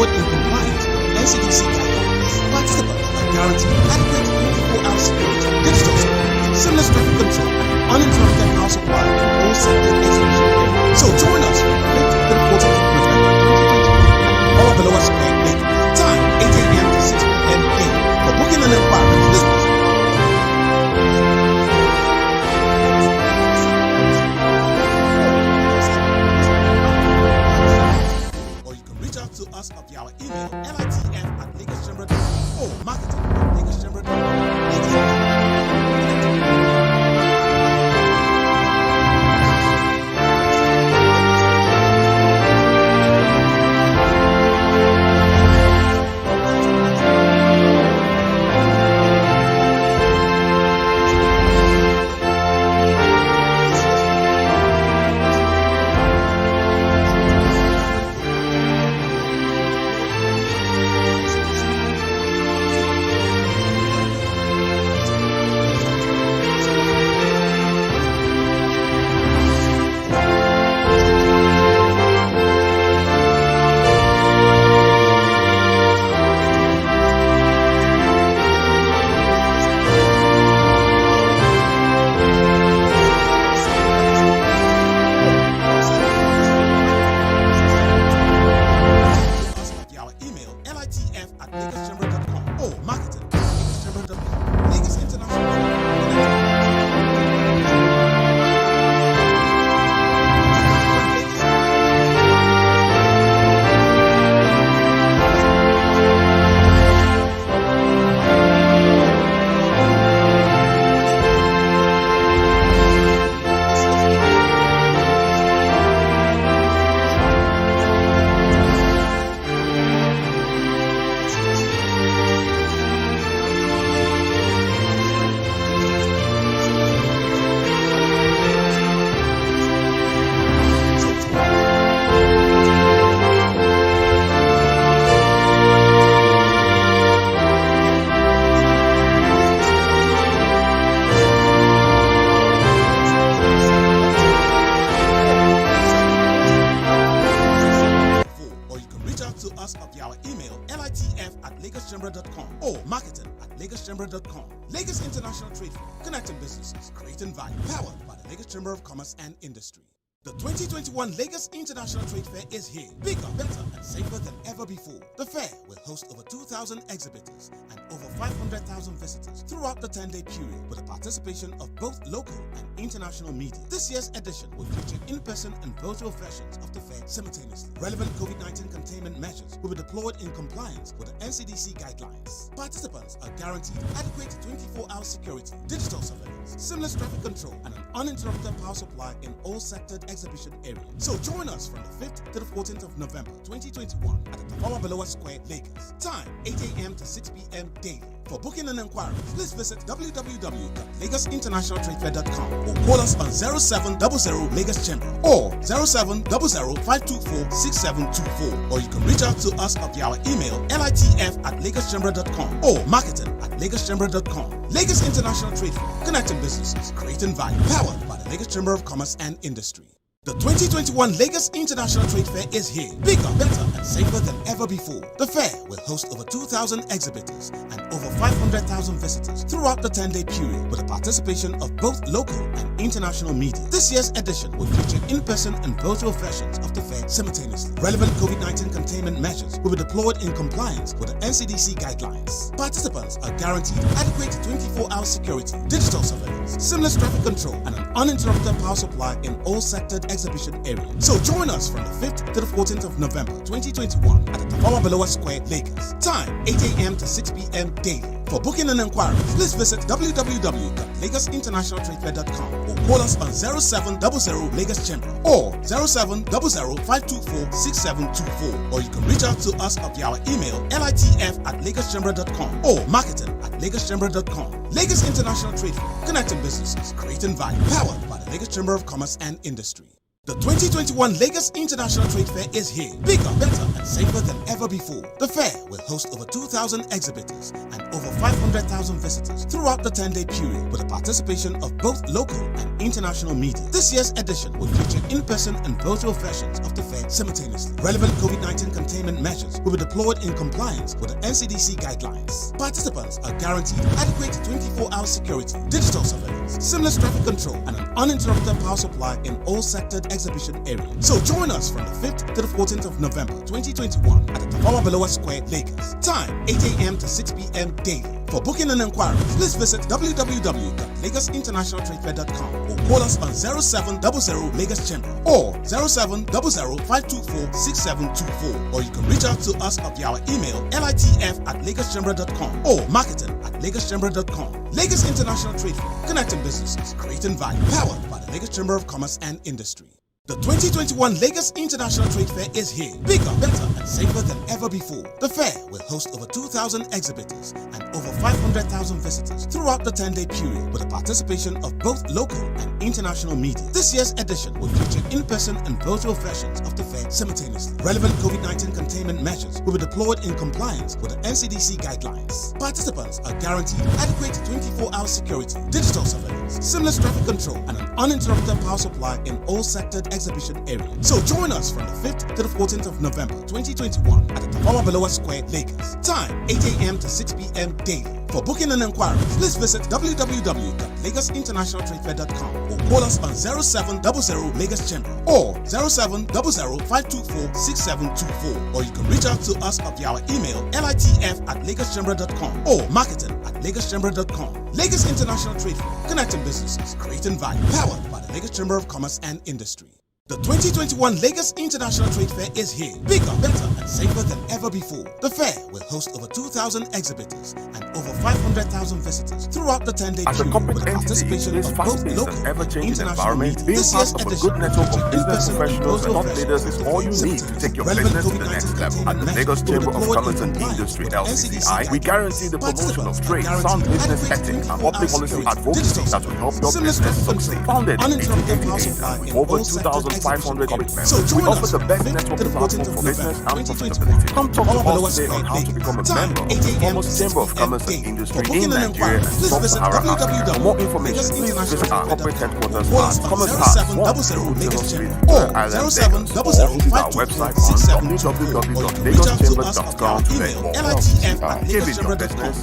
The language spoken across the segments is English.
deployed in compliance with NCDC guidelines. Participants are guaranteed adequate 24-hour security, digital security, seamless traffic control, and uninterrupted power supply in all sector exhibition areas. So join us from the 5th to the 14th of November 2021 at OML Series. Time 8 a.m. to 6 p.m. daily. For booking and inquiries, please visit to us via our email litf@lagoschamber.com or marketing@lagoschamber.com. litf@lagoschamber.com or marketing@lagoschamber.com. Lagos International. To us via our email litf@lagoschamber.com or marketing@lagoschamber.com. Lagos International Trade Fair, connecting businesses, creating value, powered by the Lagos Chamber of Commerce and Industry. The 2021 Lagos International Trade Fair is here. Bigger, better, and safer than ever before. The fair will host over 2,000 exhibitors and over 500,000 visitors throughout the 10-day period with the participation of both local and international media. This year's edition will feature in-person and virtual versions of the fair simultaneously. Relevant COVID-19 containment measures will be deployed in compliance with the NCDC guidelines. Participants are guaranteed adequate 24-hour security, digital surveillance, seamless traffic control, and an uninterrupted power supply in all sector exhibition area. So join us from the 5th to the 14th of November 2021 at the Tafawa Square, Lagos. Time 8 a.m. to 6 p.m. daily. For booking and inquiries, please visit www.lagosinternationaltradefair.com or call us on 0700 Lagos Chamber or 0700-524-6724, or you can reach out to us via our email litf@lagoschamber.com or marketing@lagoschamber.com. Lagos International Trade Fair, connecting businesses, creating value, powered by the Lagos Chamber of Commerce and Industry. The 2021 Lagos International Trade Fair is here. Bigger, better, and safer than ever before. The fair will host over 2,000 exhibitors and over 500,000 visitors throughout the 10-day period with the participation of both local and international media. This year's edition will feature in-person and virtual versions of the fair simultaneously. Relevant COVID-19 containment measures will be deployed in compliance with the NCDC guidelines. Participants are guaranteed adequate 24-hour security, digital surveillance, seamless traffic control, and an uninterrupted power supply in all sector exhibition area. So join us from the 5th to the 14th of November 2021 at the Tafawa Square, Lagos. Time 8 a.m. to 6 p.m. daily. For booking and inquiries, please visit www.lagosinternationaltradefair.com or call us on 0700 Lagos Chamber or 0700-524-6724, or you can reach out to us via our email litf@lagoschamber.com or marketing@lagoschamber.com. Lagos International Trade Fair, connecting businesses, creating value, powered by the Lagos Chamber of Commerce and Industry. The 2021 Lagos International Trade Fair is here. Bigger, better, and safer than ever before. The fair will host over 2,000 exhibitors and over 500,000 visitors throughout the 10-day period with the participation of both local and international media. This year's edition will feature in-person and virtual versions of the fair simultaneously. Relevant COVID-19 containment measures will be deployed in compliance with the NCDC guidelines. Participants are guaranteed adequate 24-hour security, digital surveillance, seamless traffic control, and an uninterrupted power supply in all sectored exhibition areas. So join us from the 5th to the 14th of November 2021 at the Tafawa Balewa Square, Lagos. Time 8 a.m. to 6 p.m. daily. For booking and inquiries, please visit www.lagosinternationaltradefair.com or call us on 0700 Lagos Chamber or 0700-524-6724, or you can reach out to us via our email litf@lagoschamber.com or marketing@lagoschamber.com. Lagos International Trade Fair, connecting businesses, creating value, powered by the Lagos Chamber of Commerce and Industry. The 2021 Lagos International Trade Fair is here, bigger, better, and safer than ever before. The fair will host over 2,000 exhibitors and over 500,000 visitors throughout the 10-day period with the participation of both local and international media. This year's edition will feature in-person and virtual versions of the fair simultaneously. Relevant COVID-19 containment measures will be deployed in compliance with the NCDC guidelines. Participants are guaranteed adequate 24-hour security, digital surveillance, seamless traffic control, and an uninterrupted power supply in all sectored exhibition areas. So join us from the 5th to the 14th of November 2021 at the Tafawa Balewa Square, Lagos. Time 8 a.m. to 6 p.m. daily. For booking and inquiries, please visit www.lagosinternationaltradefair.com or call us on 0700 Lagos Chamber or 0700-524-6724, or you can reach out to us via our email litf@lagoschamber.com or marketing@lagoschamber.com. Lagos International Trade Fair, connecting businesses, creating value, powered by the Lagos Chamber of Commerce and Industry. The 2021 Lagos International Trade Fair is here, bigger, better, and safer than ever before. The fair will host over 2,000 exhibitors and over 500,000 visitors throughout the 10-day period with the participation of both local and international media. Being part of a good network of business professionals and thought leaders is all you need to take your business to the next level. At the Lagos Chamber of Commerce and Industry (LCCI), we guarantee the promotion of trade, sound business ethics, and public policy advocacy that will help your business succeed. Founded in 1888 with over 2,500 public members, we offer the best network platform for business and profitability. Come talk to us today on how to become a member of the foremost Chamber of Commerce and Industry in Nigeria and Sub-Saharan Africa. For more information, please visit our corporate headquarters at Commerce House 1 Street, Island, Lagos, or visit our website on www.lagoschamber.com to learn more.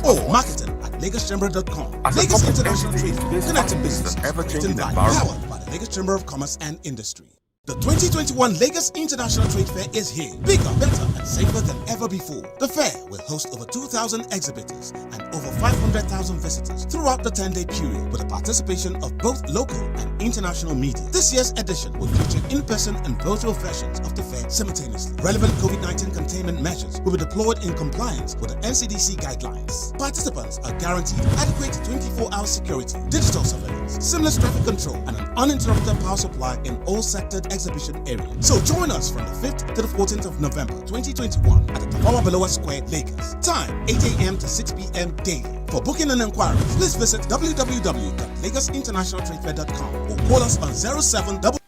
or marketing@lagoschamber.com. Lagos International Trade Fair, connecting businesses, ever-changing powered by the Lagos Chamber of Commerce and Industry. The 2021 Lagos International Trade Fair is here, bigger, better, and safer than ever before. The fair will host over 2,000 exhibitors and over 500,000 visitors throughout the 10-day period with the participation of both local and international media. This year's edition will feature in-person and virtual versions of the fair simultaneously. Relevant COVID-19 containment measures will be deployed in compliance with the NCDC guidelines. Participants are guaranteed adequate 24-hour security, digital surveillance, seamless traffic control, and an uninterrupted power supply in all sectored exhibition areas. So join us from the 5th to the 14th of November 2021 at the Tafawa Balewa Square, Lagos. Time 8 a.m. to 6 p.m. daily. For booking and inquiries, please visit www.lagosinternationaltradefair.com or call us on 0700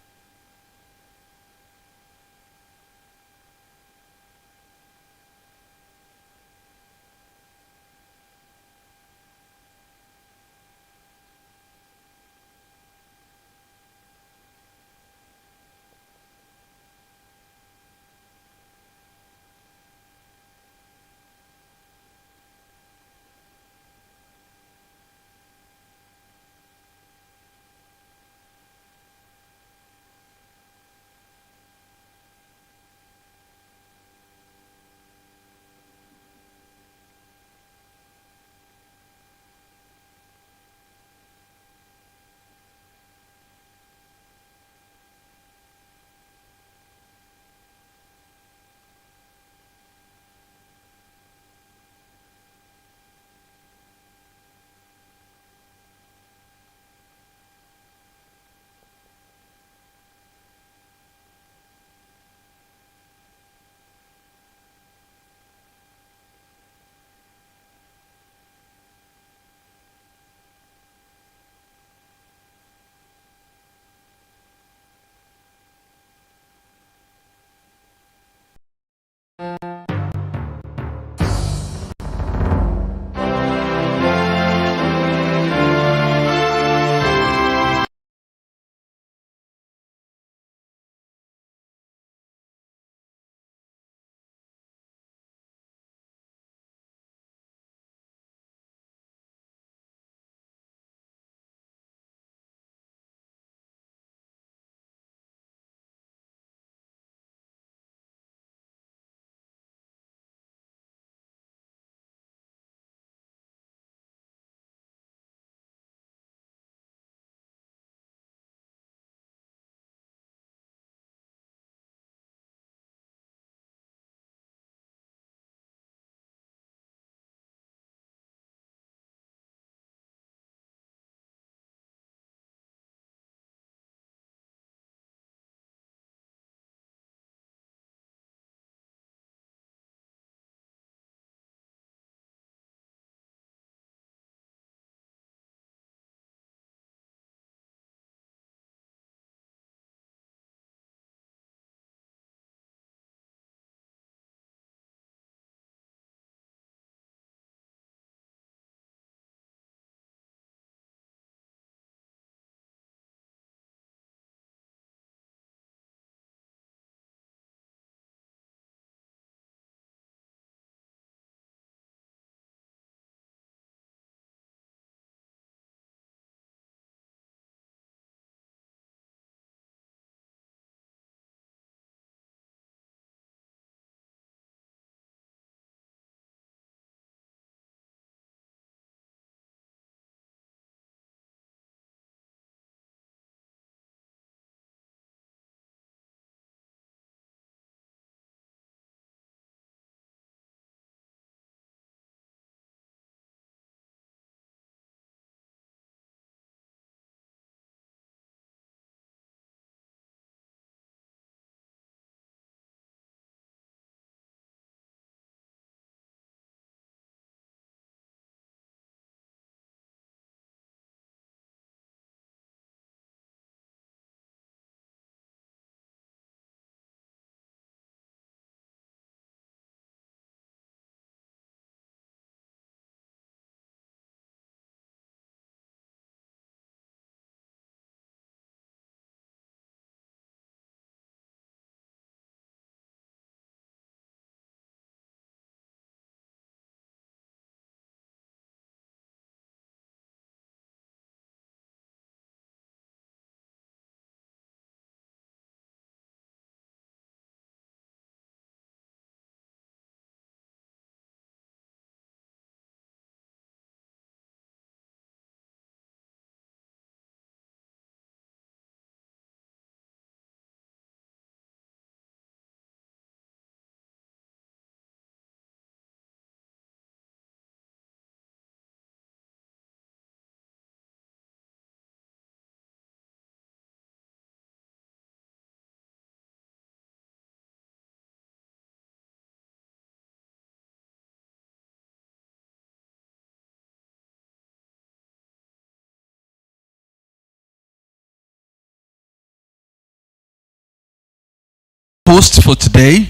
Host for today,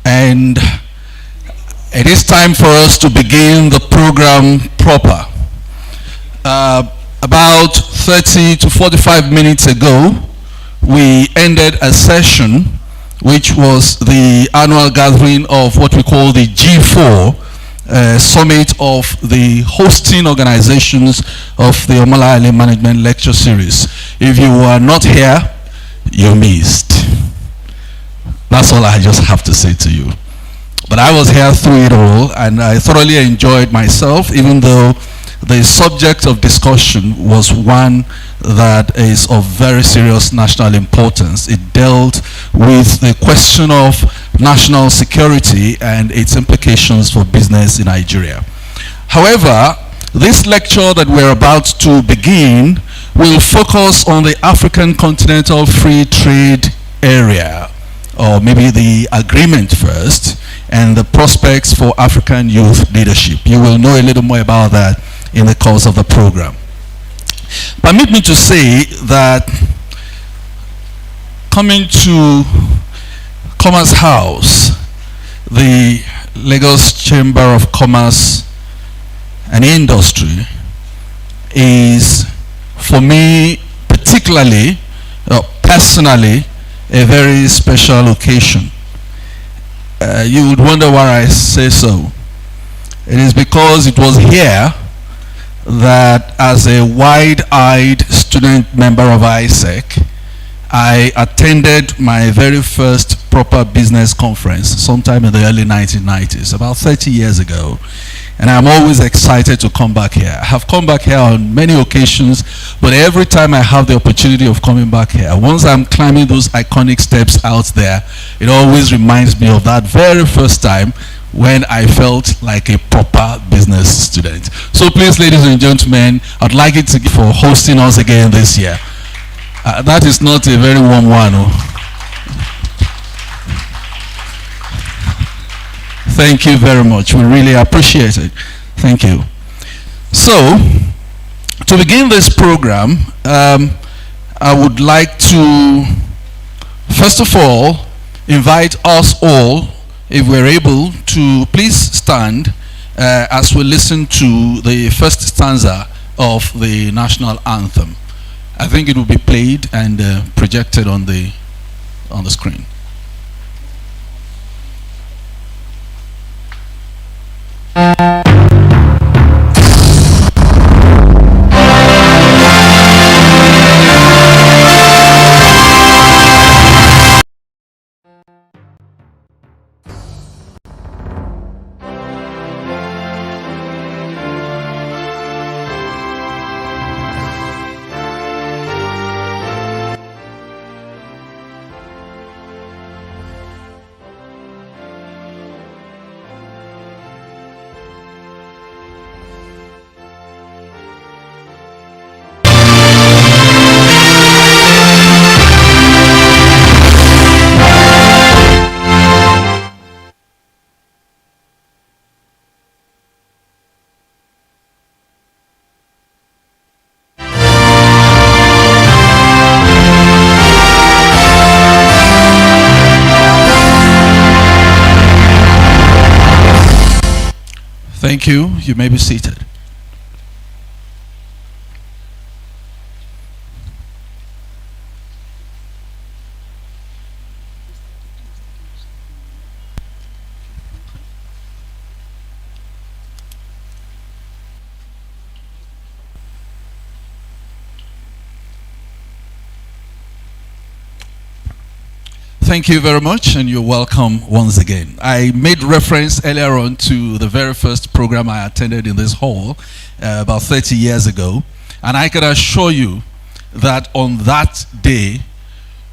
and it is time for us to begin the program proper. About 30 to 45 minutes ago, we ended a session which was the annual gathering of what we call the G4 Summit of the hosting organizations of the OML Management Lecture Series. If you were not here, you missed. That's all I just have to say to you. But I was here through it all, and I thoroughly enjoyed myself, even though the subject of discussion was one that is of very serious national importance. It dealt with the question of national security and its implications for business in Nigeria. However, this lecture that we're about to begin will focus on the African Continental Free Trade Area, or maybe the agreement first, and the prospects for African youth leadership. You will know a little more about that in the course of the program. Permit me to say that coming to Commerce House, the Lagos Chamber of Commerce and Industry, is for me particularly, personally, a very special occasion. You would wonder why I say so. It is because it was here that, as a wide-eyed student member of ISEC, I attended my very first proper business conference sometime in the early 1990s, about 30 years ago. And I'm always excited to come back here. I have come back here on many occasions, but every time I have the opportunity of coming back here, once I'm climbing those iconic steps out there, it always reminds me of that very first time when I felt like a proper business student. So please, ladies and gentlemen, I'd like it to give for hosting us again this year. That is not a very warm one. Thank you very much. We really appreciate it. Thank you. So, to begin this program, I would like to, first of all, invite us all, if we're able, to please stand as we listen to the first stanza of the national anthem. I think it will be played and projected on the screen. Thank you. You may be seated. Thank you very much, and you're welcome once again. I made reference earlier on to the very first program I attended in this hall about 30 years ago, and I can assure you that on that day,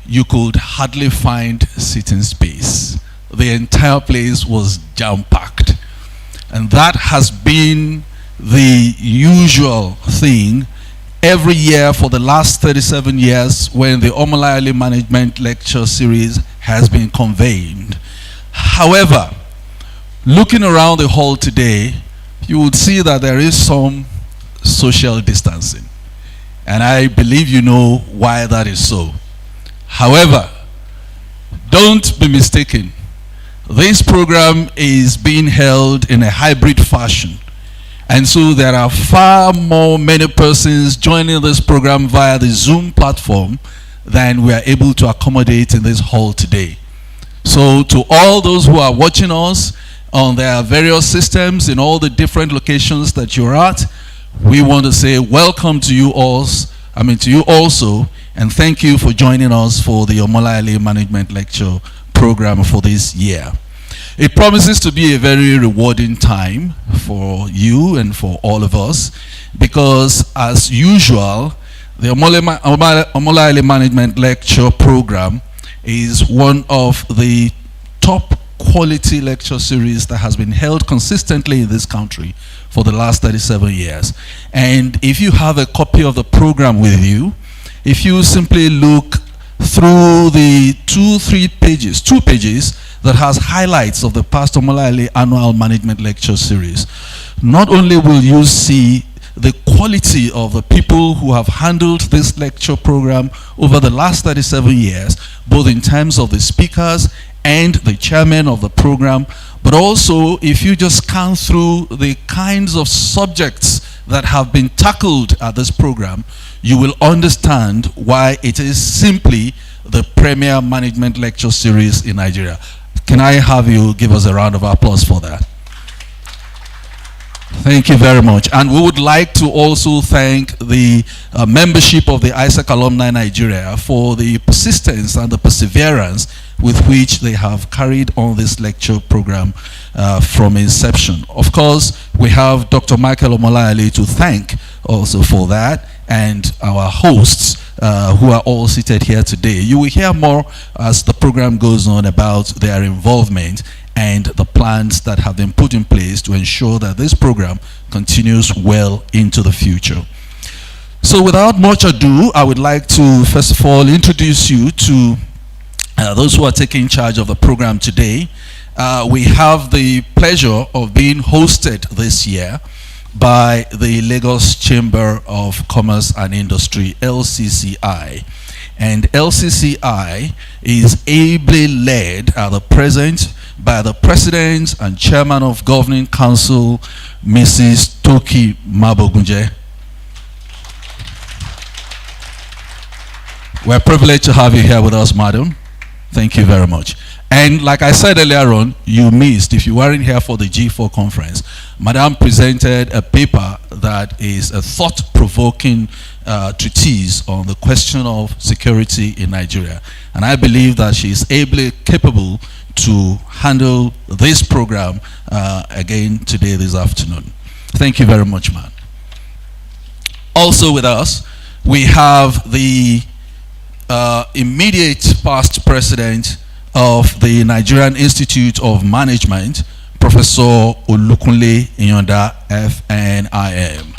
you could hardly find sitting space. The entire place was jam-packed, and that has been the usual thing every year for the last 37 years when the OML Management Lecture Series has been convened. However, looking around the hall today, you would see that there is some social distancing. And I believe you know why that is so. However, Don't be mistaken. This program is being held in a hybrid fashion. And so there are far many persons joining this program via the Zoom platform than we are able to accommodate in this hall today. So to all those who are watching us on their various systems in all the different locations that you're at, we want to say welcome to you all, to you also, and thank you for joining us for the Omolayele Management Lecture program for this year. It promises to be a very rewarding time for you and for all of us, because as usual, the Omolayele Management Lecture program is one of the top quality lecture series that has been held consistently in this country for the last 37 years. And if you have a copy of the program with you, if you simply look through the two pages that has highlights of the past Omolayele Annual Management Lecture Series, not only will you see the quality of the people who have handled this lecture program over the last 37 years, both in terms of the speakers and the chairman of the program, but also if you just scan through the kinds of subjects that have been tackled at this program, you will understand why it is simply the premier management lecture series in Nigeria. Can I have you give us a round of applause for that? Thank you very much. And we would like to also thank the membership of the ISEC Alumni Nigeria for the persistence and the perseverance with which they have carried on this lecture program from inception. Of course, we have Dr. Michael Omolayele to thank also for that, and our hosts who are all seated here today. You will hear more as the program goes on about their involvement and the plans that have been put in place to ensure that this program continues well into the future. So without much ado, I would like to first of all introduce you to those who are taking charge of the program today. We have the pleasure of being hosted this year by the Lagos Chamber of Commerce and Industry, LCCI. And LCCI is ably led at the present by the President and Chairman of Governing Council, Mrs. Toki Mabogunje. We're privileged to have you here with us, madam. Thank you very much. And like I said earlier on, you missed, if you weren't here for the G4 conference, madam presented a paper that is a thought-provoking treatise on the question of security in Nigeria. And I believe that she is ably capable to handle this program again today, this afternoon. Thank you very much, ma'am. Also with us, we have the immediate past president of the Nigerian Institute of Management, Professor Olukunle Inyonda, FNIM.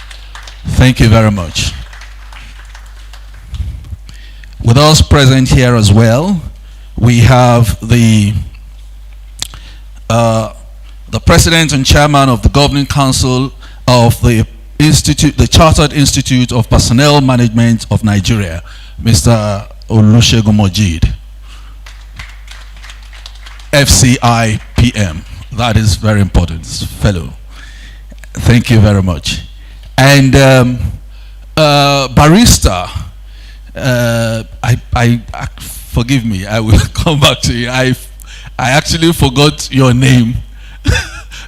Thank you very much. With us present here as well, we have the President and Chairman of the Governing Council of the Institute, the Chartered Institute of Personnel Management of Nigeria, Mr. Olusegun Mojid, FCI PM. That is very important, fellow. Thank you very much. And Barrister, forgive me, I will come back to you. I actually forgot your name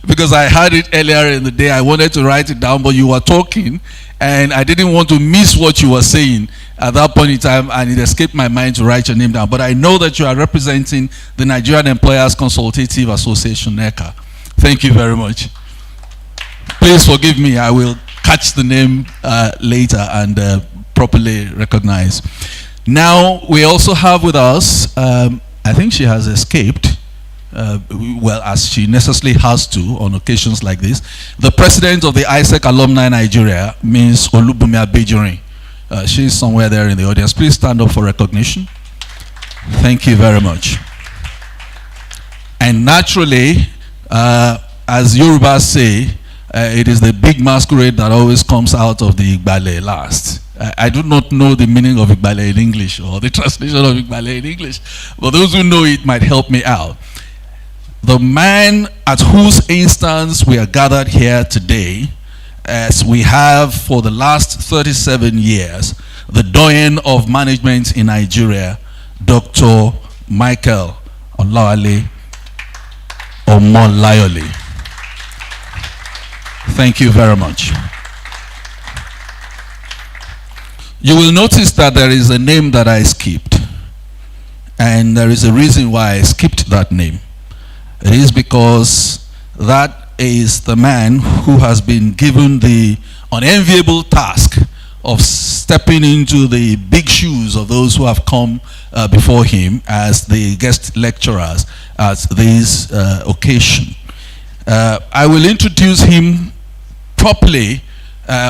because I heard it earlier in the day. I wanted to write it down, but you were talking and I didn't want to miss what you were saying at that point in time, and it escaped my mind to write your name down. But I know that you are representing the Nigerian Employers Consultative Association, NECA. Thank you very much. Please forgive me. I will catch the name later and properly recognize. Now, we also have with us, I think she has escaped, well, as she necessarily has to on occasions like this, the president of the ISEC Alumni Nigeria, Ms. Olubumi Abejorin. She's somewhere there in the audience. Please stand up for recognition. Thank you very much. And naturally, as Yorubas say, it is the big masquerade that always comes out of the Igbale last. I do not know the meaning of Igbale in English or the translation of Igbale in English, but those who know it might help me out. The man at whose instance we are gathered here today, as we have for the last 37 years, the doyen of management in Nigeria, Dr. Michael Olawale Omolayole. Thank you very much. You will notice that there is a name that I skipped, and there is a reason why I skipped that name. It is because that is the man who has been given the unenviable task of stepping into the big shoes of those who have come before him as the guest lecturers at this occasion. I will introduce him properly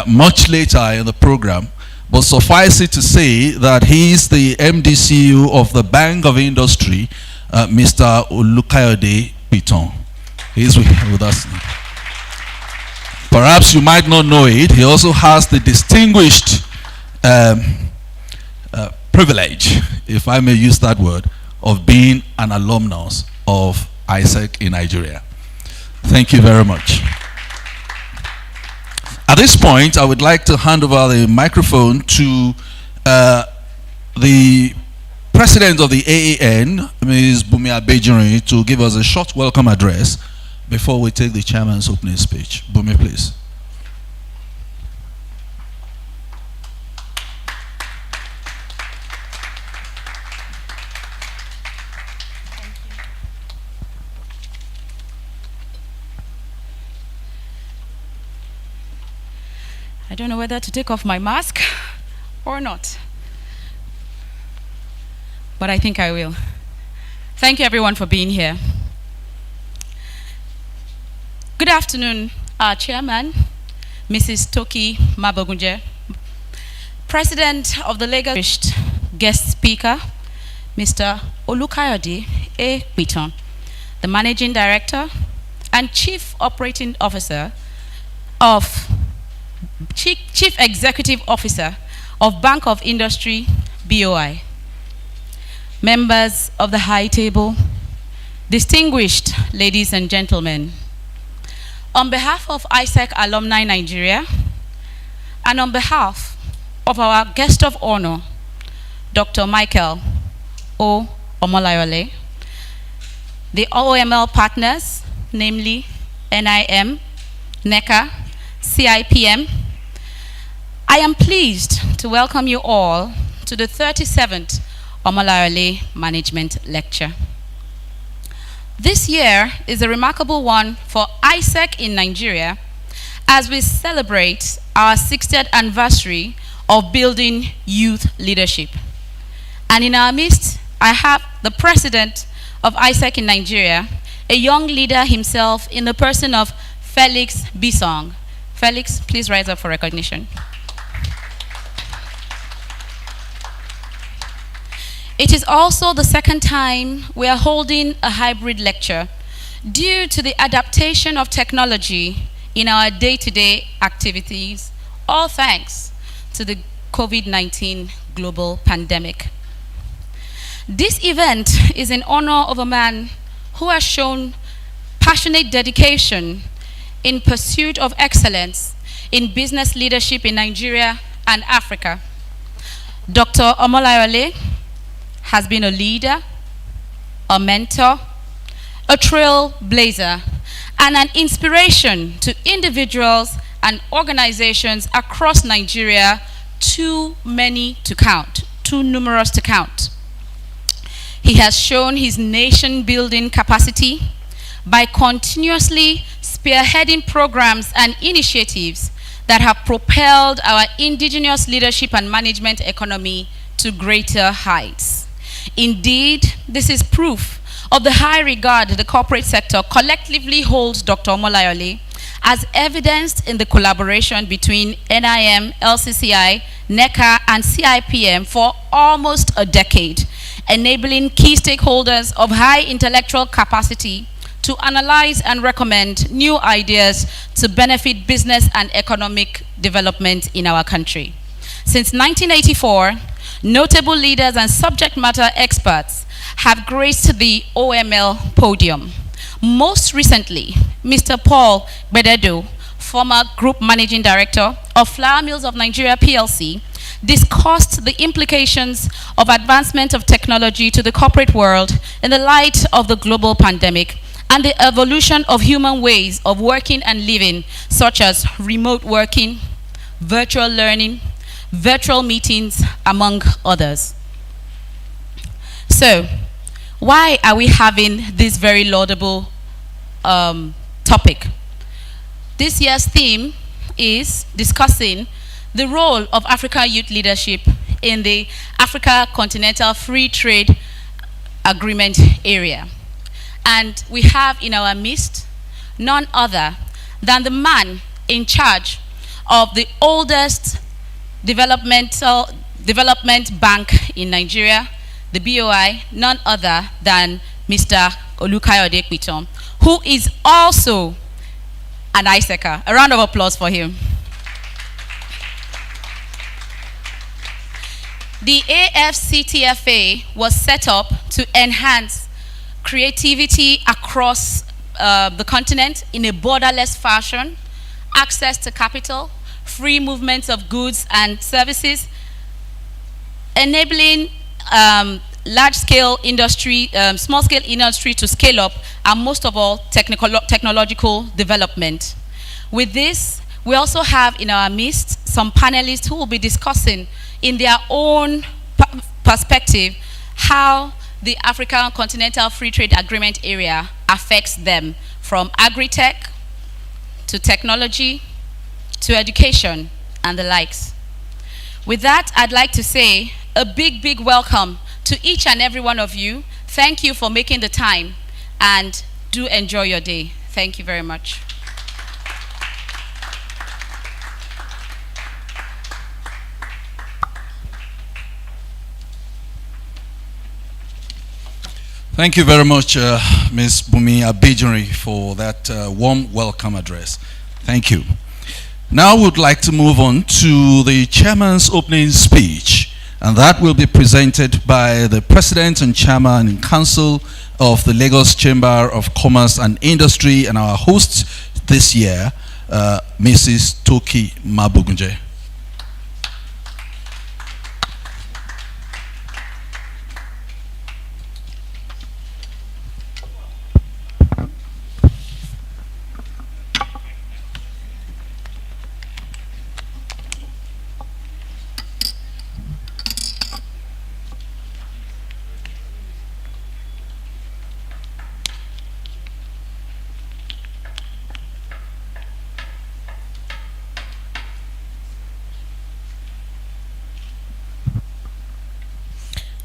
much later in the program, but suffice it to say that he is the MDCU of the Bank of Industry, Mr. Olukayode Piton. He is with us. Perhaps you might not know it. He also has the distinguished privilege, if I may use that word, of being an alumnus of ISEC in Nigeria. Thank you very much. At this point, I would like to hand over the microphone to the President of the AAN, Ms. Bumi Abejirin, to give us a short welcome address before we take the chairman's opening speech. Bumi, please. I don't know whether to take off my mask or not, but I think I will. Thank you everyone for being here. Good afternoon, our chairman, Mrs. Toki Mabogunje, President of the Lagos, guest speaker, Mr. Olukayode A. Piton, the Managing Director and Chief Operating Officer of Chief Executive Officer of Bank of Industry, BOI, members of the high table, distinguished ladies and gentlemen. On behalf of ISEC Alumni Nigeria, and on behalf of our guest of honor, Dr. Michael O. Omolayole, the OML partners, namely NIM, NECA, CIPM, I am pleased to welcome you all to the 37th Omolayole Management Lecture. This year is a remarkable one for ISEC in Nigeria as we celebrate our 60th anniversary of building youth leadership. And in our midst, I have the president of ISEC in Nigeria, a young leader himself in the person of Felix Bisong. Felix, please rise up for recognition. It is also the second time we are holding a hybrid lecture due to the adaptation of technology in our day-to-day activities, all thanks to the COVID-19 global pandemic. This event is in honor of a man who has shown passionate dedication in pursuit of excellence in business leadership in Nigeria and Africa. Dr. Omolayole has been a leader, a mentor, a trailblazer, and an inspiration to individuals and organizations across Nigeria, too many to count, too numerous to count. He has shown his nation-building capacity by continuously spearheading programs and initiatives that have propelled our indigenous leadership and management economy to greater heights. Indeed, this is proof of the high regard the corporate sector collectively holds Dr. Omolayole, as evidenced in the collaboration between NIM, LCCI, NECA, and CIPM for almost a decade, enabling key stakeholders of high intellectual capacity to analyze and recommend new ideas to benefit business and economic development in our country. Since 1984, notable leaders and subject matter experts have graced the OML podium. Most recently, Mr. Paul Bededo, former Group Managing Director of Flour Mills of Nigeria PLC, discussed the implications of advancement of technology to the corporate world in the light of the global pandemic and the evolution of human ways of working and living, such as remote working, virtual learning, virtual meetings, among others. So, why are we having this very laudable topic? This year's theme is discussing the role of Africa youth leadership in the Africa Continental Free Trade Agreement area. And we have in our midst none other than the man in charge of the oldest development bank in Nigeria, the BOI, none other than Mr. Olukayode Piton, who is also an ISECA. A round of applause for him. The AFCTA was set up to enhance creativity across the continent in a borderless fashion, access to capital, free movement of goods and services, enabling large-scale industry, small-scale industry to scale up, and most of all, technological development. With this, we also have in our midst some panelists who will be discussing in their own perspective how the African Continental Free Trade Agreement area affects them, from agri-tech to technology to education and the likes. With that, I'd like to say a big, big welcome to each and every one of you. Thank you for making the time, and do enjoy your day. Thank you very much. Thank you very much, Ms. Bumi Abijiri, for that warm welcome address. Thank you. Now we would like to move on to the chairman's opening speech, and that will be presented by the President and Chairman in Council of the Lagos Chamber of Commerce and Industry, and our host this year, Mrs. Toki Mabugunje.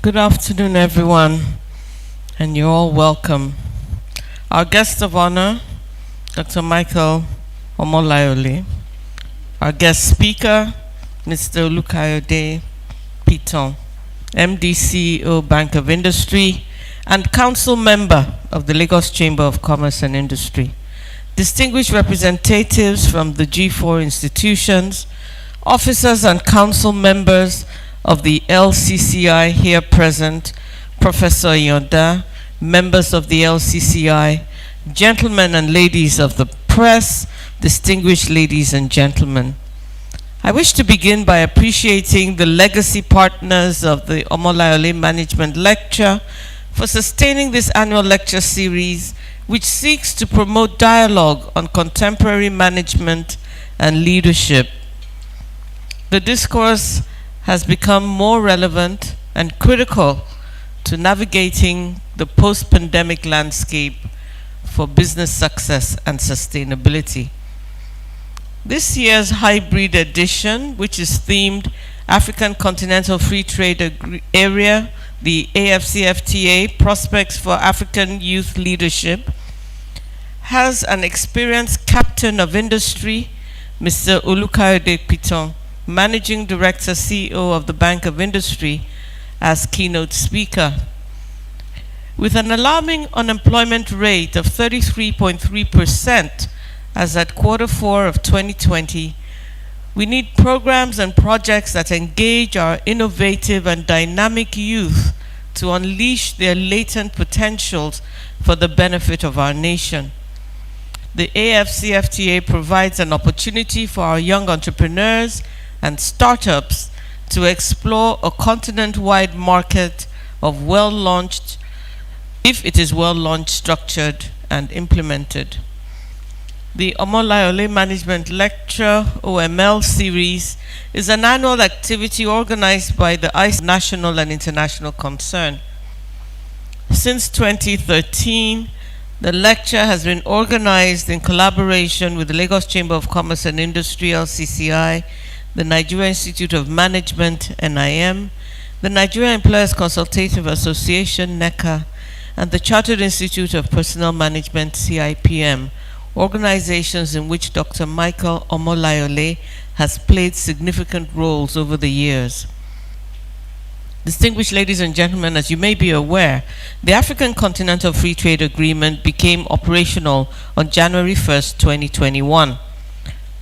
Good afternoon, everyone, and you're all welcome. Our guest of honor, Dr. Michael Omolayole, our guest speaker, Mr. Olukayode Piton, MD CEO, Bank of Industry, and council member of the Lagos Chamber of Commerce and Industry, distinguished representatives from the G4 institutions, officers and council members of the LCCI here present, Professor Yonda, members of the LCCI, gentlemen and ladies of the press, distinguished ladies and gentlemen. I wish to begin by appreciating the legacy partners of the Omolayole Management Lecture for sustaining this annual lecture series, which seeks to promote dialogue on contemporary management and leadership. The discourse has become more relevant and critical to navigating the post-pandemic landscape for business success and sustainability. This year's hybrid edition, which is themed African Continental Free Trade Area, the AFCFTA, Prospects for African Youth Leadership, has an experienced captain of industry, Mr. Olukayode Piton, Managing Director, CEO of the Bank of Industry, as keynote speaker. With an alarming unemployment rate of 33.3% as at Q4 of 2020, We need programs and projects that engage our innovative and dynamic youth to unleash their latent potentials for the benefit of our nation. The AFCFTA provides an opportunity for our young entrepreneurs and startups to explore a continent-wide market of well-launched, if it is well-launched, structured, and implemented. The Omolayole Management Lecture OML Series is an annual activity organized by the ICE National and International Concern. Since 2013, the lecture has been organized in collaboration with the Lagos Chamber of Commerce and Industry, LCCI, the Nigeria Institute of Management, NIM, the Nigeria Employers Consultative Association, NECA, and the Chartered Institute of Personnel Management, CIPM, organizations in which Dr. Michael Omolayole has played significant roles over the years. Distinguished ladies and gentlemen, as you may be aware, the African Continental Free Trade Agreement became operational on January 1st, 2021.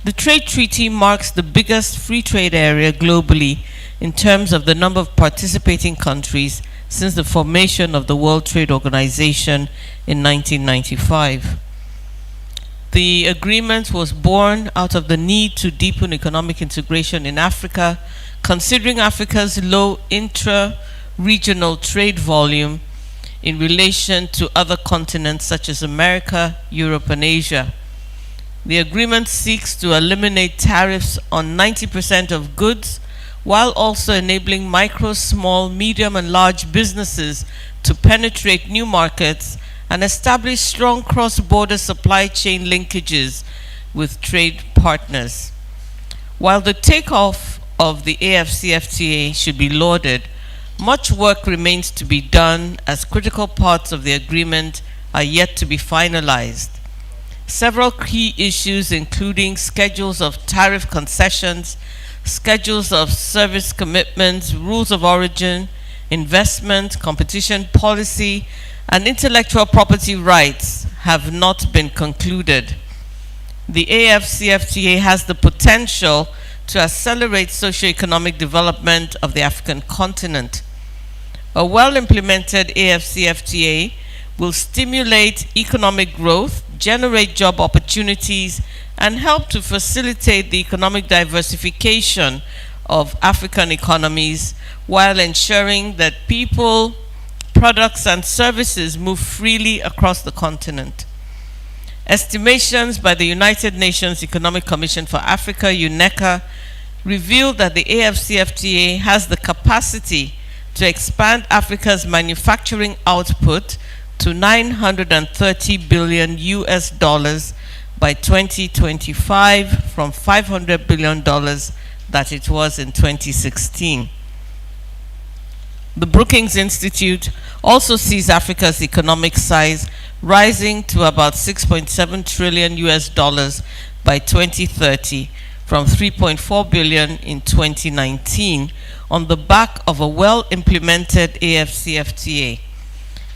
The trade treaty marks the biggest free trade area globally in terms of the number of participating countries since the formation of the World Trade Organization in 1995. The agreement was born out of the need to deepen economic integration in Africa, considering Africa's low intra-regional trade volume in relation to other continents such as America, Europe, and Asia. The agreement seeks to eliminate tariffs on 90% of goods, while also enabling micro, small, medium, and large businesses to penetrate new markets and establish strong cross-border supply chain linkages with trade partners. While the takeoff of the AFCFTA should be lauded, much work remains to be done as critical parts of the agreement are yet to be finalized. Several key issues, including schedules of tariff concessions, schedules of service commitments, rules of origin, investment, competition policy, and intellectual property rights, have not been concluded. The AFCFTA has the potential to accelerate socio-economic development of the African continent. A well-implemented AFCFTA will stimulate economic growth, generate job opportunities, and help to facilitate the economic diversification of African economies while ensuring that people, products, and services move freely across the continent. Estimations by the United Nations Economic Commission for Africa, UNECA, reveal that the AFCFTA has the capacity to expand Africa's manufacturing output to $930 billion by 2025 from $500 billion that it was in 2016. The Brookings Institute also sees Africa's economic size rising to about $6.7 trillion by 2030 from $3.4 billion in 2019 on the back of a well-implemented AFCFTA.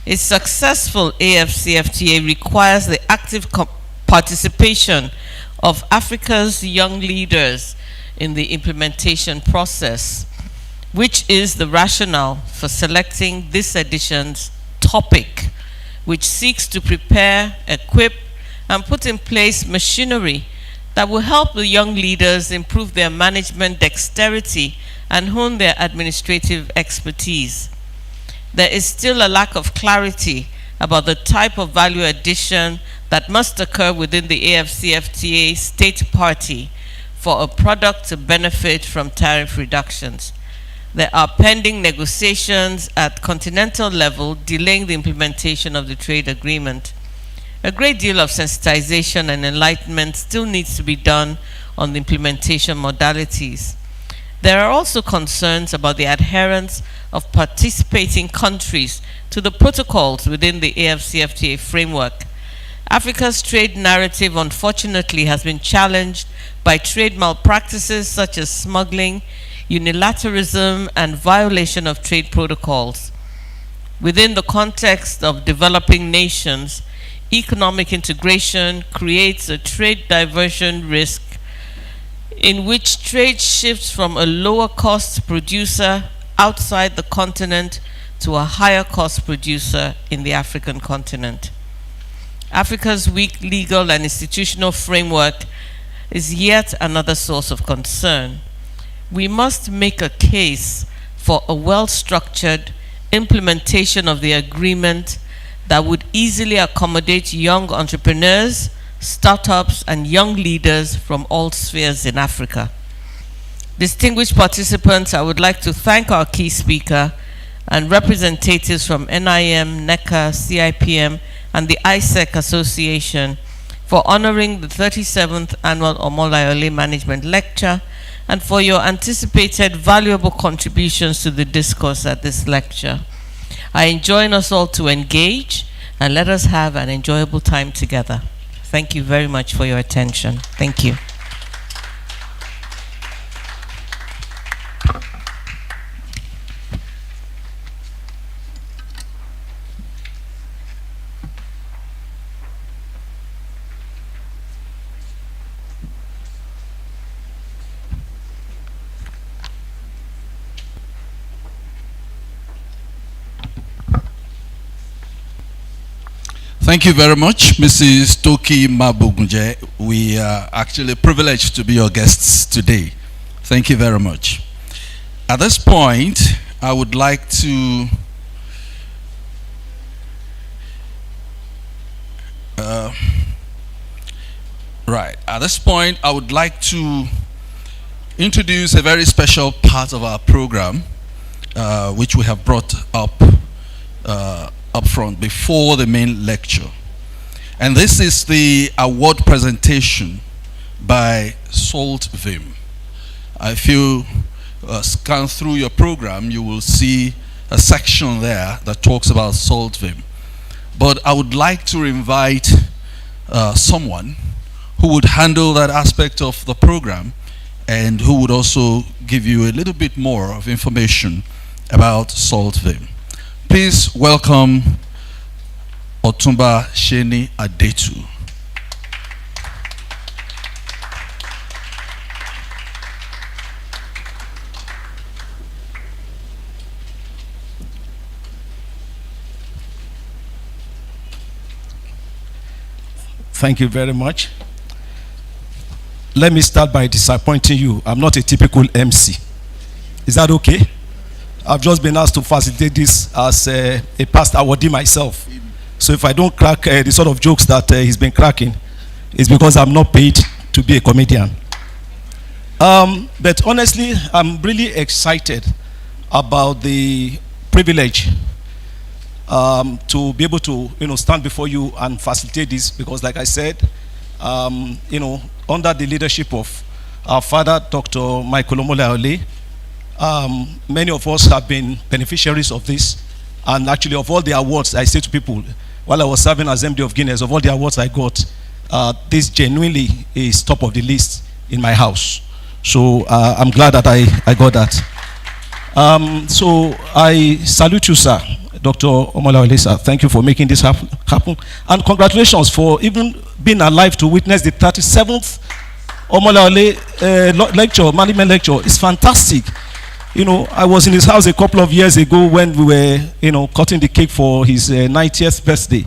A successful AFCFTA requires the active participation of Africa's young leaders in the implementation process, which is the rationale for selecting this edition's topic, which seeks to prepare, equip, and put in place machinery that will help the young leaders improve their management dexterity and hone their administrative expertise. There is still a lack of clarity about the type of value addition that must occur within the AFCFTA state party for a product to benefit from tariff reductions. There are pending negotiations at continental level delaying the implementation of the trade agreement. A great deal of sensitization and enlightenment still needs to be done on the implementation modalities. There are also concerns about the adherence of participating countries to the protocols within the AFCFTA framework. Africa's trade narrative, unfortunately, has been challenged by trade malpractices such as smuggling, unilateralism, and violation of trade protocols. Within the context of developing nations, economic integration creates a trade diversion risk in which trade shifts from a lower cost producer outside the continent to a higher cost producer in the African continent. Africa's weak legal and institutional framework is yet another source of concern. We must make a case for a well-structured implementation of the agreement that would easily accommodate young entrepreneurs, startups, and young leaders from all spheres in Africa. Distinguished participants, I would like to thank our key speaker and representatives from NIM, NECA, CIPM, and the ISEC Association for honoring the 37th Annual Omolayole Management Lecture and for your anticipated valuable contributions to the discourse at this lecture. I enjoin us all to engage and let us have an enjoyable time together. Thank you very much for your attention. Thank you. Thank you very much, Mrs. Toki Mabugunje. We are actually privileged to be your guests today. Thank you very much. At this point, I would like to introduce a very special part of our program, which we have brought up front before the main lecture. And this is the award presentation by Salt Vim. If you scan through your program, you will see a section there that talks about Salt Vim. But I would like to invite someone who would handle that aspect of the program and who would also give you a little bit more of information about Salt Vim. Please welcome Otumba Sheni Adetu. Thank you very much. Let me start by disappointing you. I'm not a typical MC. Is that okay? I've just been asked to facilitate this as a past awardee myself. So if I don't crack the sort of jokes that he's been cracking, it's because I'm not paid to be a comedian. But honestly, I'm really excited about the privilege to be able to stand before you and facilitate this, because like I said, under the leadership of our father, Dr. Michael Omolayole, many of us have been beneficiaries of this. And actually, of all the awards, I say to people, while I was serving as MD of Guinness, of all the awards I got, this genuinely is top of the list in my house. So I'm glad that I got that. So I salute you, sir, Dr. Omolayole, sir. Thank you for making this happen. And congratulations for even being alive to witness the 37th Omolayole lecture, management lecture. It's fantastic. I was in his house a couple of years ago when we were, cutting the cake for his 90th birthday.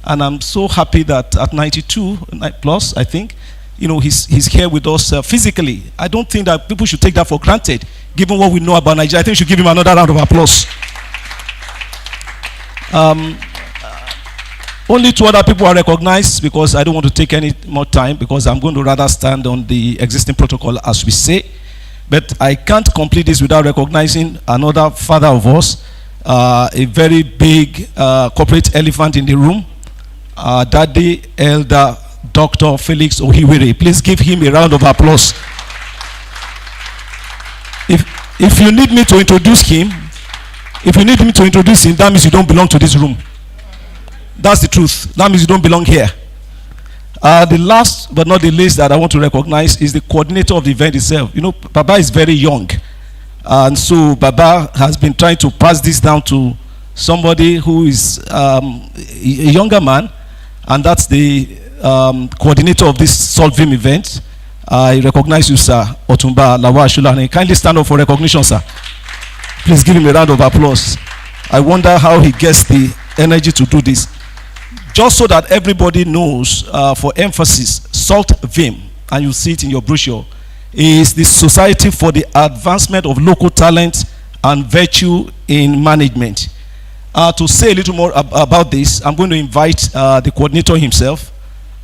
And I'm so happy that at 92 plus, I think, he's here with us physically. I don't think that people should take that for granted, given what we know about Nigeria. I think we should give him another round of applause. Only two other people are recognized, because I don't want to take any more time, because I'm going to rather stand on the existing protocol as we say. But I can't complete this without recognizing another father of us, a very big corporate elephant in the room, Daddy Elder Dr. Felix Ohiwere. Please give him a round of applause. If you need me to introduce him, that means you don't belong to this room. That's the truth. That means you don't belong here. The last but not the least that I want to recognize is the coordinator of the event itself. Baba is very young. And so Baba has been trying to pass this down to somebody who is a younger man. And that's the coordinator of this Salt Vim event. I recognize you, sir, Otumba Lawal Shulani. Kindly stand up for recognition, sir. Please give him a round of applause. I wonder how he gets the energy to do this. Just so that everybody knows, for emphasis, SALT VIM, and you see it in your brochure, is the Society for the Advancement of Local Talent and Virtue in Management. To say a little more about this, I'm going to invite the coordinator himself,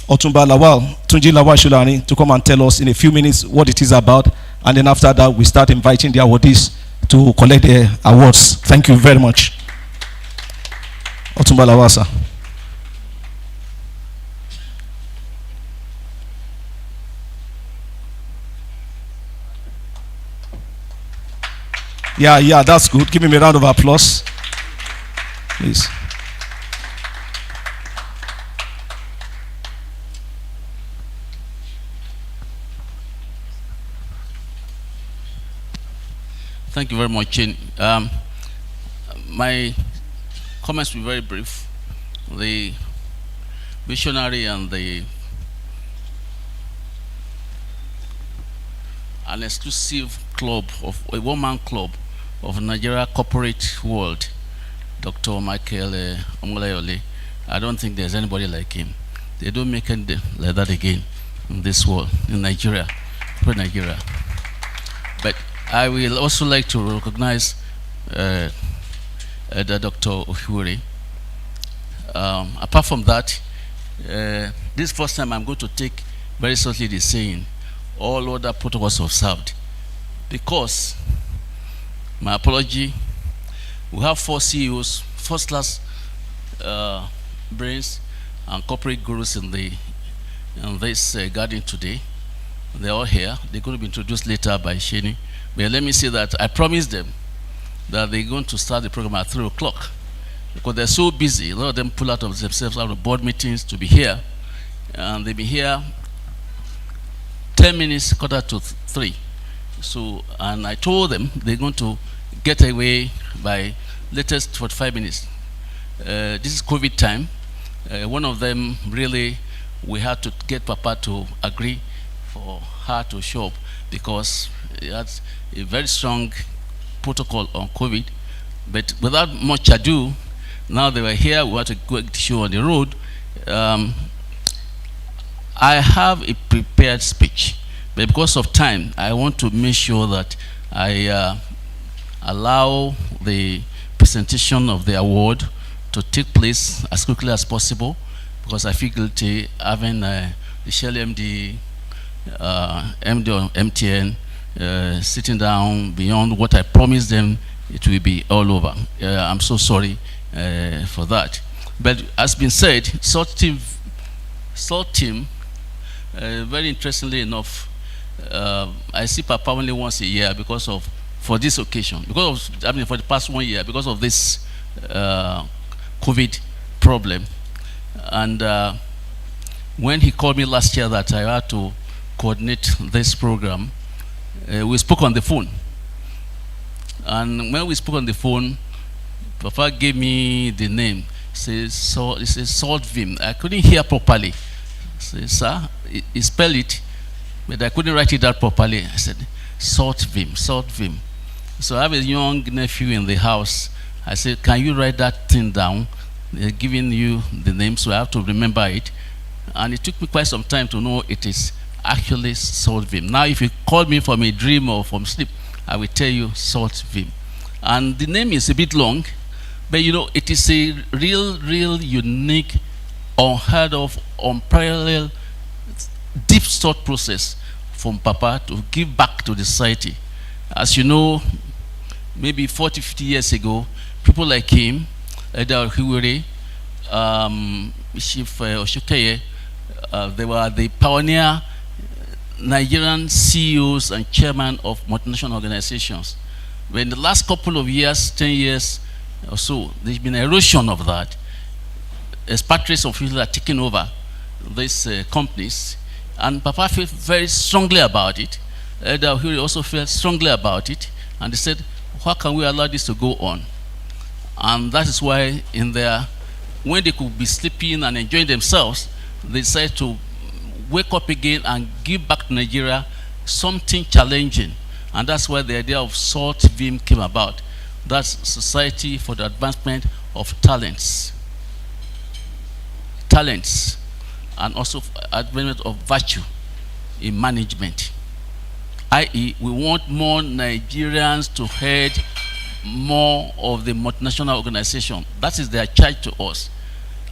Otumba Lawal, Tunji Lawal Shulani, to come and tell us in a few minutes what it is about, and then after that we start inviting the awardees to collect their awards. Thank you very much. Otumba Lawal, sir. Yeah, that's good. Give him a round of applause, please. Thank you very much, Chin. My comments will be very brief. The visionary and an exclusive club, of a one-man club of Nigeria corporate world, Dr. Michael Omolayole. I don't think there's anybody like him. They don't make it like that again in this world, in Nigeria, Nigeria. But I will also like to recognize the Dr. Ohiwere. Apart from that, this first time I'm going to take very seriously the saying, all other protocols observed, because, my apology, we have 4 CEOs, first-class brains and corporate gurus in this garden today. They're all here. They're going to be introduced later by Sheni. But let me say that I promised them that they're going to start the program at 3 o'clock because they're so busy. A lot of them pull out of themselves out of board meetings to be here, and they'll be here 10 minutes, quarter to 3. So, and I told them they're going to get away by latest 45 minutes. This is COVID time. One of them really, we had to get Papa to agree for her to show up because it has a very strong protocol on COVID. But without much ado, now they were here, we had to go to show on the road. I have a prepared speech, but because of time, I want to make sure that I allow the presentation of the award to take place as quickly as possible, because I feel guilty having the Shell MD, MD or MTN sitting down beyond what I promised them. It will be all over. I'm so sorry for that. But as been said, SALT team, very interestingly enough, I see Papa only once a year for this occasion, for the past 1 year, because of this COVID problem. And when he called me last year that I had to coordinate this program, we spoke on the phone. And when we spoke on the phone, Papa gave me the name. It says SALT VIM. I couldn't hear properly. I said, sir, he spelled it, but I couldn't write it out properly. I said, SALT VIM, SALT VIM. So I have a young nephew in the house. I said, can you write that thing down? They're giving you the name, so I have to remember it. And it took me quite some time to know it is actually SALT VIM. Now, if you call me from a dream or from sleep, I will tell you SALT VIM. And the name is a bit long, but you know, it is a real unique, unheard of, unparalleled, deep thought process from Papa to give back to the society. As you know, maybe 40, 50 years ago, people like him, Eda Ohiwere, Chief Oshokeye, they were the pioneer Nigerian CEOs and chairman of multinational organizations. But in the last couple of years, 10 years or so, there's been erosion of that. Expatriates of people are taking over these companies, and Papa felt very strongly about it. Eda Ohiwere also felt strongly about it, and they said, how can we allow this to go on? And that is why when they could be sleeping and enjoying themselves, they decided to wake up again and give back to Nigeria something challenging. And that's where the idea of SALT VIM came about. That's Society for the Advancement of Talents. Talents, and also advancement of virtue in management. I.e., we want more Nigerians to head more of the multinational organization. That is their charge to us.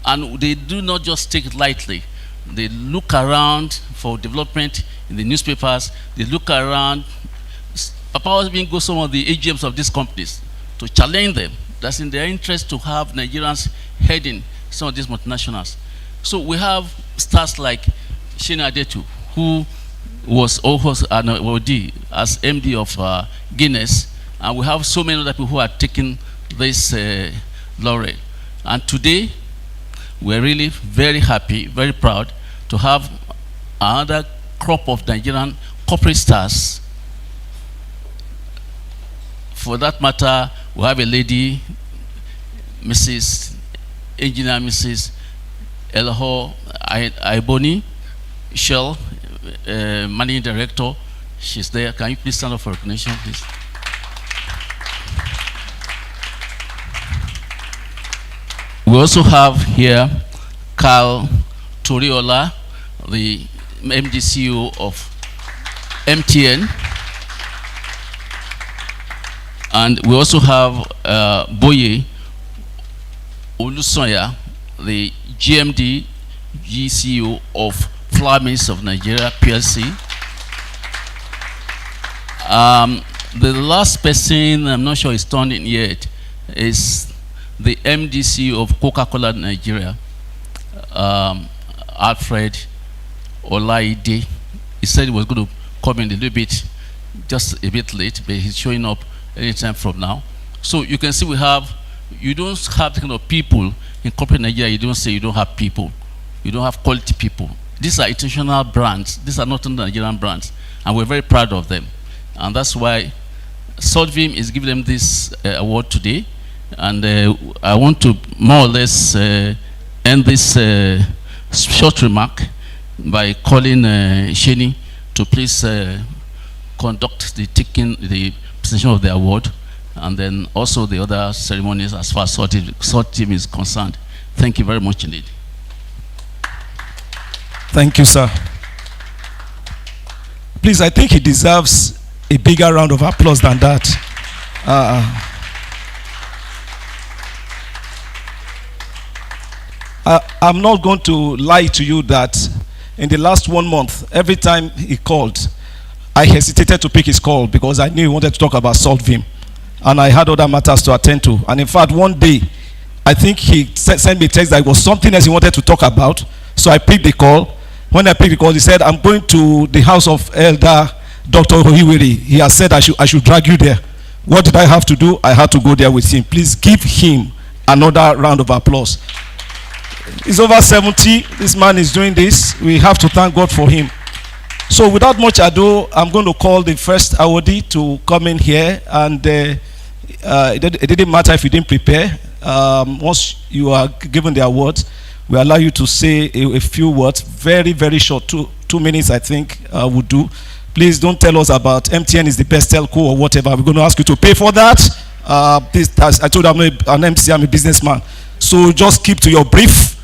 And they do not just take it lightly. They look around for development in the newspapers. They look around. Papa was being go some of the AGMs of these companies to challenge them. That's in their interest to have Nigerians heading some of these multinationals. So we have stars like Shina Adetu, who was also an OD as MD of Guinness, and we have so many other people who are taking this laurel. And today, we're really very happy, very proud to have another crop of Nigerian corporate stars. For that matter, we have a lady, Mrs. Engineer Mrs. Eloho Aiboni, Shell Managing Director. She's there. Can you please stand up for recognition, please? We also have here Carl Toriola, the MD CEO of MTN. And we also have Boye Olusoya, the GMD, GCO of Flour Mills of Nigeria, PLC. The last person, I'm not sure is turned in yet, is the MDC of Coca-Cola Nigeria, Alfred Olaide. He said he was going to come in a little bit, just a bit late, but he's showing up anytime from now. So you can see we have, you don't have the kind of people in corporate Nigeria, you don't say you don't have people. You don't have quality people. These are international brands. These are not Nigerian brands. And we're very proud of them. And that's why SALT VIM is giving them this award today. And I want to more or less end this short remark by calling Sheni to please conduct the presentation of the award, and then also the other ceremonies as far as SALT VIM is concerned. Thank you very much indeed. Thank you, sir. Please, I think he deserves a bigger round of applause than that. I'm not going to lie to you that in the last 1 month, every time he called, I hesitated to pick his call because I knew he wanted to talk about SALT VIM. And I had other matters to attend to. And in fact, one day, I think he sent me a text that it was something else he wanted to talk about. So I picked the call. When I picked the call, he said, I'm going to the house of Elder Dr. Ohiweri. He has said I should drag you there. What did I have to do? I had to go there with him. Please give him another round of applause. He's over 70. This man is doing this. We have to thank God for him. So without much ado, I'm going to call the first awardee to come in here. And it didn't matter if you didn't prepare. Once you are given the award, we allow you to say a few words, very, very short, two minutes, I think, would do. Please don't tell us about MTN is the best telco or whatever. We're going to ask you to pay for that. I told you I'm not an MC, I'm a businessman. So just keep to your brief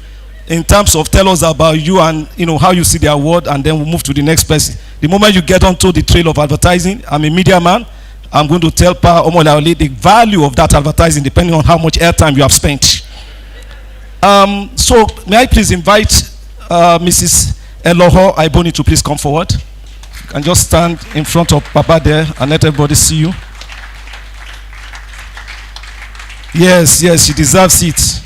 in terms of tell us about you and how you see the award, and then we'll move to the next person. The moment you get onto the trail of advertising, I'm a media man. I'm going to tell Pa Omolaole the value of that advertising depending on how much airtime you have spent. So may I please invite Mrs. Eloho Aiboni to please come forward. You can just stand in front of Papa there and let everybody see you. Yes, she deserves it.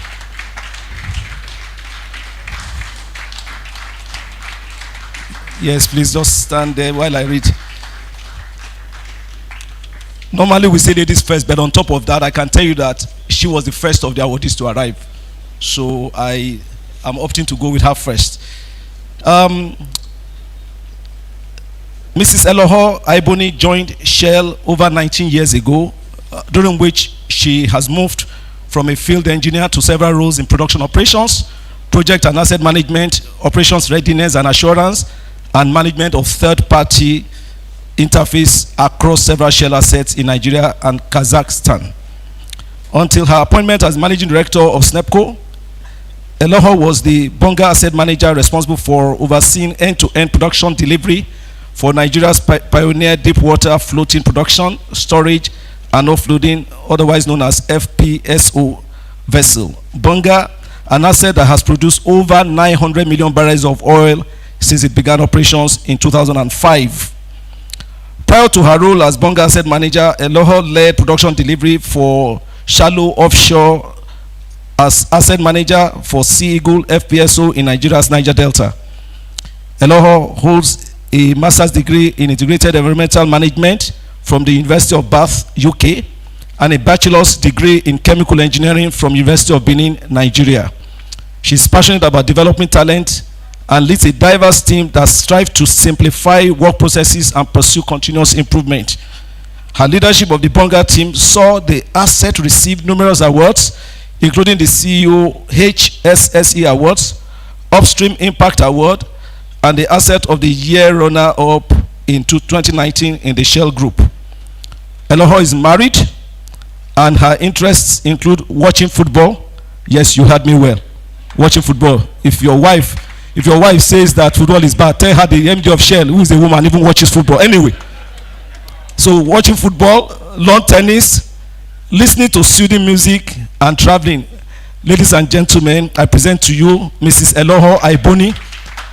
Yes, please just stand there while I read. Normally we say ladies first, but on top of that, I can tell you that she was the first of the awardees to arrive. So I am opting to go with her first. Mrs. Eloho Aiboni joined Shell over 19 years ago, during which she has moved from a field engineer to several roles in production operations, project and asset management, operations readiness and assurance, and management of third-party interface across several shell assets in Nigeria and Kazakhstan. Until her appointment as managing director of SNEPCO, Eloho was the Bonga asset manager responsible for overseeing end-to-end production delivery for Nigeria's pioneer deep-water floating production, storage, and offloading, otherwise known as FPSO vessel. Bonga, an asset that has produced over 900 million barrels of oil since it began operations in 2005. Prior to her role as Bonga asset manager, Eloho led production delivery for shallow offshore as asset manager for Sea Eagle FPSO in Nigeria's Niger Delta. Eloho holds a master's degree in integrated environmental management from the University of Bath, UK, and a bachelor's degree in chemical engineering from University of Benin, Nigeria. She's passionate about developing talent and leads a diverse team that strives to simplify work processes and pursue continuous improvement. Her leadership of the Bonga team saw the asset receive numerous awards, including the CEO HSSE Awards, Upstream Impact Award, and the Asset of the Year runner-up in 2019 in the Shell Group. Eloho is married, and her interests include watching football. Yes, you heard me well. Watching football. If your wife says that football is bad, tell her the MD of Shell, who is a woman, even watches football. Anyway, so watching football, lawn tennis, listening to soothing music, and traveling. Ladies and gentlemen, I present to you Mrs. Eloho Aiboni,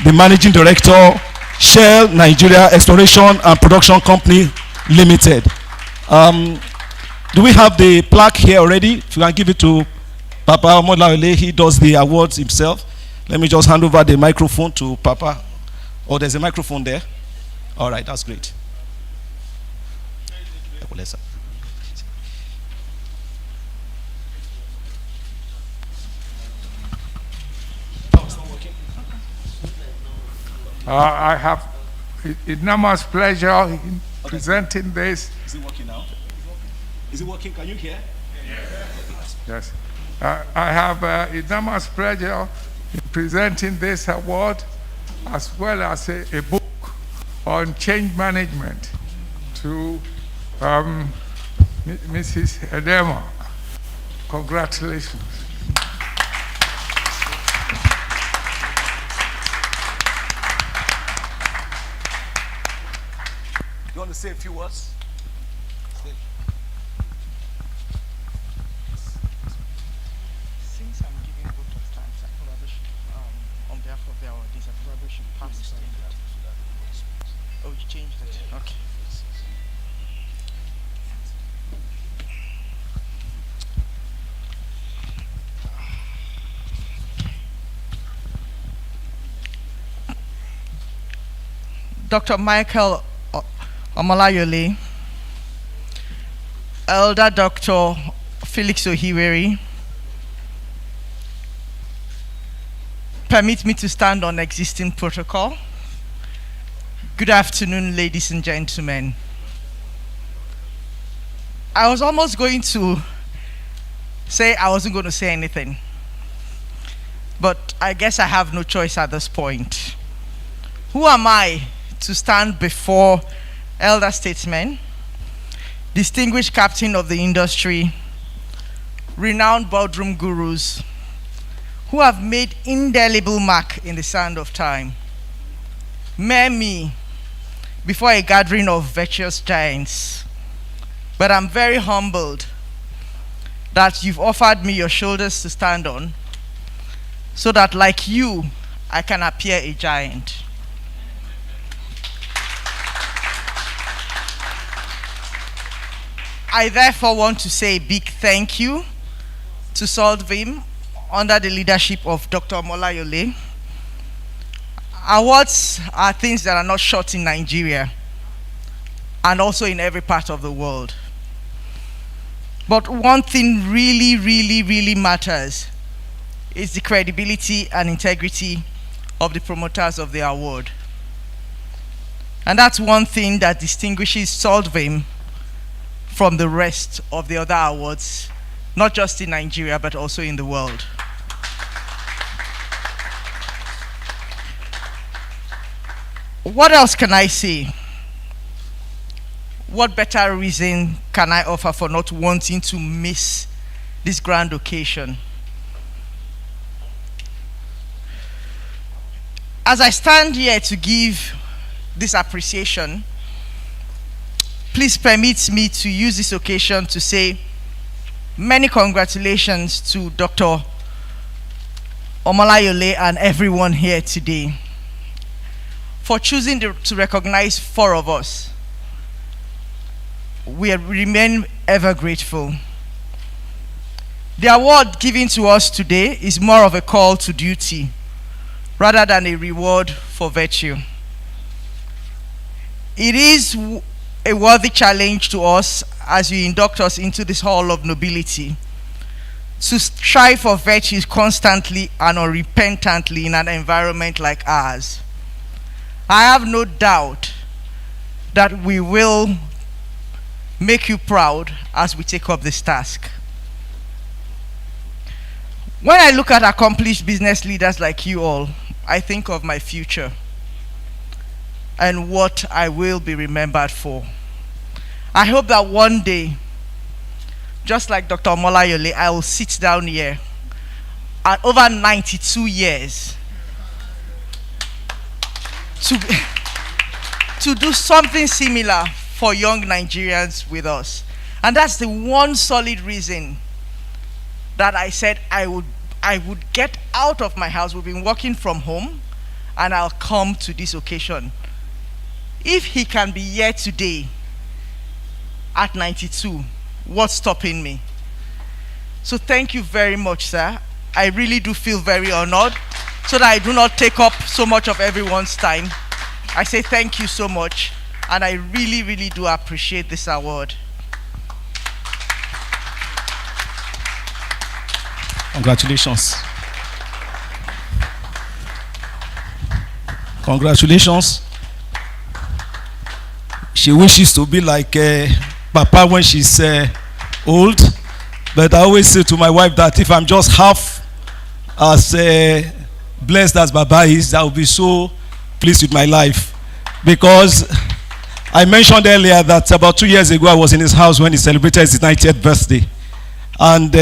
the Managing Director, Shell Nigeria Exploration and Production Company Limited. Do we have the plaque here already? If you can give it to Papa Omolaole, he does the awards himself. Let me just hand over the microphone to Papa. Oh, there's a microphone there. All right, that's great. I have enormous pleasure in presenting this. Is it working now? Is it working? Can you hear? Yes. I have enormous pleasure in presenting this award as well as a book on change management to Mrs. Edema. Congratulations. You want to say a few words? Since I'm giving both of times, I probably should, on behalf of the awardees, I probably should pass it. Oh, you changed it. Okay. Dr. Michael Omolayole, Elder Dr. Felix Ohiweri, permit me to stand on existing protocol. Good afternoon, ladies and gentlemen. I was almost going to say I wasn't going to say anything, but I guess I have no choice at this point. Who am I to stand before elder statesmen, distinguished captain of the industry, renowned boardroom gurus, who have made indelible mark in the sand of time? Mere me before a gathering of virtuous giants. But I'm very humbled that you've offered me your shoulders to stand on, so that like you, I can appear a giant. I therefore want to say a big thank you to Solvim under the leadership of Dr. Omolayole. Awards are things that are not short in Nigeria and also in every part of the world. But one thing really matters is the credibility and integrity of the promoters of the award. And that's one thing that distinguishes Solvim from the rest of the other awards, not just in Nigeria, but also in the world. What else can I say? What better reason can I offer for not wanting to miss this grand occasion? As I stand here to give this appreciation, please permit me to use this occasion to say many congratulations to Dr. Omolayole and everyone here today for choosing to recognize 4 of us. We remain ever grateful. The award given to us today is more of a call to duty rather than a reward for virtue. It is a worthy challenge to us as you induct us into this hall of nobility to strive for virtues constantly and unrepentantly in an environment like ours. I have no doubt that we will make you proud as we take up this task. When I look at accomplished business leaders like you all, I think of my future and what I will be remembered for. I hope that one day, just like Dr. Omolayole, I will sit down here at over 92 years to do something similar for young Nigerians with us. And that's the one solid reason that I said I would get out of my house. We've been working from home, and I'll come to this occasion. If he can be here today at 92, what's stopping me? So thank you very much, sir. I really do feel very honored, so that I do not take up so much of everyone's time. I say thank you so much, and I really, really do appreciate this award. Congratulations. Congratulations. She wishes to be like Papa when she's old. But I always say to my wife that if I'm just half as blessed as Baba is, I will be so pleased with my life. Because I mentioned earlier that about 2 years ago I was in his house when he celebrated his 90th birthday. And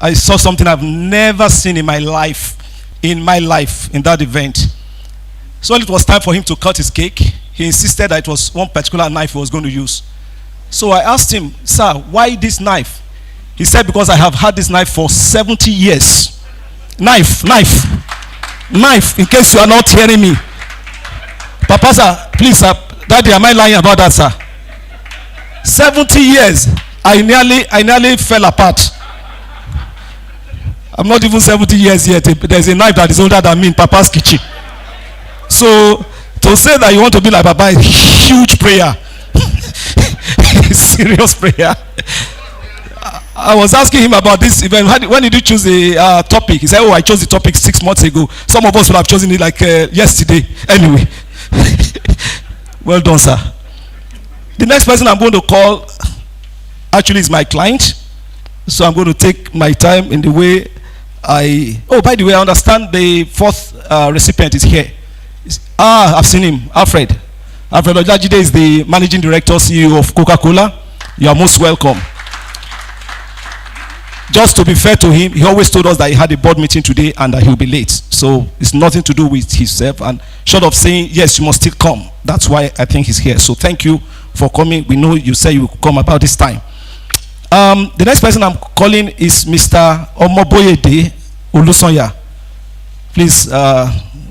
I saw something I've never seen in my life, in that event. So it was time for him to cut his cake. He insisted that it was one particular knife he was going to use. So I asked him, sir, why this knife? He said, because I have had this knife for 70 years. Knife, in case you are not hearing me. Papa, sir, please, sir, Daddy, am I lying about that, sir? 70 years. I nearly fell apart. I'm not even 70 years yet. There's a knife that is older than me in Papa's kitchen. So to say that you want to be like Papa is huge prayer. Serious prayer. I was asking him about this event. When did you choose the topic? He said, oh, I chose the topic 6 months ago. Some of us would have chosen it like yesterday. Anyway. Well done, sir. The next person I'm going to call actually is my client. So I'm going to take my time in the way oh, by the way, I understand the 4th recipient is here. I've seen him, Alfred. Alfred Ojajide is the Managing Director, CEO of Coca-Cola. You are most welcome. Just to be fair to him, he always told us that he had a board meeting today and that he'll be late. So it's nothing to do with himself. And short of saying, yes, you must still come. That's why I think he's here. So thank you for coming. We know you said you would come about this time. The next person I'm calling is Mr. Omoboyede Olusonya. Please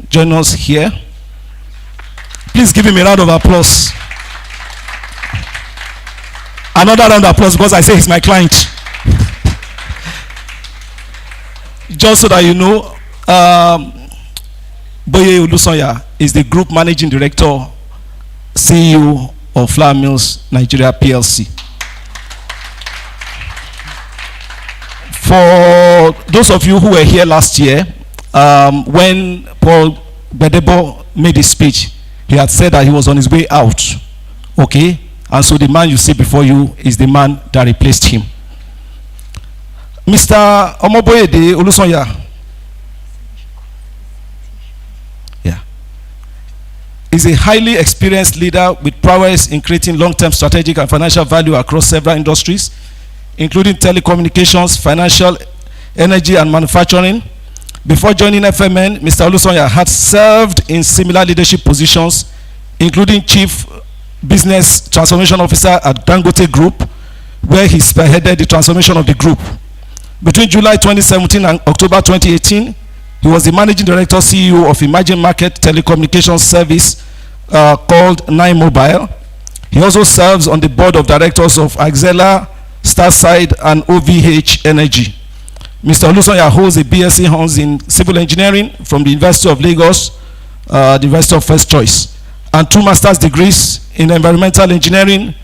join us here. Please give him a round of applause. Another round of applause because I say he's my client. Just so that you know, Boye Olusonya is the Group Managing Director, CEO of Flour Mills Nigeria PLC. For those of you who were here last year, when Paul Bedebo made his speech, he had said that he was on his way out. Okay? And so the man you see before you is the man that replaced him. Mr. Omoboyede Olusonya. Yeah. is a highly experienced leader with prowess in creating long-term strategic and financial value across several industries, including telecommunications, financial, energy, and manufacturing. Before joining FMN, Mr. Olusonya had served in similar leadership positions, including Chief Business Transformation Officer at Dangote Group, where he spearheaded the transformation of the group. Between July 2017 and October 2018, he was the Managing Director, CEO of emerging market telecommunications service called Nine Mobile. He also serves on the board of directors of Axela, Starside, and OVH Energy. Mr. Olusonya holds a BSc Honors in Civil Engineering from the University of Lagos, the University of First Choice, and 2 master's degrees in Environmental Engineering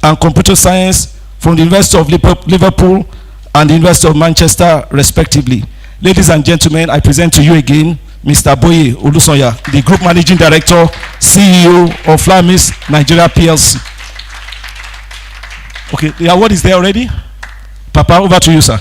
and Computer Science from the University of Liverpool and the University of Manchester, respectively. Ladies and gentlemen, I present to you again Mr. Boye Olusonya, the Group Managing Director, CEO of Flamis Nigeria PLC. Okay, the award is there already. Papa, over to you, sir.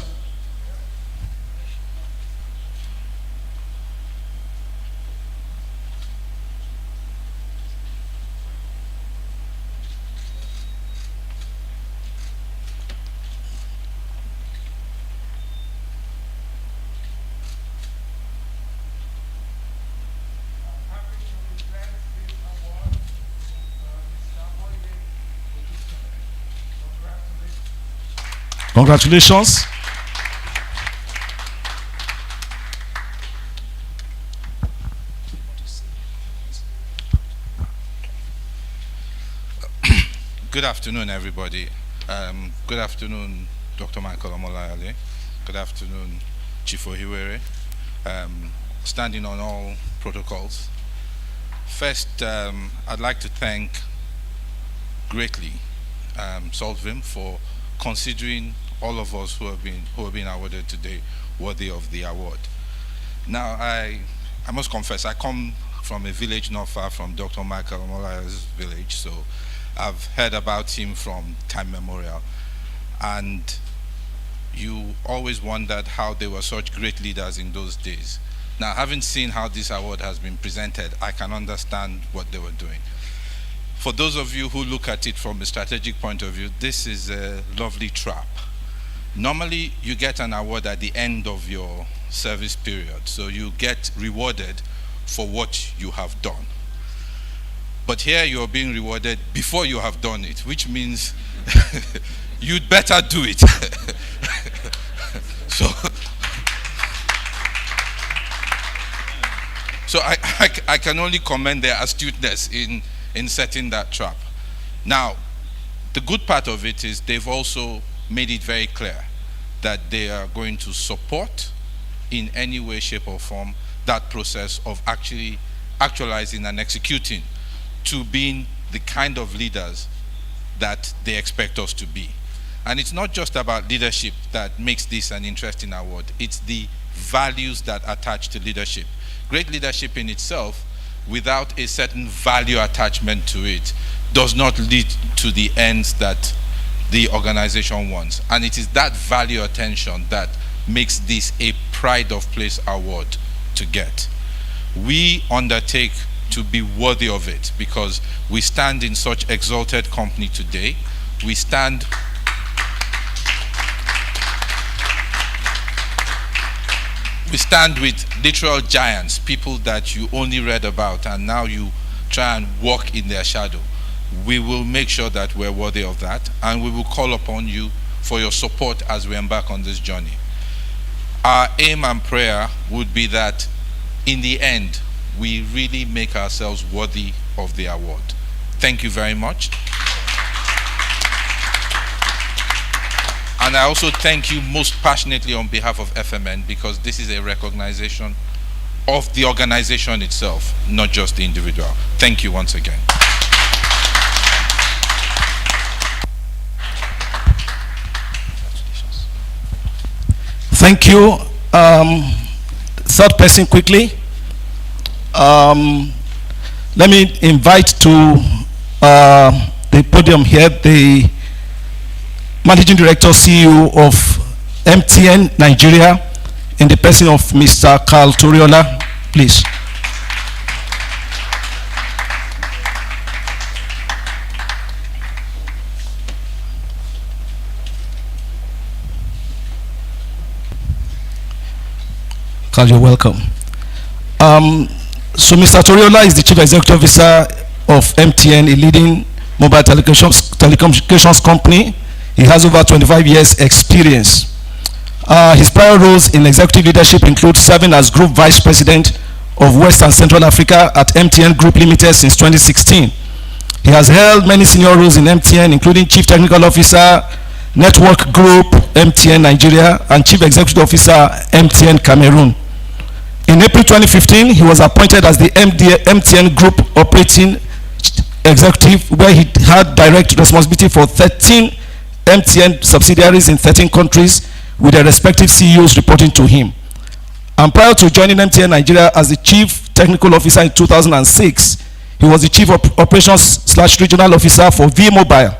Congratulations. Good afternoon, everybody. Good afternoon, Dr. Michael Omolayole. Good afternoon, Chief Ohiwere. Standing on all protocols. First, I'd like to thank greatly Solvim for considering all of us who have been awarded today worthy of the award. Now, I must confess, I come from a village not far from Dr. Michael Omolayole's village, so I've heard about him from time memorial. And you always wondered how they were such great leaders in those days. Now, having seen how this award has been presented, I can understand what they were doing. For those of you who look at it from a strategic point of view, this is a lovely trap. Normally, you get an award at the end of your service period, so you get rewarded for what you have done. But here you're being rewarded before you have done it, which means you'd better do it. So I can only commend their astuteness in setting that trap. Now, the good part of it is they've also made it very clear that they are going to support in any way, shape, or form that process of actualizing and executing to being the kind of leaders that they expect us to be. And it's not just about leadership that makes this an interesting award. It's the values that attach to leadership. Great leadership in itself, without a certain value attachment to it, does not lead to the ends that the organization wants. And it is that value attention that makes this a pride of place award to get. We undertake to be worthy of it because we stand in such exalted company today. We stand with literal giants, people that you only read about and now you try and walk in their shadow. We will make sure that we're worthy of that, and we will call upon you for your support as we embark on this journey. Our aim and prayer would be that in the end, we really make ourselves worthy of the award. Thank you very much. And I also thank you most passionately on behalf of FMN, because this is a recognition of the organization itself, not just the individual. Thank you once again. Thank you. Third person quickly. Let me invite to the podium here the Managing Director, CEO of MTN Nigeria, in the person of Mr. Carl Toriola, please. Carl, you're welcome. So Mr. Toriola is the Chief Executive Officer of MTN, a leading mobile telecommunications company. He has over 25 years experience. His prior roles in executive leadership include serving as Group Vice President of West and Central Africa at MTN Group Limited since 2016. He has held many senior roles in MTN, including Chief Technical Officer, Network Group, MTN Nigeria, and Chief Executive Officer, MTN Cameroon. In April 2015, he was appointed as the MTN Group Operating Executive, where he had direct responsibility for 13 MTN subsidiaries in 13 countries, with their respective CEOs reporting to him. And prior to joining MTN Nigeria as the Chief Technical Officer in 2006, he was the Chief Operations/Regional Officer for V-Mobile,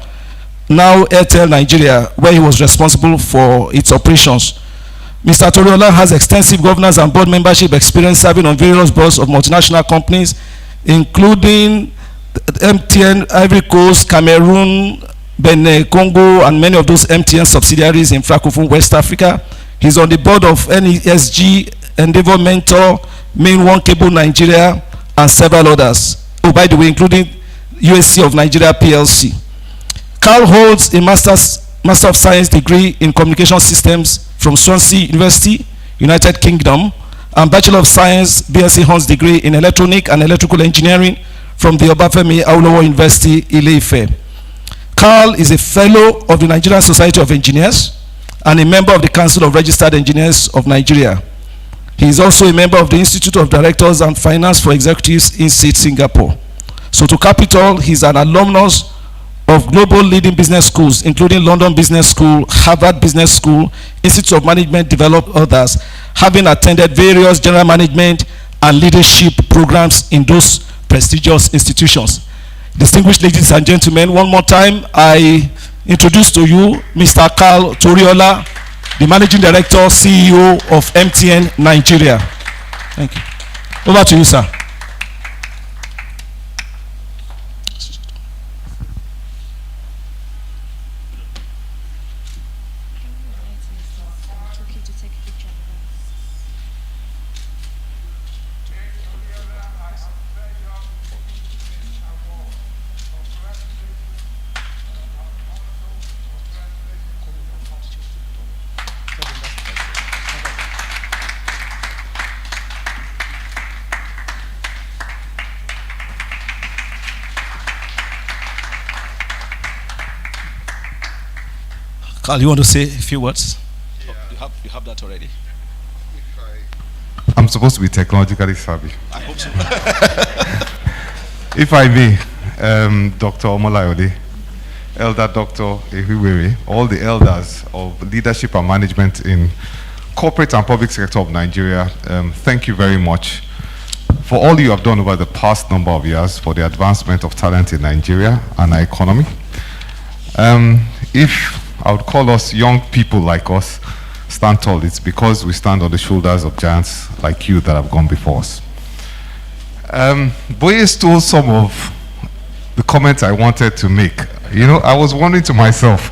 now Airtel Nigeria, where he was responsible for its operations. Mr. Toriola has extensive governance and board membership experience serving on various boards of multinational companies, including MTN, Ivory Coast, Cameroon, Benin, Congo, and many of those MTN subsidiaries in Francophone West Africa. He's on the board of NESG, Endeavor Mentor, Main One Cable Nigeria, and several others. Oh, by the way, including USC of Nigeria PLC. Carl holds a Master of Science degree in Communication Systems from Swansea University, United Kingdom, and Bachelor of Science BSc Honors degree in Electronic and Electrical Engineering from the Obafemi Awolowo University, Ile-Ife. Carl is a fellow of the Nigerian Society of Engineers and a member of the Council of Registered Engineers of Nigeria. He is also a member of the Institute of Directors and Finance for Executives in Singapore. So to cap it all, he's an alumnus of global leading business schools, including London Business School, Harvard Business School, Institute of Management, developed others, having attended various general management and leadership programs in those prestigious institutions. Distinguished ladies and gentlemen, one more time, I introduce to you Mr. Carl Toriola, the Managing Director, CEO of MTN Nigeria. Thank you. Over to you, sir. Carl, you want to say a few words? Yeah. Oh, you have that already. I'm supposed to be technologically savvy. I hope so. If I may, Dr. Omolayode, Elder Dr. Ehiwere, all the elders of leadership and management in corporate and public sector of Nigeria, thank you very much for all you have done over the past number of years for the advancement of talent in Nigeria and our economy. If I would call us young people like us stand tall, it's because we stand on the shoulders of giants like you that have gone before us. Boye stole some of the comments I wanted to make. You know, I was wondering to myself,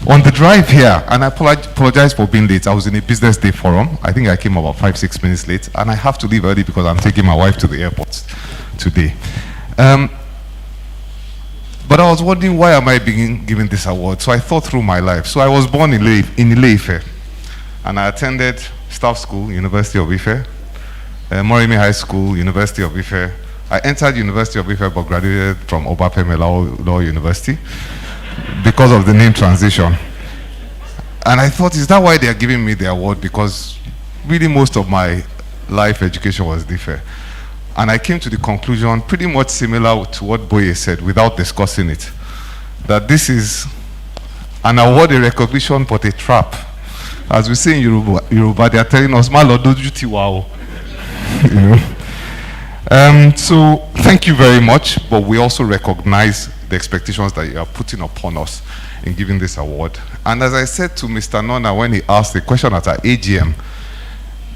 on the drive here, and I apologize for being late, I was in a business day forum. I think I came about 5-6 minutes late, and I have to leave early because I'm taking my wife to the airport today. But I was wondering, why am I being given this award? So I thought through my life. So I was born in Ile-Ife, and I attended Staff School, University of Ife, Morimi High School, University of Ife. I entered University of Ife, but graduated from Obafemi Law University because of the name transition. And I thought, is that why they are giving me the award? Because really most of my life education was Ife. And I came to the conclusion, pretty much similar to what Boye said, without discussing it, that this is an award, a recognition, but a trap. As we say in Yoruba, they are telling us, "Malo dojuti wao." So thank you very much, but we also recognize the expectations that you are putting upon us in giving this award. And as I said to Mr. Nona when he asked the question at our AGM,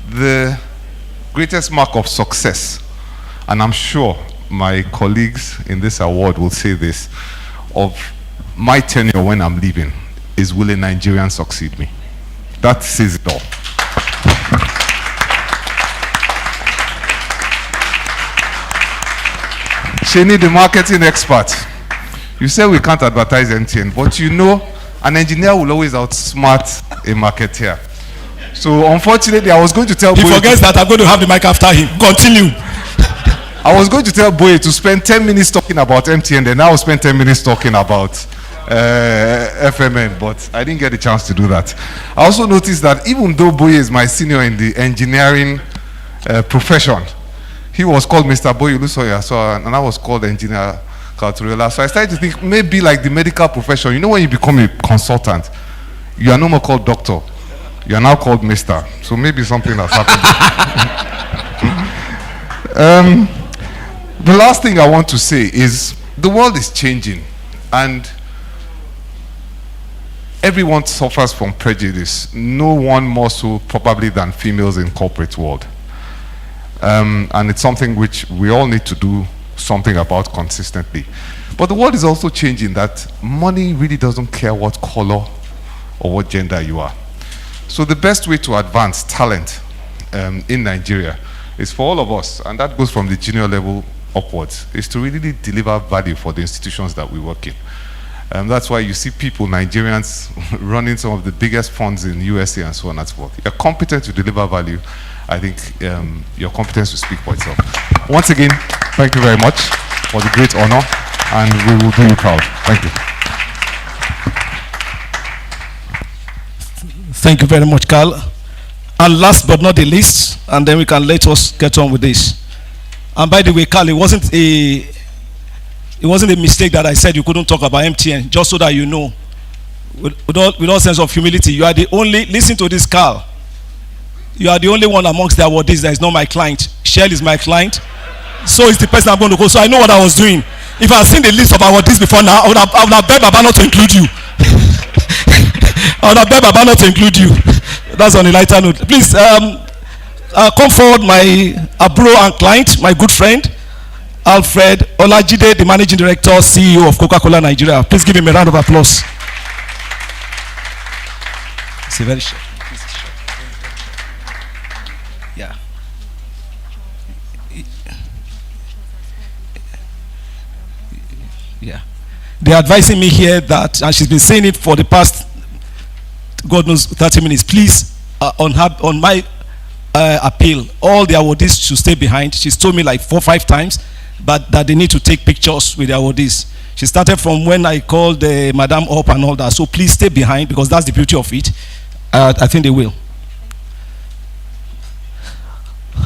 the greatest mark of success, and I'm sure my colleagues in this award will say this, of my tenure when I'm leaving, is will a Nigerian succeed me? That says it all. Shani, the marketing expert. You say we can't advertise MTN, but you know an engineer will always outsmart a marketeer. So unfortunately, I was going to tell He Boye forgets that I'm going to have the mic after him. Continue. I was going to tell Boye to spend 10 minutes talking about MTN, then I will spend 10 minutes talking about FMN, but I didn't get a chance to do that. I also noticed that even though Boye is my senior in the engineering profession, he was called Mr. Boye Olusoya, and I was called Engineer Kalturiola. So I started to think maybe like the medical profession, you know, when you become a consultant, you are no more called doctor, you are now called Mr. So maybe something has happened. The last thing I want to say is the world is changing, and everyone suffers from prejudice. No one more so probably than females in corporate world. And it's something which we all need to do something about consistently. But the world is also changing, that money really doesn't care what color or what gender you are. So the best way to advance talent in Nigeria is for all of us, and that goes from the junior level upwards, is to really deliver value for the institutions that we work in. That's why you see people, Nigerians, running some of the biggest funds in USA and so on and so forth. You're competent to deliver value. I think your competence will speak for itself. Once again, thank you very much for the great honor, and we will do you proud. Thank you. Thank you very much, Carl. And last but not the least, and then we can let us get on with this. And by the way, Carl, it wasn't a mistake that I said you couldn't talk about MTN, just so that you know, with all sense of humility, you are the only, listen to this, Carl, you are the only one amongst the awardees that is not my client. Shell is my client, so is the person I'm going to go. So I know what I was doing. If I had seen the list of awardees before now, I would have begged Baba not to include you. I would have begged Baba not to include you. That's on a lighter note. Please, come forward, my bro and client, my good friend, Alfred Olajide, the Managing Director, CEO of Coca-Cola Nigeria. Please give him a round of applause. It's a very short. Yeah. Yeah. They're advising me here that, and she's been saying it for the past, God knows, 30 minutes. Please, on my appeal, all the awardees should stay behind. She's told me like 4 or 5 times, but that they need to take pictures with the awardees. She started from when I called Madam up and all that. So please stay behind, because that's the beauty of it. I think they will.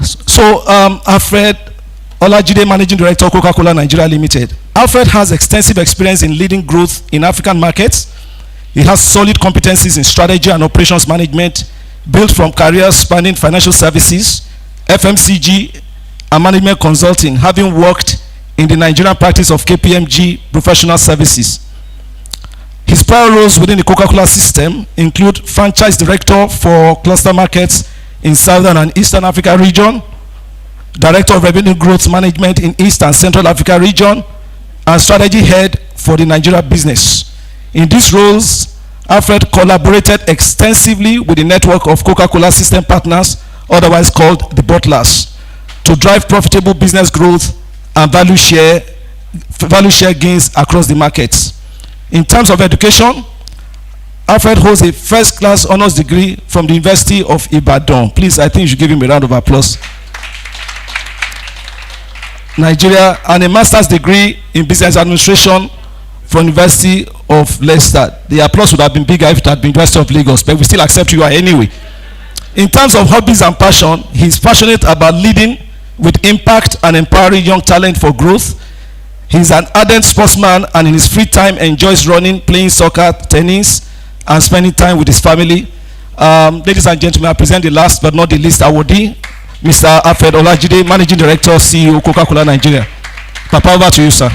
So, Alfred Olajide, Managing Director, Coca-Cola Nigeria Limited. Alfred has extensive experience in leading growth in African markets. He has solid competencies in strategy and operations management, built from careers spanning financial services, FMCG, and management consulting, having worked in the Nigerian practice of KPMG Professional Services. His prior roles within the Coca-Cola system include franchise director for cluster markets in Southern and Eastern Africa region, director of revenue growth management in East and Central Africa region, and strategy head for the Nigeria business. In these roles, Alfred collaborated extensively with the network of Coca-Cola system partners, otherwise called the bottlers, to drive profitable business growth and value share gains across the markets. In terms of education, Alfred holds a first-class honors degree from the University of Ibadan. Please, I think you should give him a round of applause. Nigeria, and a master's degree in business administration from University of Leicester. The applause would have been bigger if it had been University of Lagos, but we still accept you anyway. In terms of hobbies and passion, he's passionate about leading with impact and empowering young talent for growth. He's an ardent sportsman, and in his free time enjoys running, playing soccer, tennis, and spending time with his family. Ladies and gentlemen, I present the last but not the least awardee, Mr. Alfred Olajide, Managing Director, CEO, Coca-Cola Nigeria. Papa, over to you, sir.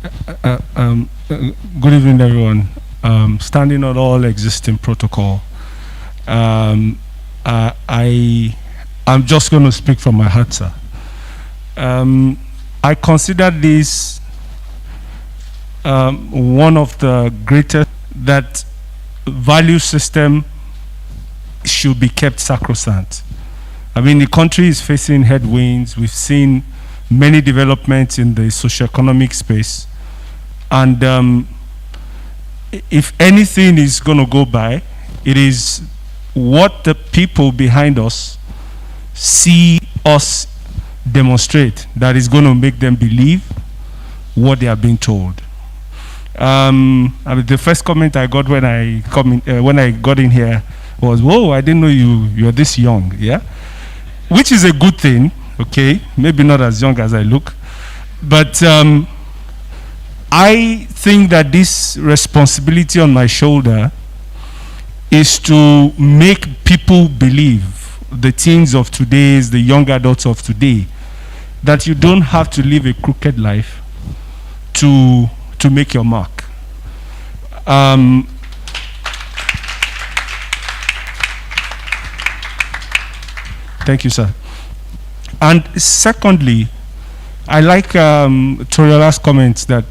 Good evening, everyone. Standing on all existing protocol, I'm just going to speak from my heart, sir. I consider this one of the greatest that value system should be kept sacrosanct. I mean, the country is facing headwinds. We've seen many developments in the socioeconomic space. And if anything is going to go by, it is what the people behind us see us demonstrate that is going to make them believe what they are being told. I mean, the first comment I got when I got in here was, "Whoa, I didn't know you're this young." Yeah, which is a good thing. Okay, maybe not as young as I look, but I think that this responsibility on my shoulder is to make people believe, the teens of today, the young adults of today, that you don't have to live a crooked life to make your mark. Thank you, sir. And secondly, I like Toriola's comments that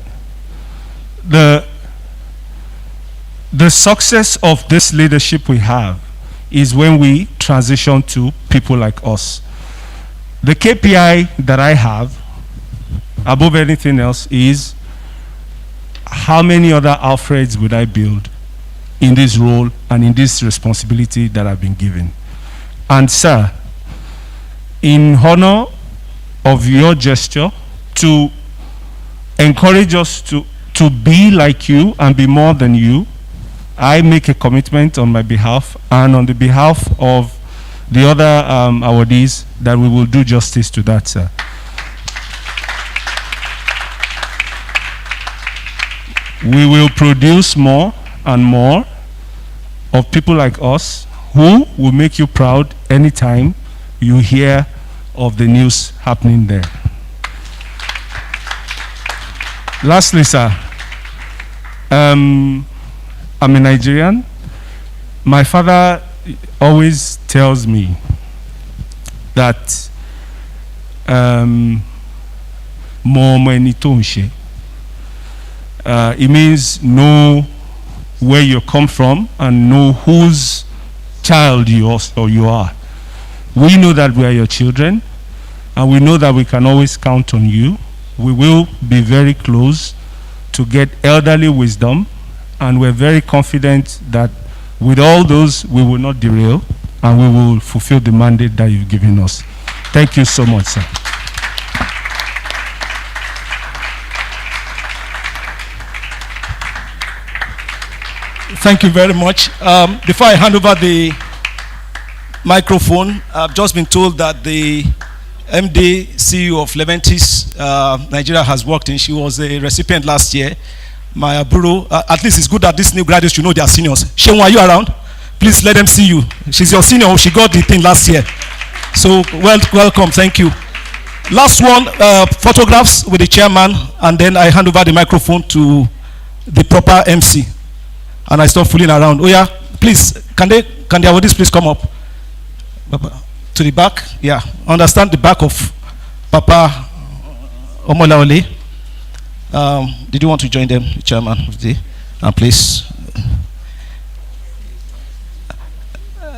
the success of this leadership we have is when we transition to people like us. The KPI that I have, above anything else, is how many other Alfreds would I build in this role and in this responsibility that I've been given. And sir, in honor of your gesture to encourage us to be like you and be more than you, I make a commitment on my behalf and on the behalf of the other awardees that we will do justice to that, sir. We will produce more and more of people like us who will make you proud anytime you hear of the news happening there. Lastly, sir, I'm a Nigerian. My father always tells me that it means know where you come from and know whose child you are. We know that we are your children, and we know that we can always count on you. We will be very close to get elderly wisdom, and we're very confident that with all those, we will not derail, and we will fulfill the mandate that you've given us. Thank you so much, sir. Thank you very much. Before I hand over the microphone, I've just been told that the MD CEO of Leventis Nigeria has worked in. She was a recipient last year. My Aburo, at least it's good that these new graduates, you know, they are seniors. Shewa, are you around? Please let them see you. She's your senior. She got the thing last year. So welcome. Thank you. Last one, photographs with the chairman, and then I hand over the microphone to the proper MC. And I stop fooling around. Oh yeah, please, can the awardees please come up to the back? Yeah, understand the back of Papa Omolaole. Did you want to join them, Chairman of the please?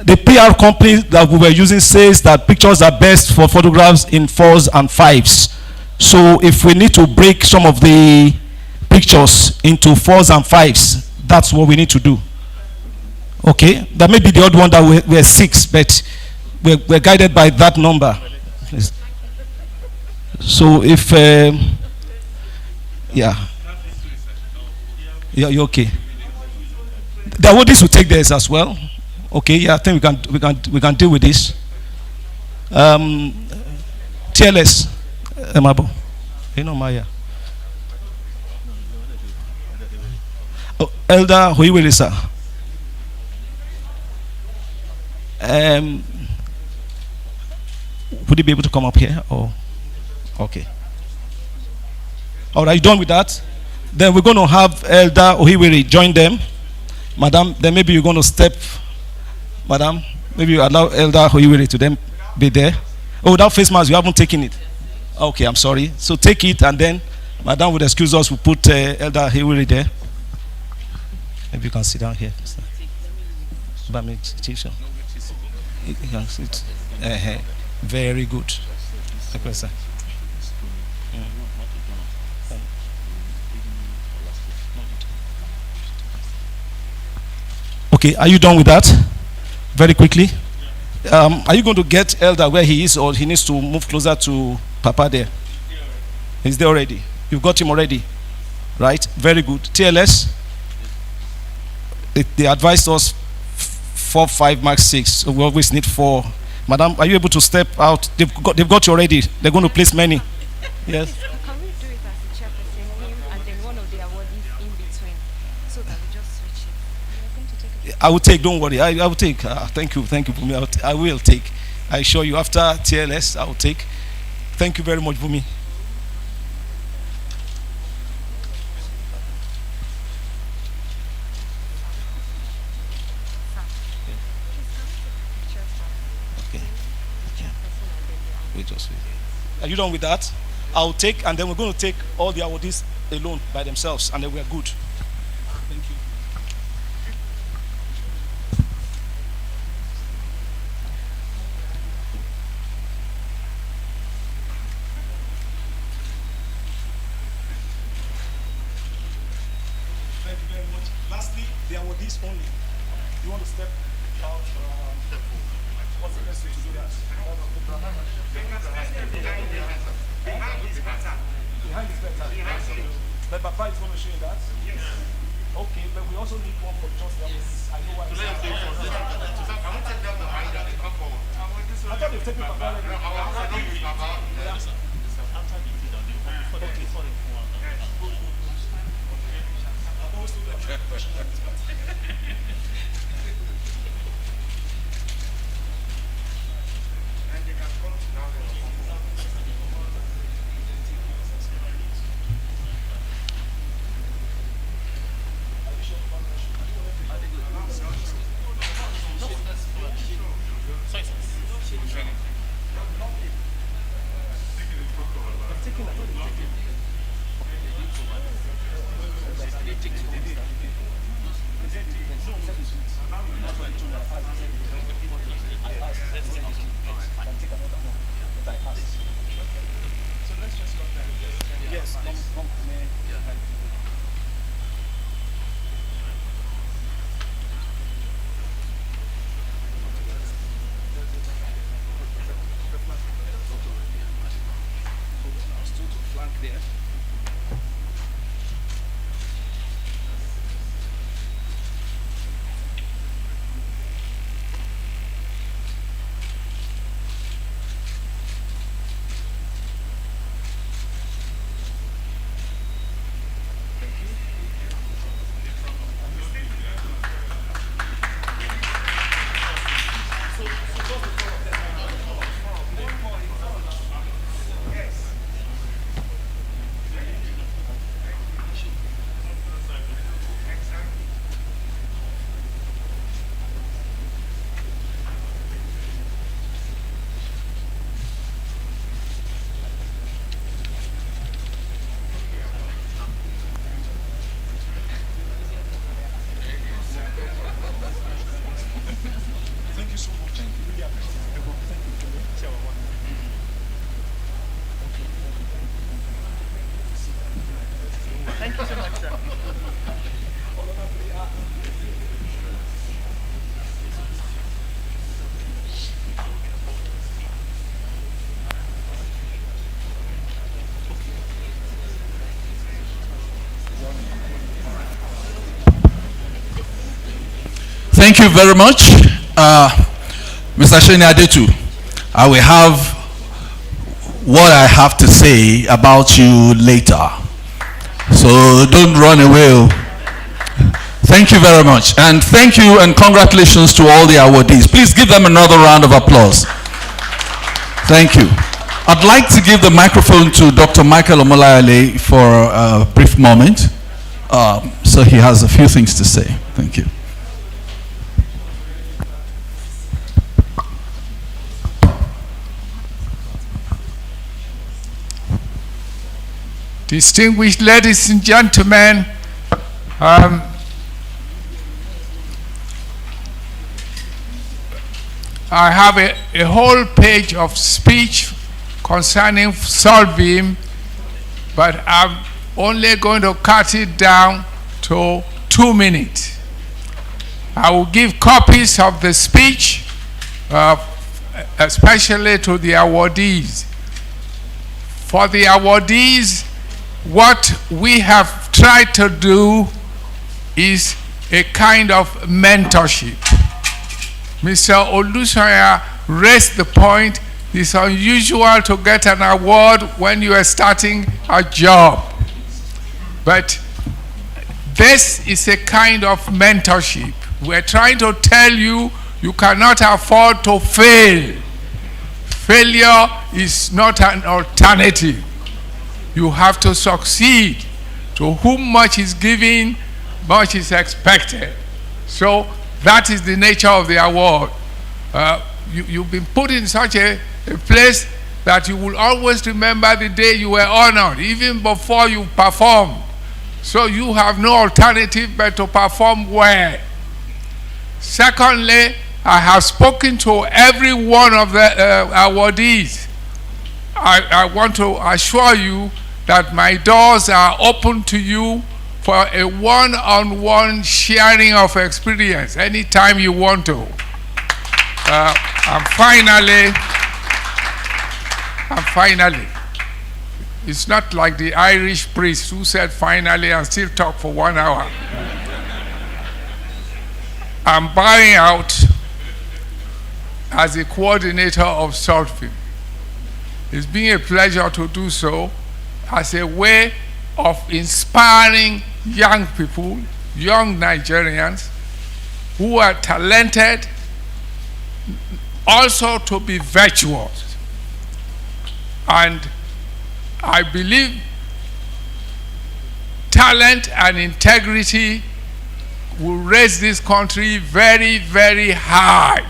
The PR company that we were using says that pictures are best for photographs in 4s and 5s. So if we need to break some of the pictures into 4s and 5s, that's what we need to do. Okay, that may be the odd one that we're 6, but we're guided by that number. So if yeah, you're okay. The awardees will take theirs as well. Okay, yeah, I think we can deal with this. TLS, Emabo, you know Maya. Oh, Elder Huiwelisa. Would you be able to come up here? Or okay. All right, you done with that? Then we're going to have Elder Ohiwere join them. Madam, then maybe you're going to step. Madam, maybe you allow Elder Ohiwere to then be there. Oh, without face mask, you haven't taken it. Okay, I'm sorry. So take it, and then Madam would excuse us. We'll put Elder Ohiwere there. Maybe you can sit down here. You can sit. Very good. Okay, sir. Okay, are you done with that? Very quickly. Are you going to get Elder where he is, or he needs to move closer to Papa there? He's there already. You've got him already, right? Very good. TLS. They advised us 4, 5, max 6. So we always need 4. Madam, are you able to step out? They've got you already. They're going to place many. Yes. Can we do it as a chairperson, him, and then one of the awardees in between, so that we just switch it? You're going to take it. I will take. Don't worry. I will take. Thank you. Thank you, Bumi. I will take. I assure you. After TLS, I will take. Thank you very much, Bumi. Are you done with that? I'll take, and then we're going to take all the awardees alone by themselves, and then we're good. Thank you. Thank you very much. Lastly, the awardees only. You want to step out? What's the best way to do that? Behind is better. But Papa is going to show you that? Yes. Okay, but we also need one for just the awardees. I know why. I won't take them behind and they come forward. I thought they've taken Papa already. I want to use Papa. After the meeting, Thank you so much, sir. Thank you very much, Mr. Sheni Adetu. I will have what I have to say about you later. So don't run away. Thank you very much. And thank you and congratulations to all the awardees. Please give them another round of applause. Thank you. I'd like to give the microphone to Dr. Michael Omolayole for a brief moment. So he has a few things to say. Thank you. Distinguished ladies and gentlemen, I have a whole page of speech concerning Solvim, but I'm only going to cut it down to 2 minutes. I will give copies of the speech, especially to the awardees. For the awardees, what we have tried to do is a kind of mentorship. Mr. Olusanya raised the point, it's unusual to get an award when you are starting a job. But this is a kind of mentorship. We're trying to tell you, you cannot afford to fail. Failure is not an alternative. You have to succeed. To whom much is given, much is expected. So that is the nature of the award. You've been put in such a place that you will always remember the day you were honored, even before you performed. So you have no alternative but to perform well. Secondly, I have spoken to every one of the awardees. I want to assure you that my doors are open to you for a one-on-one sharing of experience anytime you want to. And finally, it's not like the Irish priest who said finally and still talk for 1 hour. I'm bowing out as the coordinator of Solvim. It's been a pleasure to do so as a way of inspiring young people, young Nigerians who are talented, also to be virtuous. And I believe talent and integrity will raise this country very, very high.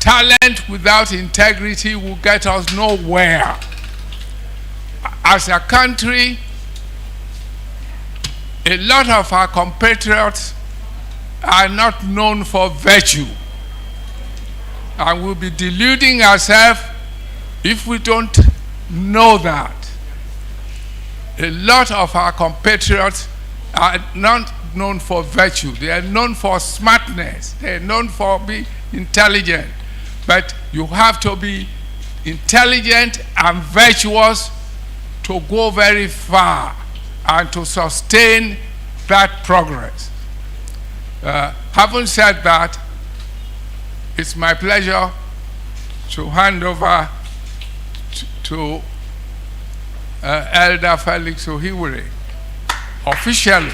Talent without integrity will get us nowhere. As a country, a lot of our compatriots are not known for virtue. And we'll be deluding ourselves if we don't know that. A lot of our compatriots are not known for virtue. They are known for smartness. They are known for being intelligent. But you have to be intelligent and virtuous to go very far and to sustain that progress. Having said that, it's my pleasure to hand over to Elder Felix Ohiwere officially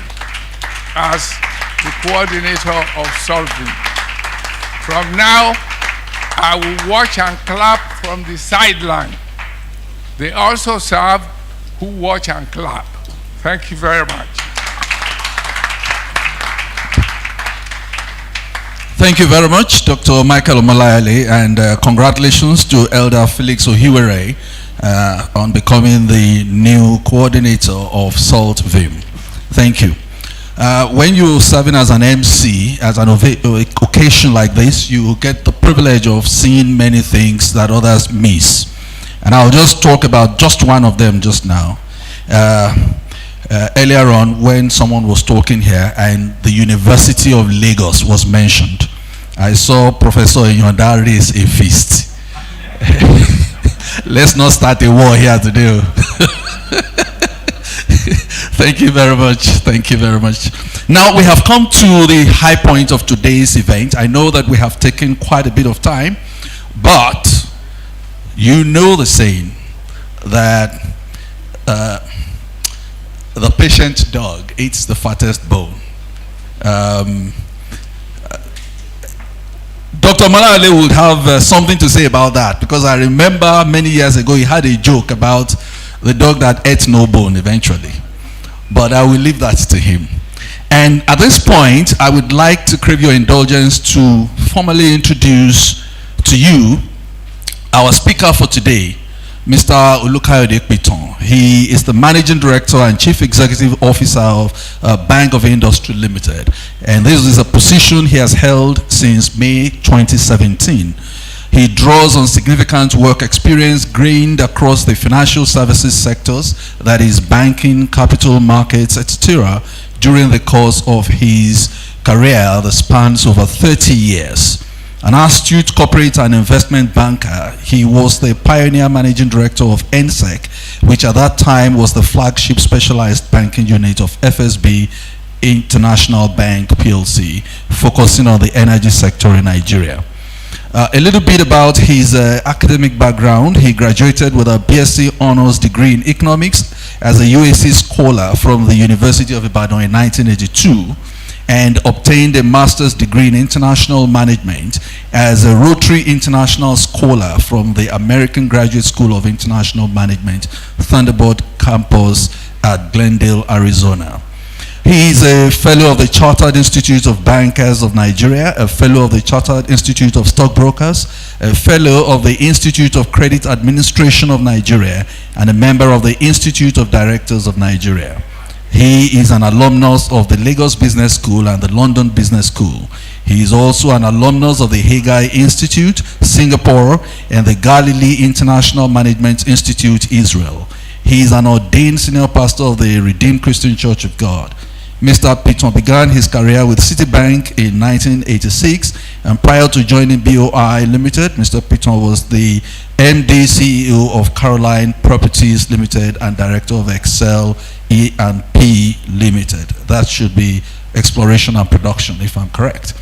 as the coordinator of Solvim. From now, I will watch and clap from the sideline. They also serve who watch and clap. Thank you very much. Thank you very much, Dr. Michael Omolayale, and congratulations to Elder Felix Ohiwere on becoming the new coordinator of Solvim. Thank you. When you're serving as an MC, as an occasion like this, you get the privilege of seeing many things that others miss. And I'll just talk about just one of them just now. Earlier on, when someone was talking here and the University of Lagos was mentioned, I saw Professor Inyonda raise a fist. Let's not start a war here today. Thank you very much. Thank you very much. Now we have come to the high point of today's event. I know that we have taken quite a bit of time, but you know the saying that the patient dog eats the fattest bone. Dr. Omolayale would have something to say about that, because I remember many years ago he had a joke about the dog that ate no bone eventually. but I will leave that to him. And at this point, I would like to crave your indulgence to formally introduce to you our speaker for today, Mr. Olukayode Piton. He is the Managing Director and Chief Executive Officer of Bank of Industry Limited. And this is a position he has held since May 2017. He draws on significant work experience gained across the financial services sectors, that is banking, capital markets, etc., during the course of his career that spans over 30 years. An astute corporate and investment banker, he was the pioneer managing director of NSEC, which at that time was the flagship specialized banking unit of FSB International Bank PLC, focusing on the energy sector in Nigeria. A little bit about his academic background. He graduated with a BSc Honors degree in Economics as a UAC scholar from the University of Ibadan in 1982, and obtained a master's degree in international management as a Rotary International Scholar from the American Graduate School of International Management, Thunderbird Campus at Glendale, Arizona. He is a fellow of the Chartered Institute of Bankers of Nigeria, a fellow of the Chartered Institute of Stockbrokers, a fellow of the Institute of Credit Administration of Nigeria, and a member of the Institute of Directors of Nigeria. He is an alumnus of the Lagos Business School and the London Business School. He is also an alumnus of the Haggai Institute, Singapore, and the Galilee International Management Institute, Israel. He is an ordained senior pastor of the Redeemed Christian Church of God. Mr. Piton began his career with Citibank in 1986, and prior to joining BOI Limited, Mr. Piton was the MD CEO of Caroline Properties Limited and Director of Excel E&P Limited. That should be exploration and production, if I'm correct.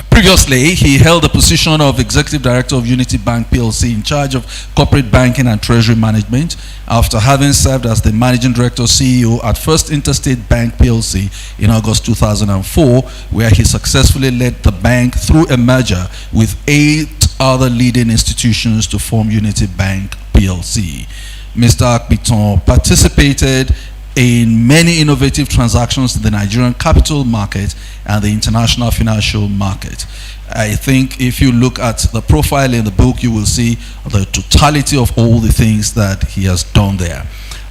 Previously, he held the position of Executive Director of Unity Bank PLC in charge of corporate banking and treasury management, after having served as the Managing Director CEO at First Interstate Bank PLC in August 2004, where he successfully led the bank through a merger with 8 other leading institutions to form Unity Bank PLC. Mr. Piton participated in many innovative transactions in the Nigerian capital market and the international financial market. I think if you look at the profile in the book, you will see the totality of all the things that he has done there.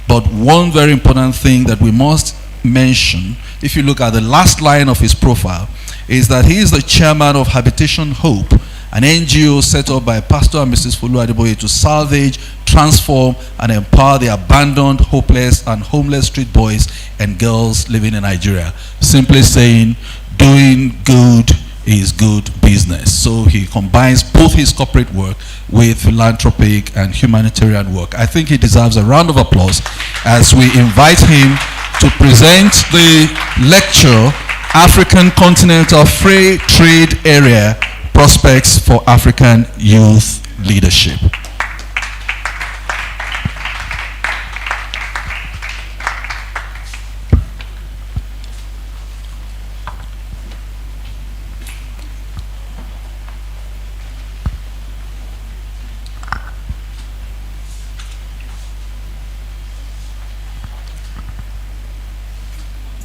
But one very important thing that we must mention, if you look at the last line of his profile, is that he is the chairman of Habitation Hope, an NGO set up by Pastor and Mrs. Folu Adeboye to salvage, transform, and empower the abandoned, hopeless, and homeless street boys and girls living in Nigeria. Simply saying, doing good is good business. So he combines both his corporate work with philanthropic and humanitarian work. I think he deserves a round of applause as we invite him to present the lecture, African Continental Free Trade Area, Prospects for African Youth Leadership.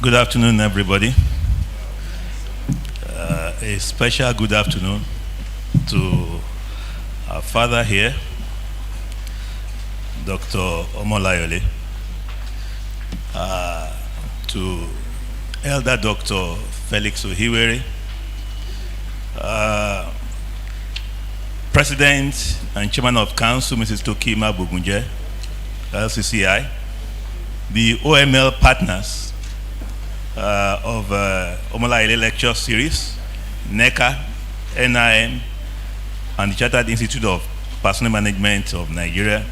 Good afternoon, everybody. A special good afternoon to our father here, Dr. Omolayole, to Elder Dr. Felix Ohiwere, President and Chairman of Council, Mrs. Tokima Bugunje, LCCI, the OML partners of Omolayole Lecture Series, NECA, NIM, and the Chartered Institute of Personnel Management of Nigeria,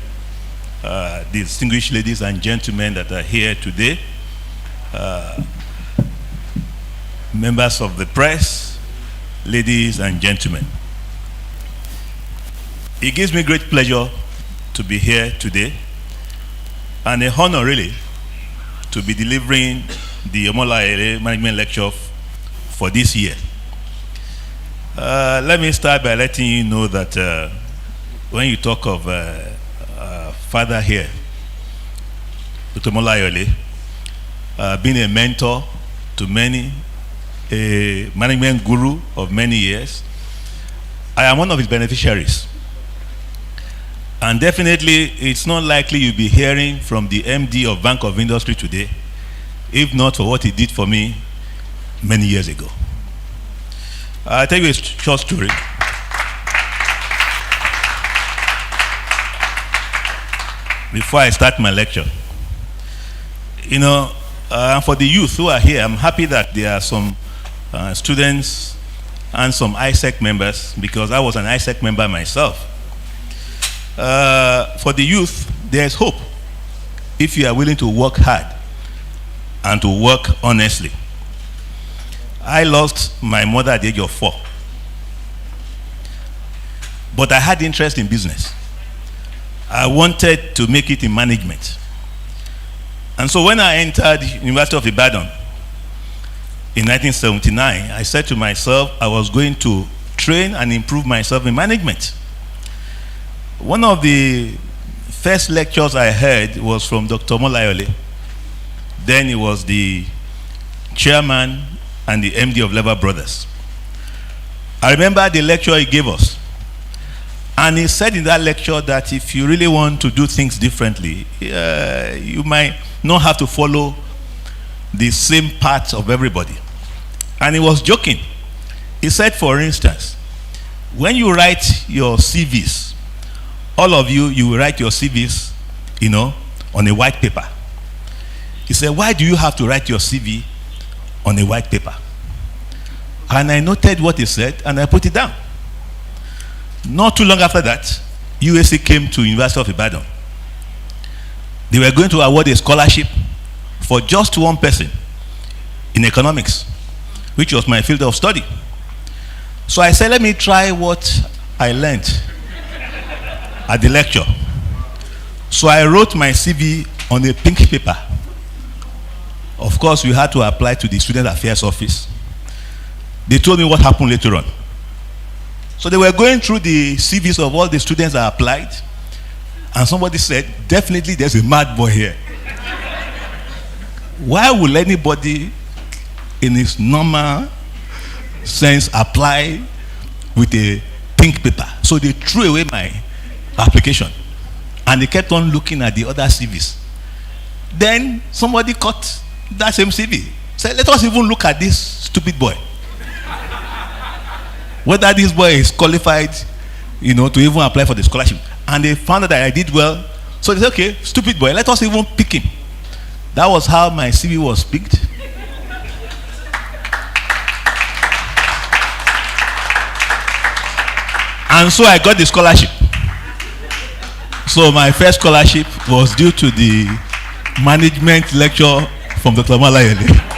distinguished ladies and gentlemen that are here today, members of the press, ladies and gentlemen. It gives me great pleasure to be here today, and a honor really to be delivering the Omolayole Management Lecture for this year. Let me start by letting you know that when you talk of father here, Dr. Molayole, being a mentor to many, a management guru of many years. I am one of his beneficiaries. And definitely, it's not likely you'll be hearing from the MD of Bank of Industry today, if not for what he did for me many years ago. I'll tell you a short story. Before I start my lecture. You know, for the youth who are here, I'm happy that there are some students and some ISEC members, because I was an ISEC member myself. For the youth, there's hope if you are willing to work hard and to work honestly. I lost my mother at the age of 4. But I had interest in business. I wanted to make it in management. And so when I entered University of Ibadan in 1979, I said to myself I was going to train and improve myself in management. One of the first lectures I heard was from Dr. Molayole. Then he was the chairman and the MD of Lever Brothers. I remember the lecture he gave us. And he said in that lecture that if you really want to do things differently, you might not have to follow the same path of everybody. And he was joking. He said, for instance, when you write your CVs, all of you, you will write your CVs, you know, on a white paper. He said, why do you have to write your CV on a white paper? And I noted what he said, and I put it down. Not too long after that, UAC came to University of Ibadan. They were going to award a scholarship for just one person in economics, which was my field of study. So I said, let me try what I learned at the lecture. So I wrote my CV on a pink paper. Of course, we had to apply to the Student Affairs Office. They told me what happened later on. So they were going through the CVs of all the students that applied, and somebody said, definitely there's a mad boy here. Why would anybody in his normal sense apply with a pink paper? So they threw away my application, and they kept on looking at the other CVs. Then somebody caught that same CV, said, let us even look at this stupid boy. Whether this boy is qualified, you know, to even apply for the scholarship. And they found out that I did well. So they said, okay, stupid boy, let us even pick him. That was how my CV was picked. And so I got the scholarship. So my first scholarship was due to the management lecture from Dr. Molayole.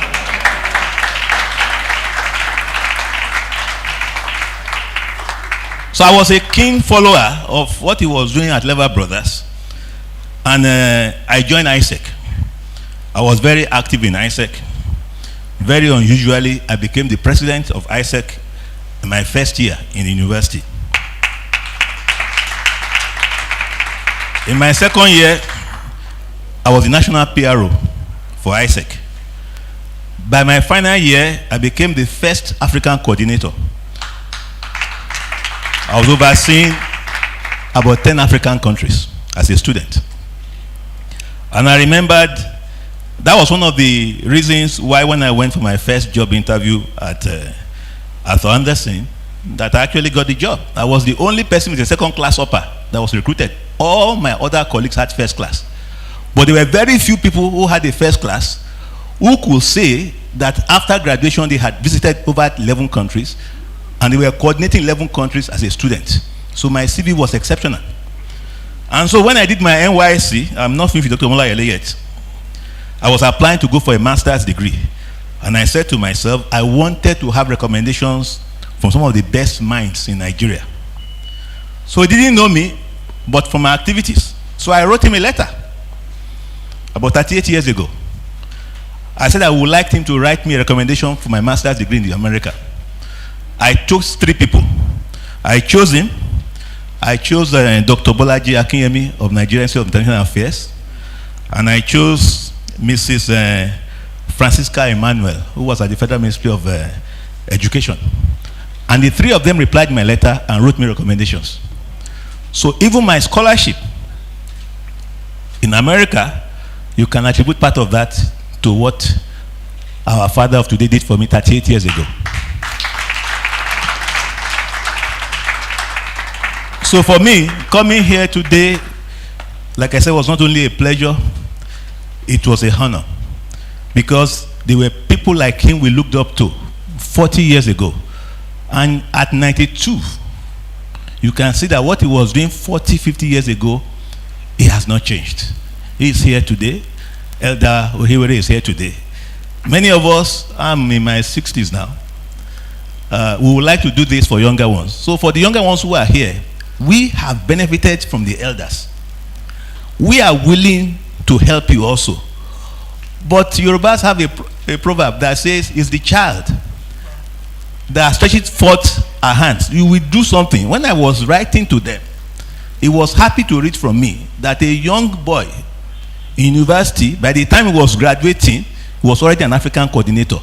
So I was a keen follower of what he was doing at Lever Brothers. And I joined ISEC. I was very active in ISEC. Very unusually, I became the president of ISEC in my first year in the university. In my second year, I was the national PRO for ISEC. By my final year, I became the first African coordinator. I was overseeing about 10 African countries as a student. And I remembered that was one of the reasons why when I went for my first job interview at Arthur Anderson, that I actually got the job. I was the only person with a second class upper that was recruited. All my other colleagues had first class. But there were very few people who had a first class who could say that after graduation they had visited over 11 countries and they were coordinating 11 countries as a student. So my CV was exceptional. And so when I did my NYSC, I'm not finished with Dr. Molayole yet. I was applying to go for a master's degree. And I said to myself, I wanted to have recommendations from some of the best minds in Nigeria. So he didn't know me, but from my activities. So I wrote him a letter about 38 years ago. I said I would like him to write me a recommendation for my master's degree in America. I chose 3 people. I chose him. I chose Dr. Bolaji Akinyemi of Nigerian Institute of International Affairs. And I chose Mrs. Francisca Emmanuel, who was at the Federal Ministry of Education. And the three of them replied my letter and wrote me recommendations. So even my scholarship in America, you can attribute part of that to what our father of today did for me 38 years ago. So for me, coming here today, like I said, was not only a pleasure, it was a honor. Because there were people like him we looked up to 40 years ago. And at 92, you can see that what he was doing 40, 50 years ago, it has not changed. He is here today. Elder Ohiwere is here today. Many of us, I'm in my 60s now, we would like to do this for younger ones. So for the younger ones who are here, we have benefited from the elders. We are willing to help you also. But Yorubas have a proverb that says, it's the child that stretches forth our hands. You will do something. When I was writing to them, he was happy to read from me that a young boy in university, by the time he was graduating, he was already an African coordinator.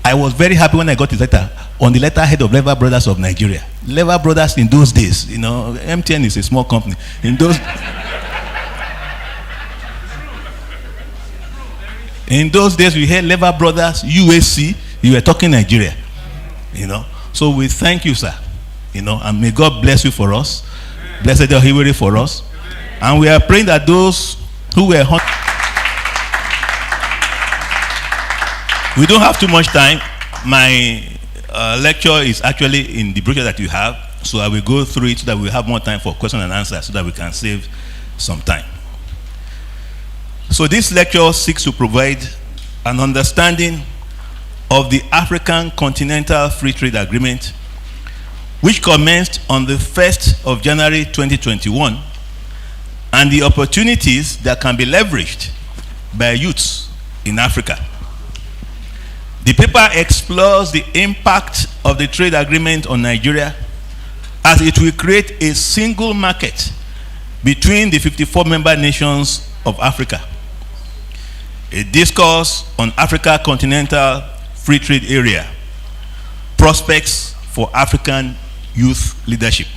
I was very happy when I got his letter on the letterhead of Lever Brothers of Nigeria. Lever Brothers in those days, you know, MTN is a small company. In those days, we had Lever Brothers, USC, you were talking Nigeria. You know, so we thank you, sir. You know, and may God bless you for us. Blessed Ohiwere for us. And we are praying that those who were we don't have too much time. My lecture is actually in the brochure that you have, so I will go through it so that we have more time for question and answer, so that we can save some time. So this lecture seeks to provide an understanding of the African Continental Free Trade Agreement, which commenced on the 1st of January 2021, and the opportunities that can be leveraged by youths in Africa. The paper explores the impact of the trade agreement on Nigeria, as it will create a single market between the 54 member nations of Africa. A discourse on Africa Continental Free Trade Area, prospects for African youth leadership,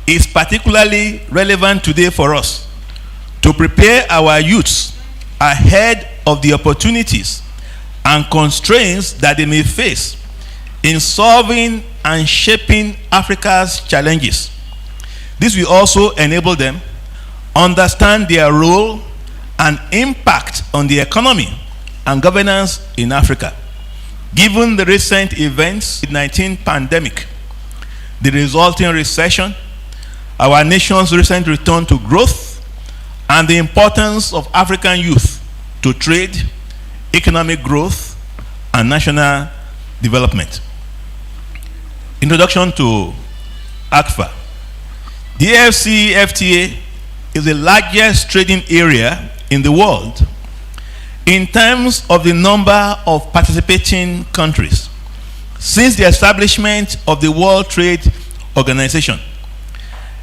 is particularly relevant today for us to prepare our youths ahead of the opportunities and constraints that they may face in solving and shaping Africa's challenges. This will also enable them understand their role and impact on the economy and governance in Africa. Given the recent events, the COVID-19 pandemic, the resulting recession, our nation's recent return to growth, and the importance of African youth to trade, economic growth, and national development. Introduction to AFCTA. The AFCTA is the largest trading area in the world in terms of the number of participating countries. Since the establishment of the World Trade Organization,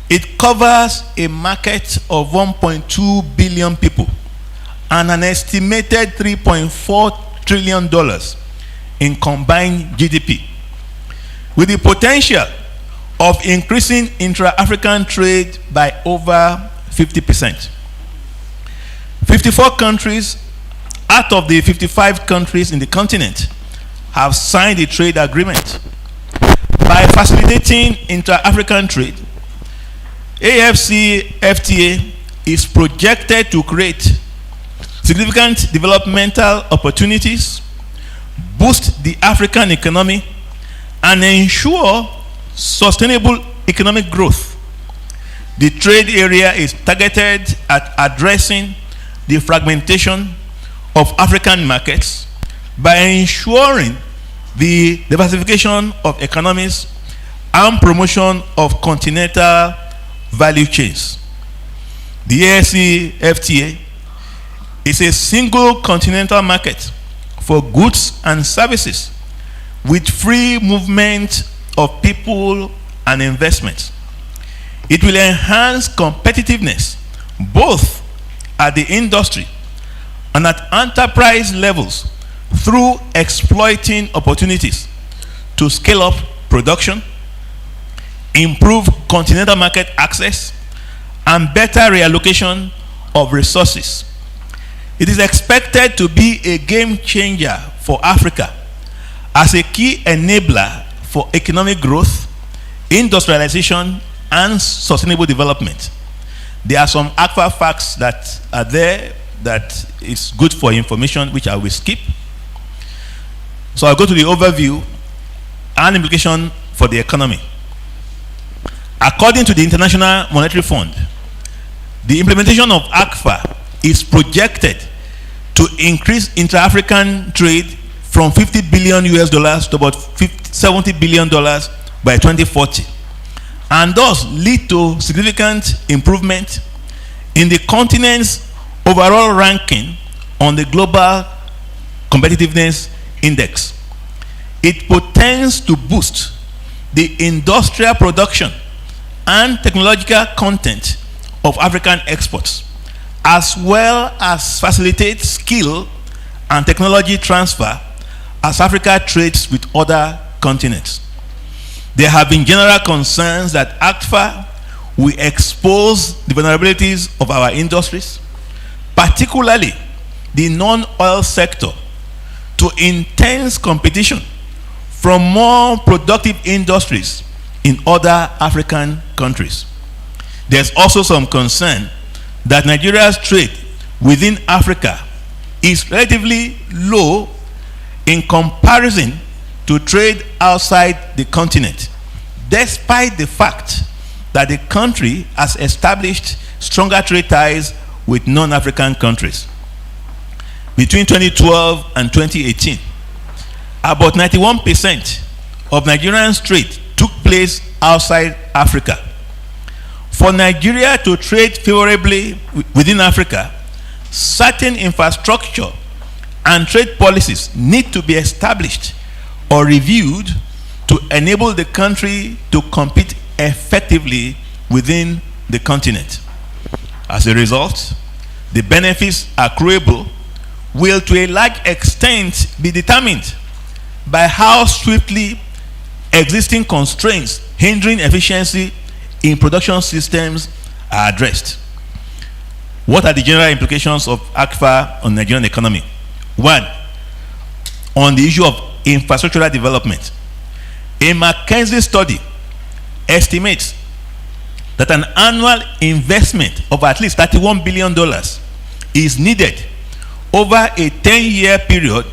it covers a market of 1.2 billion people and an estimated $3.4 trillion in combined GDP, with the potential of increasing intra-African trade by over 50%. 54 countries out of the 55 countries in the continent have signed a trade agreement. By facilitating intra-African trade, AFCTA is projected to create significant developmental opportunities, boost the African economy, and ensure sustainable economic growth. The trade area is targeted at addressing the fragmentation of African markets by ensuring the diversification of economies and promotion of continental value chains. The AFCTA is a single continental market for goods and services with free movement of people and investments. It will enhance competitiveness both at the industry and at enterprise levels through exploiting opportunities to scale up production, improve continental market access, and better reallocation of resources. It is expected to be a game changer for Africa as a key enabler for economic growth, industrialization, and sustainable development. There are some ACFA facts that are there that is good for information, which I will skip. So I'll go to the overview and implication for the economy. According to the International Monetary Fund, the implementation of ACFA is projected to increase intra-African trade from $50 billion to about $70 billion by 2040, and thus lead to significant improvement in the continent's overall ranking on the Global Competitiveness Index. It portends to boost the industrial production and technological content of African exports, as well as facilitate skill and technology transfer as Africa trades with other continents. There have been general concerns that ACFA will expose the vulnerabilities of our industries, particularly the non-oil sector, to intense competition from more productive industries in other African countries. There's also some concern that Nigeria's trade within Africa is relatively low in comparison to trade outside the continent, despite the fact that the country has established stronger trade ties with non-African countries. Between 2012 and 2018, about 91% of Nigerians' trade took place outside Africa. For Nigeria to trade favorably within Africa, certain infrastructure and trade policies need to be established or reviewed to enable the country to compete effectively within the continent. As a result, the benefits accruable will to a large extent be determined by how swiftly existing constraints hindering efficiency in production systems are addressed. What are the general implications of ACFA on the Nigerian economy? One, on the issue of infrastructural development. A McKinsey study estimates that an annual investment of at least $31 billion is needed over a 10-year period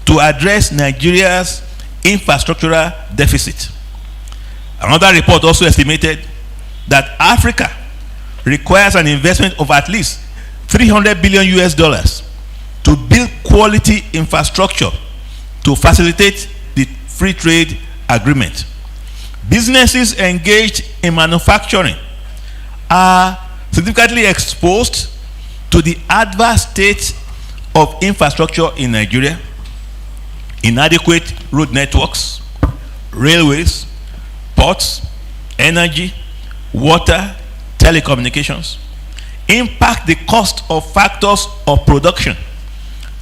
to address Nigeria's infrastructural deficit. Another report also estimated that Africa requires an investment of at least $300 billion to build quality infrastructure to facilitate the free trade agreement. Businesses engaged in manufacturing are significantly exposed to the adverse state of infrastructure in Nigeria. Inadequate road networks, railways, ports, energy, water, telecommunications impact the cost of factors of production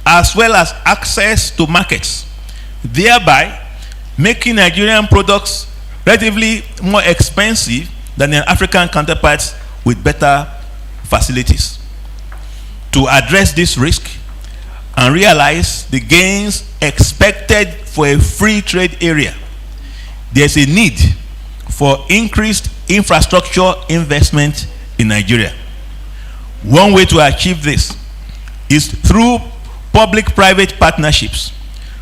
as well as access to markets, thereby making Nigerian products relatively more expensive than their African counterparts with better facilities. To address this risk and realize the gains expected for a free trade area, there's a need for increased infrastructure investment in Nigeria. One way to achieve this is through public-private partnerships,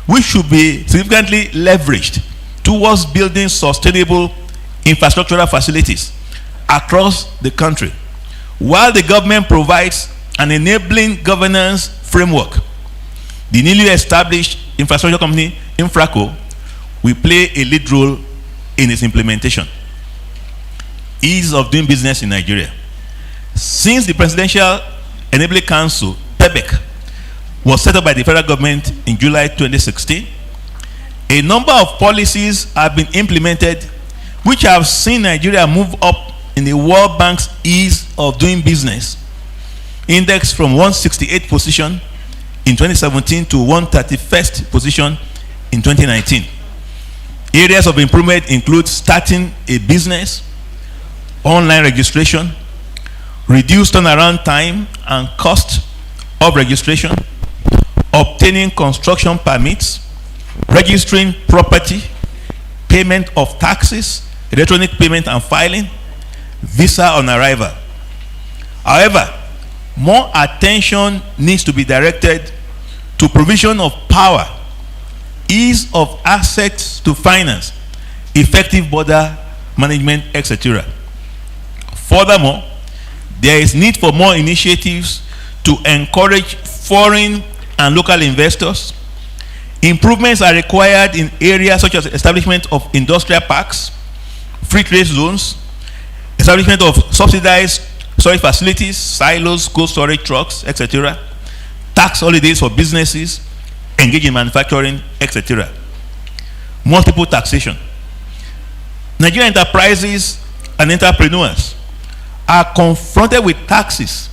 which should be significantly leveraged towards building sustainable infrastructural facilities across the country, while the government provides an enabling governance framework. The newly established infrastructure company, Infraco, will play a lead role in its implementation. Ease of doing business in Nigeria. Since the Presidential Enabling Council, PEBEC, was set up by the federal government in July 2016, a number of policies have been implemented which have seen Nigeria move up in the World Bank's ease of doing business indexed from 168th position in 2017 to 131st position in 2019. Areas of improvement include starting a business, online registration, reduced turnaround time and cost of registration, obtaining construction permits, registering property, payment of taxes, electronic payment and filing, visa on arrival. However, more attention needs to be directed to provision of power, ease of access to finance, effective border management, etc. Furthermore, there is need for more initiatives to encourage foreign and local investors. Improvements are required in areas such as establishment of industrial parks, free trade zones, establishment of subsidized storage facilities, silos, cold storage trucks, etc., tax holidays for businesses engaged in manufacturing, etc. Multiple taxation. Nigerian enterprises and entrepreneurs are confronted with taxes,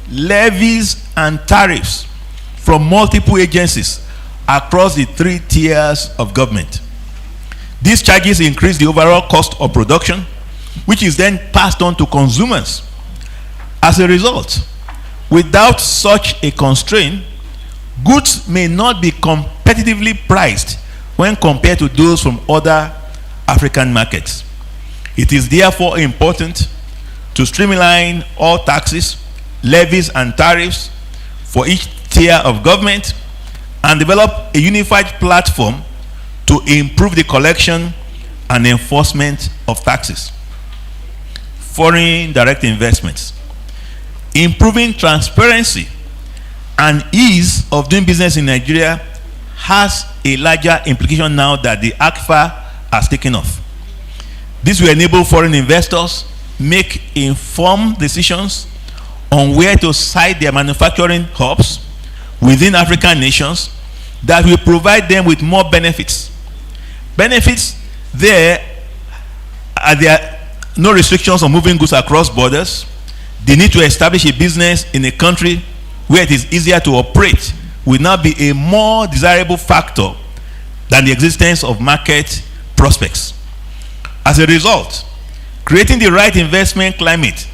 levies, and tariffs from multiple agencies across the 3 tiers of government. These charges increase the overall cost of production, which is then passed on to consumers. As a result, without such a constraint, goods may not be competitively priced when compared to those from other African markets. It is therefore important to streamline all taxes, levies, and tariffs for each tier of government and develop a unified platform to improve the collection and enforcement of taxes. Foreign direct investments. Improving transparency and ease of doing business in Nigeria has a larger implication now that the AFCTA has taken off. This will enable foreign investors make informed decisions on where to site their manufacturing hubs within African nations that will provide them with more benefits. Benefits there are no restrictions on moving goods across borders. The need to establish a business in a country where it is easier to operate will now be a more desirable factor than the existence of market prospects. As a result, creating the right investment climate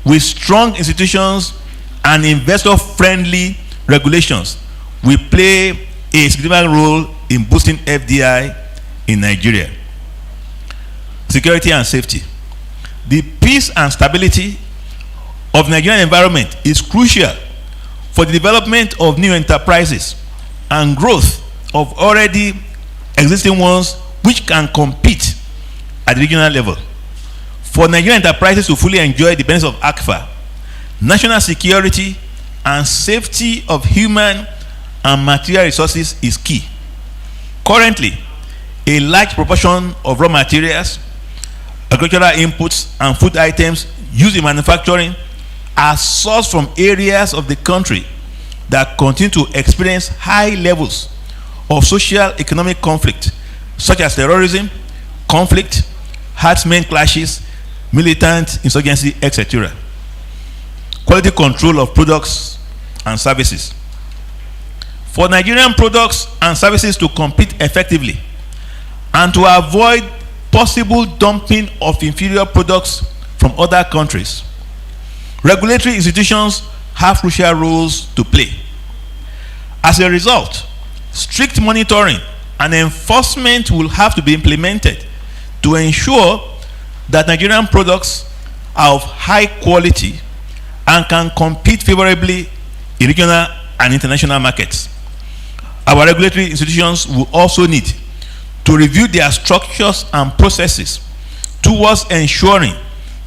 with strong institutions and investor-friendly regulations will play a significant role in boosting FDI in Nigeria. Security and safety. The peace and stability of the Nigerian environment is crucial for the development of new enterprises and growth of already existing ones which can compete at the regional level. For Nigerian enterprises to fully enjoy the benefits of AFCTA, national security and safety of human and material resources is key. Currently, a large proportion of raw materials, agricultural inputs, and food items used in manufacturing are sourced from areas of the country that continue to experience high levels of social economic conflict, such as terrorism, conflict, herdsmen clashes, militant insurgency, etc. Quality control of products and services. For Nigerian products and services to compete effectively and to avoid possible dumping of inferior products from other countries, regulatory institutions have crucial roles to play. As a result, strict monitoring and enforcement will have to be implemented to ensure that Nigerian products are of high quality and can compete favorably in regional and international markets. Our regulatory institutions will also need to review their structures and processes towards ensuring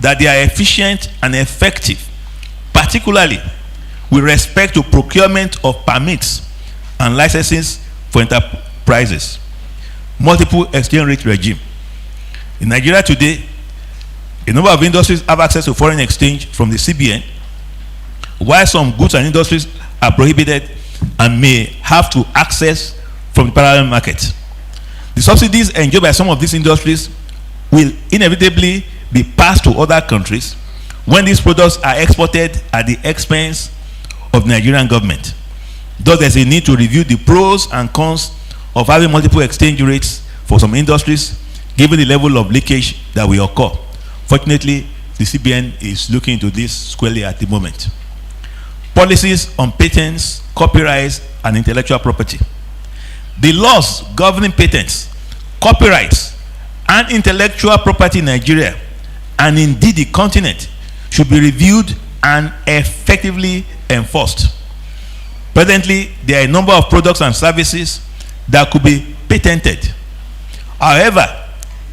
that they are efficient and effective, particularly with respect to procurement of permits and licenses for enterprises. Multiple exchange rate regime. In Nigeria today, a number of industries have access to foreign exchange from the CBN, while some goods and industries are prohibited and may have to access from the parallel market. The subsidies enjoyed by some of these industries will inevitably be passed to other countries when these products are exported at the expense of the Nigerian government. Thus, there's a need to review the pros and cons of having multiple exchange rates for some industries, given the level of leakage that will occur. Fortunately, the CBN is looking into this squarely at the moment. Policies on patents, copyrights, and intellectual property. The laws governing patents, copyrights, and intellectual property in Nigeria, and indeed the continent, should be reviewed and effectively enforced. Presently, there are a number of products and services that could be patented. However,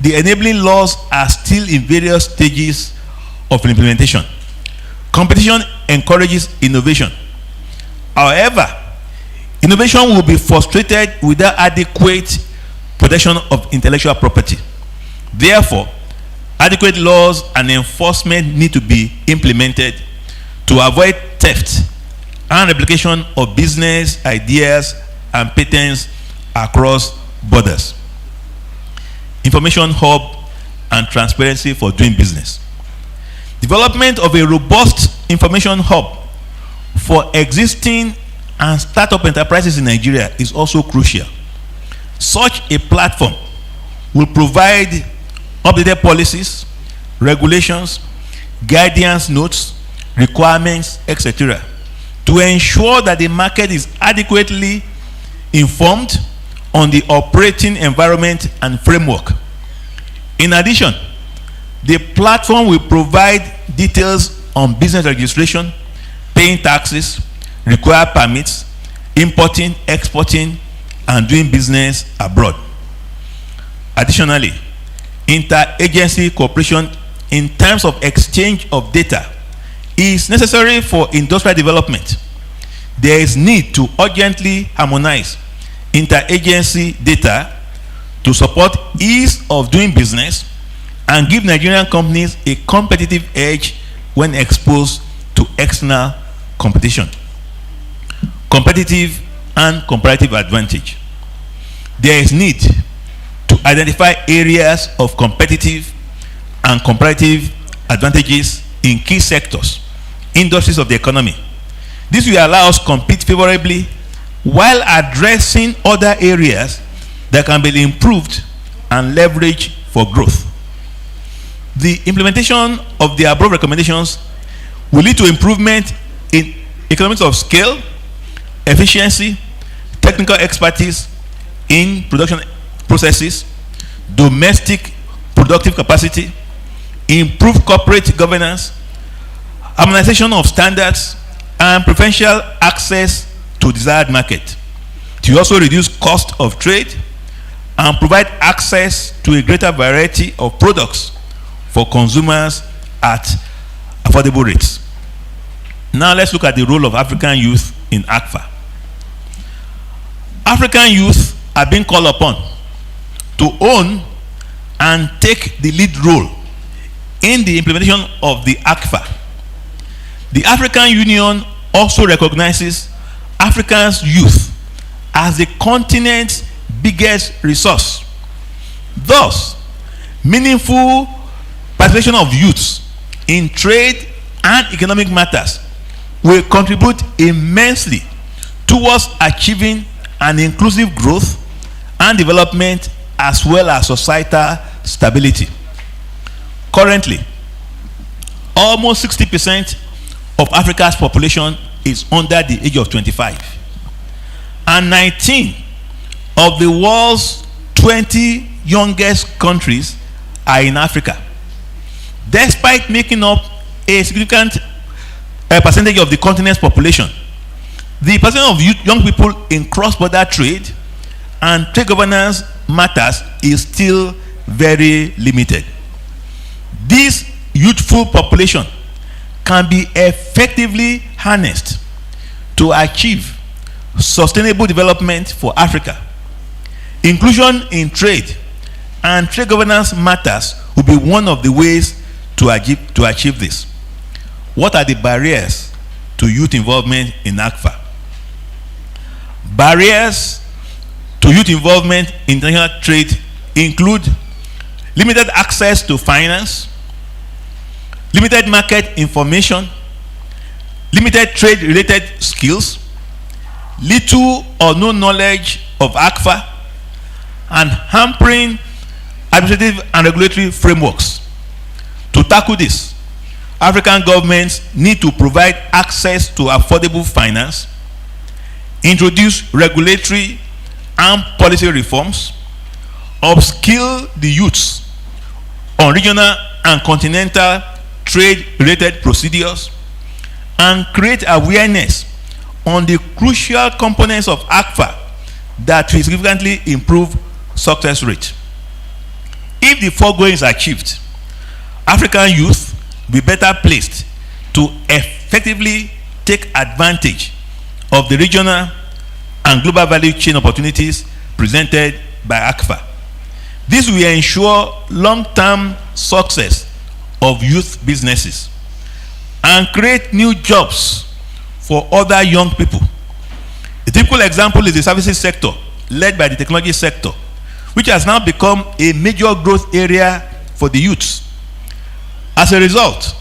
the enabling laws are still in various stages of implementation. Competition encourages innovation. However, innovation will be frustrated without adequate protection of intellectual property. Therefore, adequate laws and enforcement need to be implemented to avoid theft and replication of business ideas and patents across borders. Information hub and transparency for doing business. Development of a robust information hub for existing and startup enterprises in Nigeria is also crucial. Such a platform will provide updated policies, regulations, guidance notes, requirements, etc., to ensure that the market is adequately informed on the operating environment and framework. In addition, the platform will provide details on business registration, paying taxes, required permits, importing, exporting, and doing business abroad. Additionally, interagency cooperation in terms of exchange of data is necessary for industrial development. There is need to urgently harmonize interagency data to support ease of doing business and give Nigerian companies a competitive edge when exposed to external competition. Competitive and comparative advantage. There is need to identify areas of competitive and comparative advantages in key sectors, industries of the economy. This will allow us to compete favorably while addressing other areas that can be improved and leveraged for growth. The implementation of the above recommendations will lead to improvement in economies of scale, efficiency, technical expertise in production processes, domestic productive capacity, improved corporate governance, harmonization of standards, and preferential access to desired market. To also reduce cost of trade and provide access to a greater variety of products for consumers at affordable rates. Now let's look at the role of African youth in ACFA. African youth are being called upon to own and take the lead role in the implementation of the ACFA. The African Union also recognizes Africa's youth as the continent's biggest resource. Thus, meaningful participation of youths in trade and economic matters will contribute immensely towards achieving an inclusive growth and development as well as societal stability. Currently, almost 60% of Africa's population is under the age of 25, and 19 of the world's 20 youngest countries are in Africa. Despite making up a significant percentage of the continent's population, the percentage of young people in cross-border trade and trade governance matters is still very limited. This youthful population can be effectively harnessed to achieve sustainable development for Africa. Inclusion in trade and trade governance matters will be one of the ways to achieve this. What are the barriers to youth involvement in ACFA? Barriers to youth involvement in international trade include limited access to finance, limited market information, limited trade-related skills, little or no knowledge of ACFA, and hampering administrative and regulatory frameworks. To tackle this, African governments need to provide access to affordable finance, introduce regulatory and policy reforms, upskill the youths on regional and continental trade-related procedures, and create awareness on the crucial components of ACFA that will significantly improve success rate. If the foregoing is achieved, African youth will be better placed to effectively take advantage of the regional and global value chain opportunities presented by ACFA. This will ensure long-term success of youth businesses and create new jobs for other young people. A typical example is the services sector, led by the technology sector, which has now become a major growth area for the youths. As a result,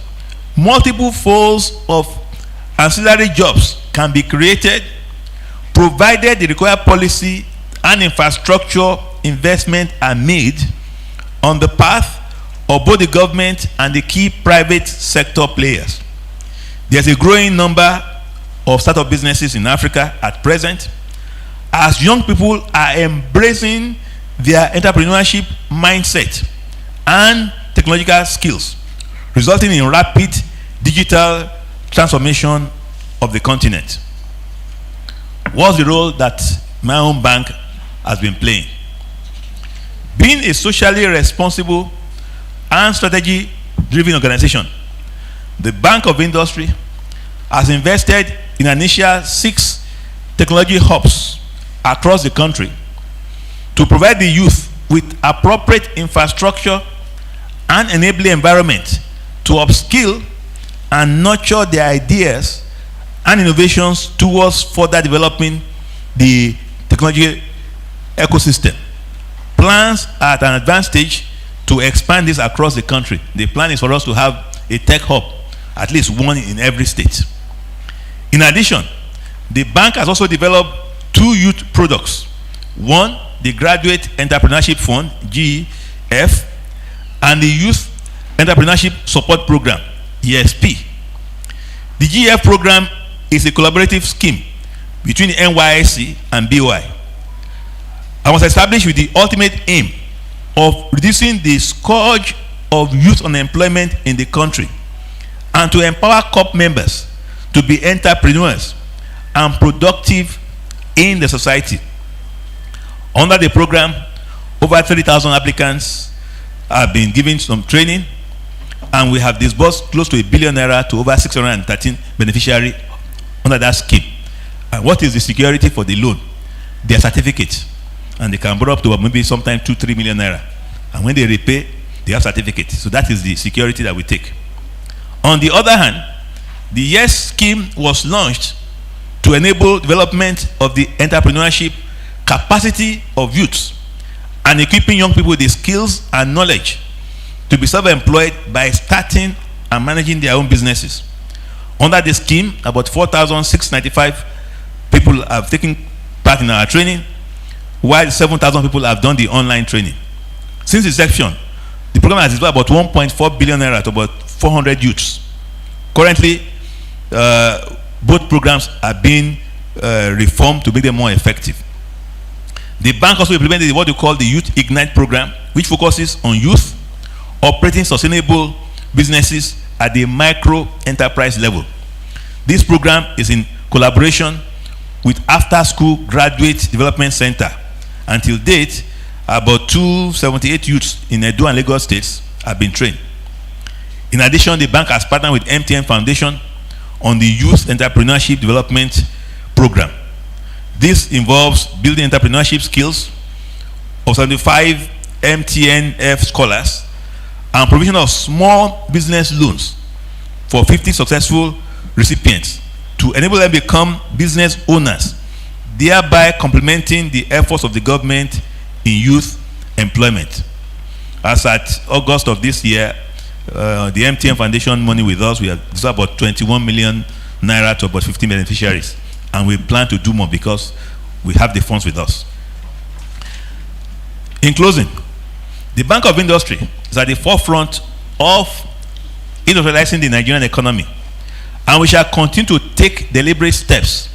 multiple folds of ancillary jobs can be created, provided the required policy and infrastructure investment are made on the path of both the government and the key private sector players. There's a growing number of startup businesses in Africa at present, as young people are embracing their entrepreneurship mindset and technological skills, resulting in rapid digital transformation of the continent. What's the role that my own bank has been playing? Being a socially responsible and strategy-driven organization, the Bank of Industry has invested in an initial 6 technology hubs across the country to provide the youth with appropriate infrastructure and enabling environment to upskill and nurture their ideas and innovations towards further developing the technology ecosystem. Plans are at an advanced stage to expand this across the country. The plan is for us to have a tech hub, at least one in every state. In addition, the bank has also developed 2 youth products. One, the Graduate Entrepreneurship Fund, GEF, and the Youth Entrepreneurship Support Program, ESP. The GEF program is a collaborative scheme between NYSC and BOI, and was established with the ultimate aim of reducing the scourge of youth unemployment in the country and to empower corp members to be entrepreneurs and productive in the society. Under the program, over 30,000 applicants have been given some training, and we have disbursed close to ₦1 billion to over 613 beneficiaries under that scheme. And what is the security for the loan? Their certificate, and they can borrow up to maybe sometime ₦2-3 million. And when they repay, they have certificates. So that is the security that we take. On the other hand, the YES scheme was launched to enable development of the entrepreneurship capacity of youths and equipping young people with the skills and knowledge to be self-employed by starting and managing their own businesses. Under the scheme, about 4,695 people have taken part in our training, while 7,000 people have done the online training. Since inception, the program has disbursed about ₦1.4 billion to about 400 youths. Currently, both programs are being reformed to make them more effective. The bank also implemented what we call the Youth Ignite program, which focuses on youth operating sustainable businesses at the micro enterprise level. This program is in collaboration with After School Graduate Development Center. Until date, about 278 youths in Edo and Lagos states have been trained. In addition, the bank has partnered with MTN Foundation on the Youth Entrepreneurship Development Program. This involves building entrepreneurship skills of 75 MTNF scholars and provision of small business loans for 50 successful recipients to enable them to become business owners, thereby complementing the efforts of the government in youth employment. As at August of this year, the MTN Foundation money with us, we have about $21 million naira to about 50 beneficiaries. And we plan to do more because we have the funds with us. In closing, the Bank of Industry is at the forefront of industrializing the Nigerian economy, and we shall continue to take deliberate steps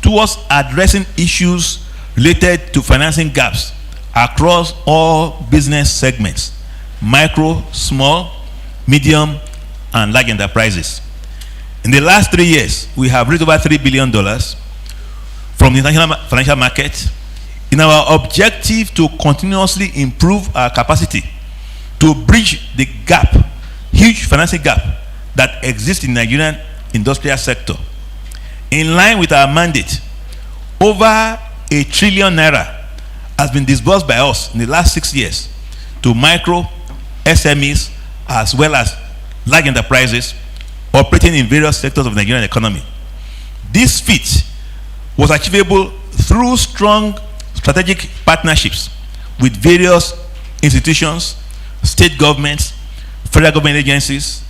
towards addressing issues related to financing gaps across all business segments: micro, small, medium, and large enterprises. In the last 3 years, we have raised over $3 billion from the international financial market in our objective to continuously improve our capacity to bridge the gap, huge financing gap that exists in the Nigerian industrial sector. In line with our mandate, over ₦1 trillion has been disbursed by us in the last 6 years to micro, SMEs, as well as large enterprises operating in various sectors of the Nigerian economy. This feat was achievable through strong strategic partnerships with various institutions, state governments, federal government agencies,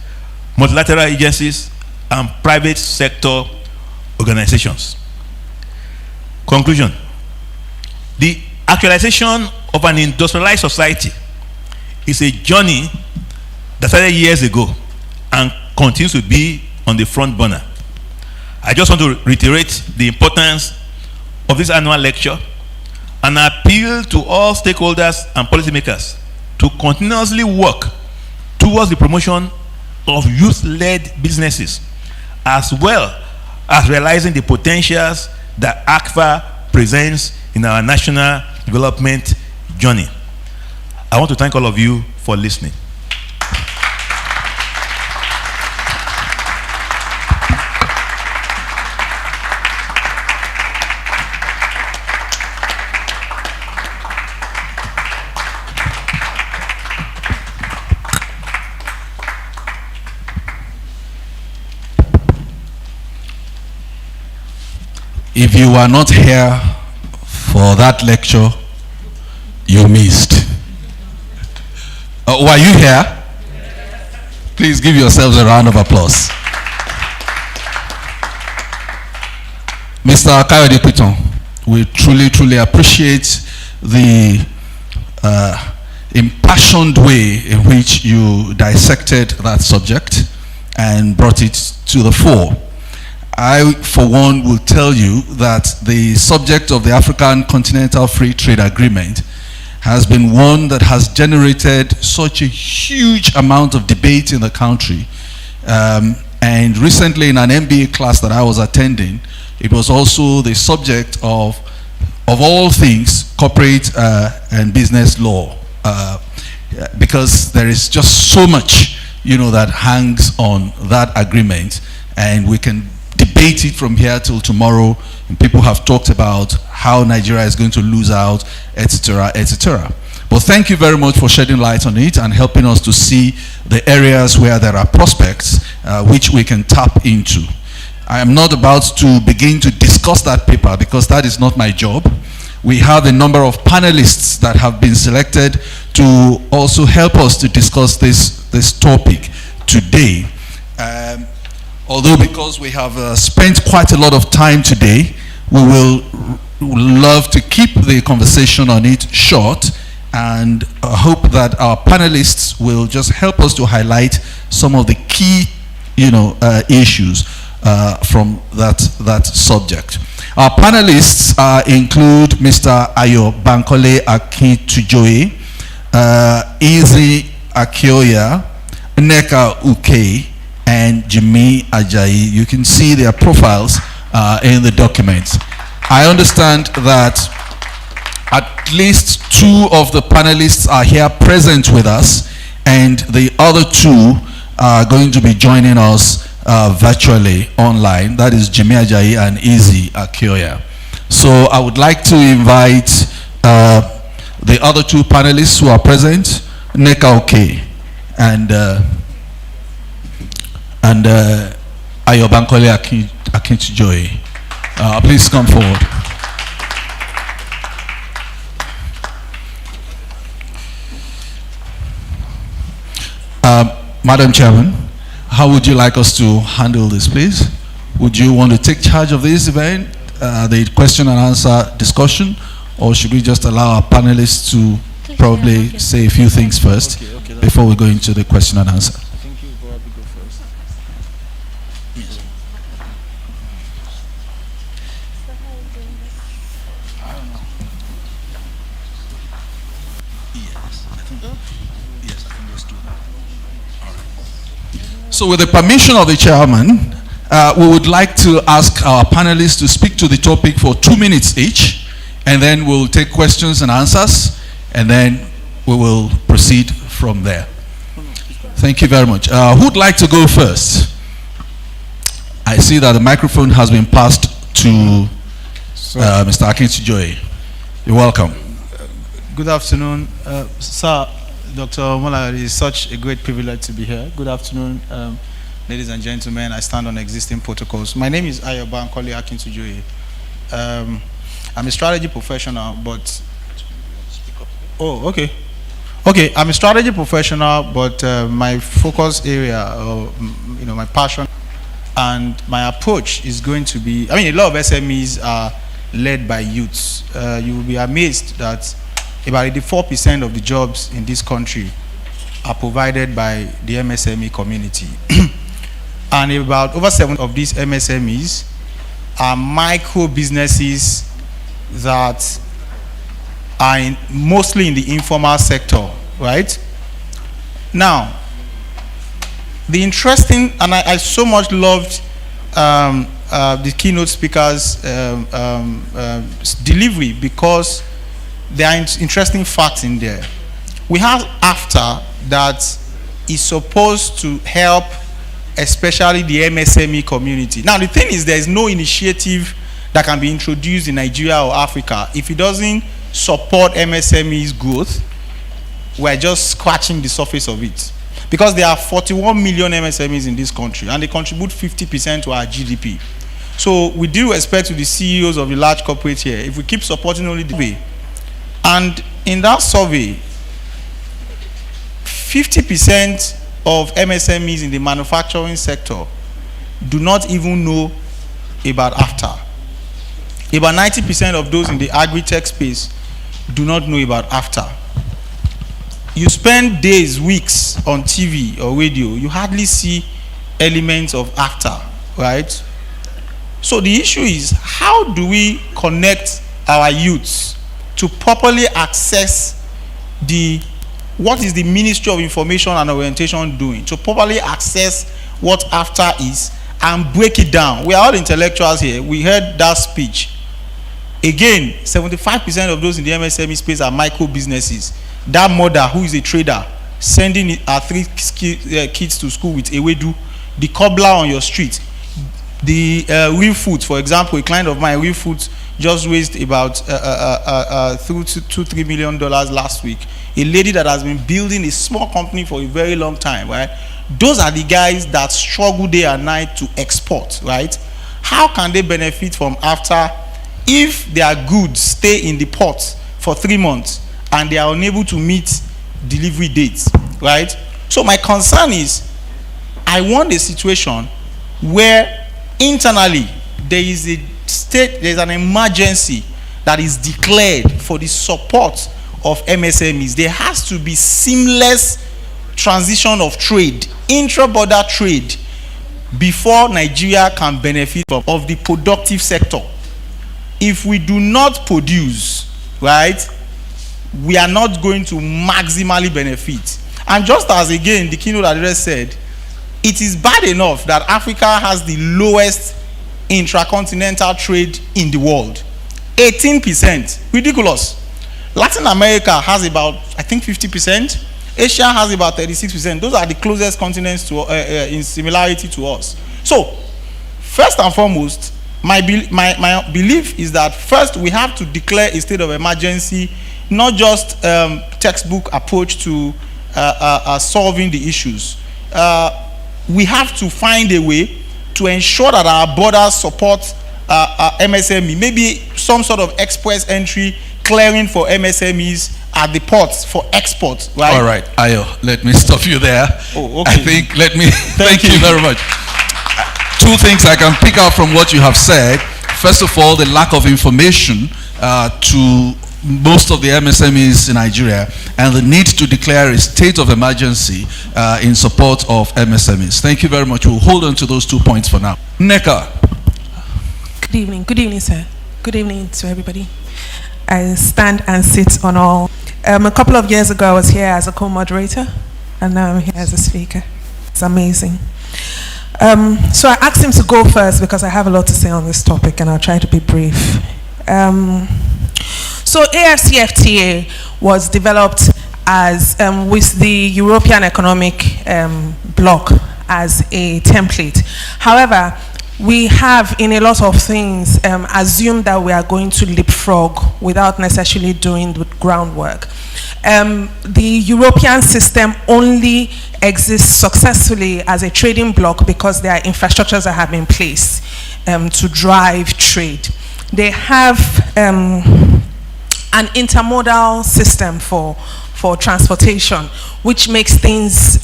multilateral agencies, and private sector organizations. Conclusion: the actualization of an industrialized society is a journey that started years ago and continues to be on the front burner. I just want to reiterate the importance of this annual lecture and appeal to all stakeholders and policymakers to continuously work towards the promotion of youth-led businesses, as well as realizing the potentials that ACFA presents in our national development journey. I want to thank all of you for listening. If you were not here for that lecture, you missed. Were you here? Please give yourselves a round of applause. Mr. Kayode Piton, we truly appreciate the impassioned way in which you dissected that subject and brought it to the fore. I, for one, will tell you that the subject of the African Continental Free Trade Agreement has been one that has generated such a huge amount of debate in the country. And recently in an MBA class that I was attending, it was also the subject of all things, corporate and business law. Because there is just so much, that hangs on that agreement, and we can debate it from here till tomorrow, and people have talked about how Nigeria is going to lose out, etc., etc. But thank you very much for shedding light on it and helping us to see the areas where there are prospects which we can tap into. I am not about to begin to discuss that paper because that is not my job. We have a number of panelists that have been selected to also help us to discuss this topic today. Although because we have spent quite a lot of time today, we will love to keep the conversation on it short, and hope that our panelists will just help us to highlight some of the key issues from that subject. Our panelists include Mr. Ayo Bankole Akintujoye, Izzy Akioya, Nneka Uke, and Jimmy Ajayi. You can see their profiles in the documents. I understand that at least 2 of the panelists are here present with us, and the other 2 are going to be joining us virtually online. That is Jimmy Ajayi and Izzy Akioya. So I would like to invite the other 2 panelists who are present, Nneka Uke and Ayo Bankole Akintujoye. Please come forward. Madam Chairman, how would you like us to handle this, please? would you want to take charge of this event, the question and answer discussion, or should we just allow our panelists to probably say a few things first before we go into the question and answer? I think you probably go first. Yes. I don't know. Yes, I think let's do that. All right. So with the permission of the chairman, we would like to ask our panelists to speak to the topic for 2 minutes each, and then we'll take questions and answers, and then we will proceed from there. Thank you very much. Who'd like to go first? I see that the microphone has been passed to Mr. Akintujoye. You're welcome. Good afternoon, sir. Dr. Omolayole, it is such a great privilege to be here. Good afternoon, ladies and gentlemen. I stand on existing protocols. My name is Ayoba Nkoli Akintujoye. I'm a strategy professional, but okay. I'm a strategy professional, but my focus area, my passion and my approach is going to be. I mean, a lot of SMEs are led by youths. You will be amazed that about 84% of the jobs in this country are provided by the MSME community. And about over 7 of these MSMEs are micro businesses that are mostly in the informal sector, right? Now, the interesting, and I so much loved the keynote speaker's delivery because there are interesting facts in there. We have AFCTA that is supposed to help especially the MSME community. Now the thing is, there is no initiative that can be introduced in Nigeria or Africa if it doesn't support MSME's growth. We're just scratching the surface of it. Because there are 41 million MSMEs in this country and they contribute 50% to our GDP. So with due respect to the CEOs of the large corporates here, if we keep supporting only the way, and in that survey, 50% of MSMEs in the manufacturing sector do not even know about AFCTA. About 90% of those in the agri-tech space do not know about AFCTA. You spend days, weeks on TV or radio, you hardly see elements of AFCTA, right? So the issue is, how do we connect our youths to properly access what is the Ministry of Information and Orientation doing to properly access what AFCTA is and break it down? We are all intellectuals here. We heard that speech. Again, 75% of those in the MSME space are micro businesses. That mother who is a trader sending her 3 kids to school with Ewedu, the cobbler on your street, the Real Foods, for example, a client of mine, Real Foods, just raised about $2-3 million last week. A lady that has been building a small company for a very long time, right? Those are the guys that struggle day and night to export, right? How can they benefit from AFCTA if their goods stay in the port for 3 months and they are unable to meet delivery dates, right? So my concern is, I want a situation where internally there is an emergency that is declared for the support of MSMEs. There has to be seamless transition of trade, intra-border trade, before Nigeria can benefit of the productive sector. If we do not produce, right, we are not going to maximally benefit. And just as again the keynote address said, it is bad enough that Africa has the lowest intracontinental trade in the world. 18%. Ridiculous. Latin America has about, I think, 50%. Asia has about 36%. Those are the closest continents to in similarity to us. So, first and foremost, my belief is that first we have to declare a state of emergency, not just textbook approach to solving the issues. We have to find a way to ensure that our borders support MSME, maybe some sort of express entry clearing for MSMEs at the ports for export, right? All right, Ayo, let me stop you there. Oh, okay. I think, thank you very much. 2 two things I can pick out from what you have said. First of all, the lack of information to most of the MSMEs in Nigeria, and the need to declare a state of emergency in support of MSMEs. Thank you very much. We'll hold on to those 2 points for now. Neka. Good evening. Good evening, sir. Good evening to everybody. I stand and sit on all. A couple of years ago, I was here as a co-moderator, and now I'm here as a speaker. It's amazing. So I asked him to go first because I have a lot to say on this topic, and I'll try to be brief. So AFCTA was developed as with the European Economic Bloc as a template. However, we have in a lot of things assumed that we are going to leapfrog without necessarily doing the groundwork. The European system only exists successfully as a trading bloc because there are infrastructures that have been placed to drive trade. They have an intermodal system for transportation, which makes things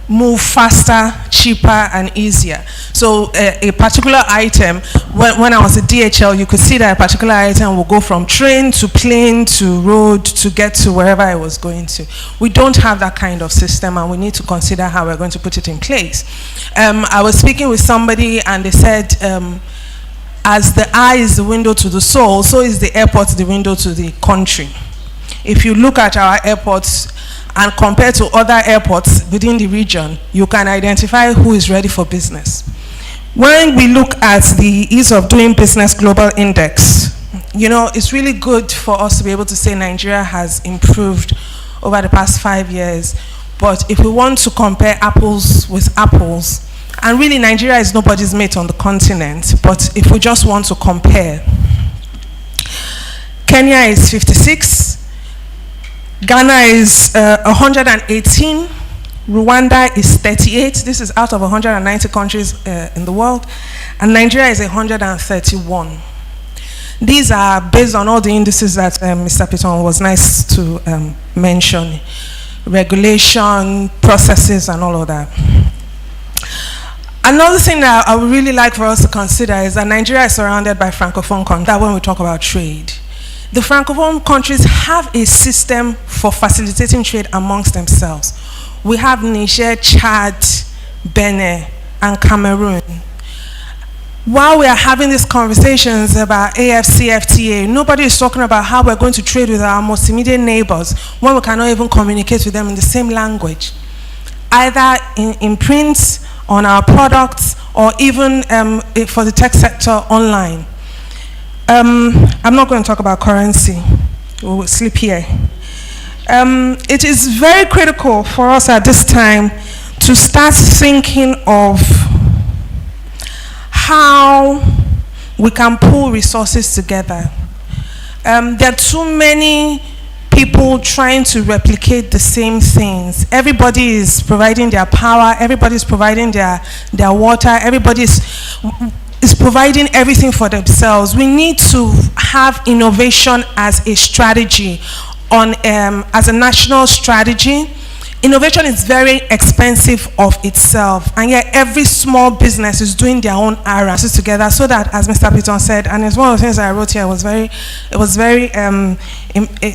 move faster, cheaper, and easier. So a particular item, when I was at DHL, you could see that a particular item will go from train to plane to road to get to wherever I was going to. We don't have that kind of system, and we need to consider how we're going to put it in place. I was speaking with somebody, and they said, as the eye is the window to the soul, so is the airport the window to the country. If you look at our airports and compare to other airports within the region, you can identify who is ready for business. When we look at the Ease of Doing Business Global Index, you know, it's really good for us to be able to say Nigeria has improved over the past 5 years. But if we want to compare apples with apples, and really Nigeria is nobody's mate on the continent, but if we just want to compare, Kenya is 56, Ghana is 118, Rwanda is 38. This is out of 190 countries in the world, and Nigeria is 131. These are based on all the indices that Mr. Piton was nice to mention, regulation, processes, and all of that. Another thing that I would really like for us to consider is that Nigeria is surrounded by Francophone countries. That when we talk about trade, the Francophone countries have a system for facilitating trade amongst themselves. We have Niger, Chad, Benin, and Cameroon. While we are having these conversations about AFCTA, nobody is talking about how we're going to trade with our most immediate neighbors when we cannot even communicate with them in the same language, either in print, on our products, or even for the tech sector online. I'm not going to talk about currency. We'll sleep here. It is very critical for us at this time to start thinking of how we can pull resources together. There are too many people trying to replicate the same things. Everybody is providing their power, everybody is providing their water, everybody is providing everything for themselves. We need to have innovation as a strategy, as a national strategy. Innovation is very expensive of itself, and yet every small business is doing their own errands together, so that, as Mr. Piton said, and it's one of the things I wrote here, it was very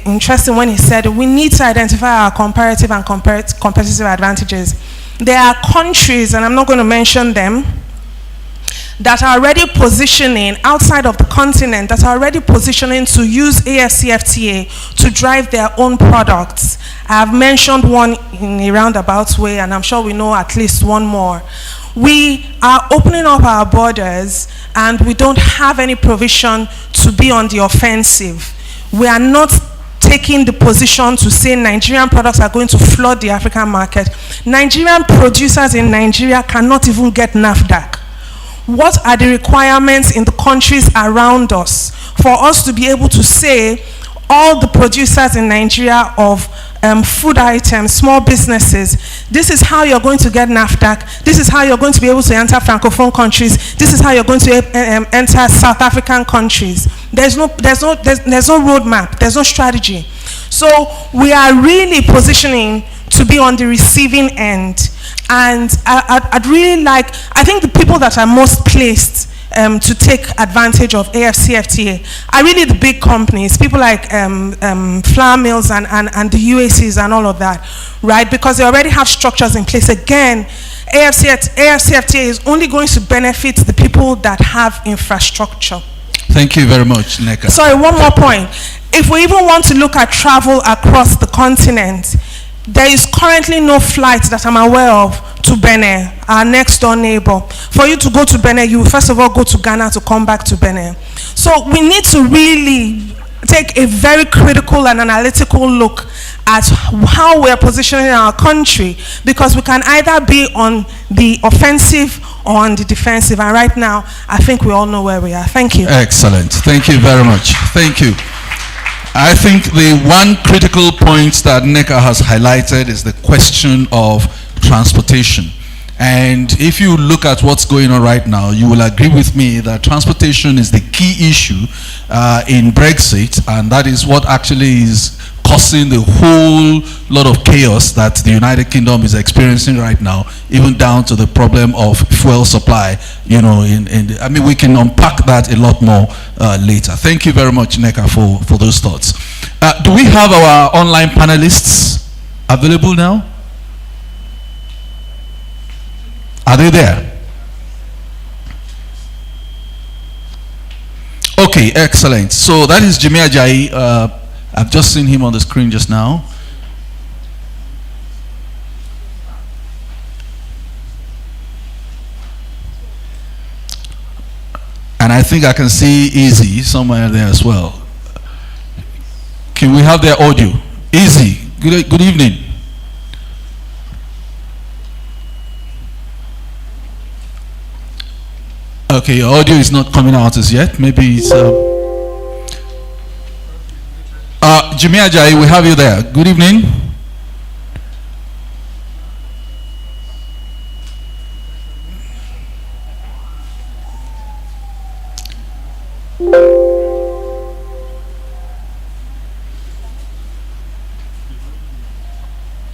interesting when he said we need to identify our comparative and competitive advantages. There are countries, and I'm not going to mention them, that are already positioning outside of the continent, that are already positioning to use AFCFTA to drive their own products. I have mentioned one in a roundabout way, and I'm sure we know at least one more. We are opening up our borders, and we don't have any provision to be on the offensive. We are not taking the position to say Nigerian products are going to flood the African market. Nigerian producers in Nigeria cannot even get NAFDAC. What are the requirements in the countries around us for us to be able to say all the producers in Nigeria of food items, small businesses, this is how you're going to get NAFDAC, this is how you're going to be able to enter Francophone countries, this is how you're going to enter South African countries. There's no roadmap, there's no strategy. So we are really positioning to be on the receiving end. And I'd really like, I think the people that are most placed to take advantage of AFCFTA are really the big companies, people like flour mills and the UACs and all of that, right? Because they already have structures in place. Again, AFCFTA is only going to benefit the people that have infrastructure. Thank you very much, Neka. Sorry, one more point. If we even want to look at travel across the continent, there is currently no flight that I'm aware of to Benin, our next door neighbor. For you to go to Benin, you first of all go to Ghana to come back to Benin. So we need to really take a very critical and analytical look at how we're positioning our country, because we can either be on the offensive or on the defensive. And right now, I think we all know where we are. Thank you. Excellent. Thank you very much. Thank you. I think the one critical point that Neka has highlighted is the question of transportation. And if you look at what's going on right now, you will agree with me that transportation is the key issue in Brexit, and that is what actually is causing the whole lot of chaos that the United Kingdom is experiencing right now, even down to the problem of fuel supply. You know, I mean, we can unpack that a lot more later. Thank you very much, Neka, for those thoughts. Do we have our online panelists available now? Are they there? Okay, excellent. So that is Jimmy Ajayi. I've just seen him on the screen just now. And I think I can see Easy somewhere there as well. Can we have their audio? Easy, good evening. Okay, your audio is not coming out as yet. Maybe it's... Jimmy Ajayi, we have you there. Good evening.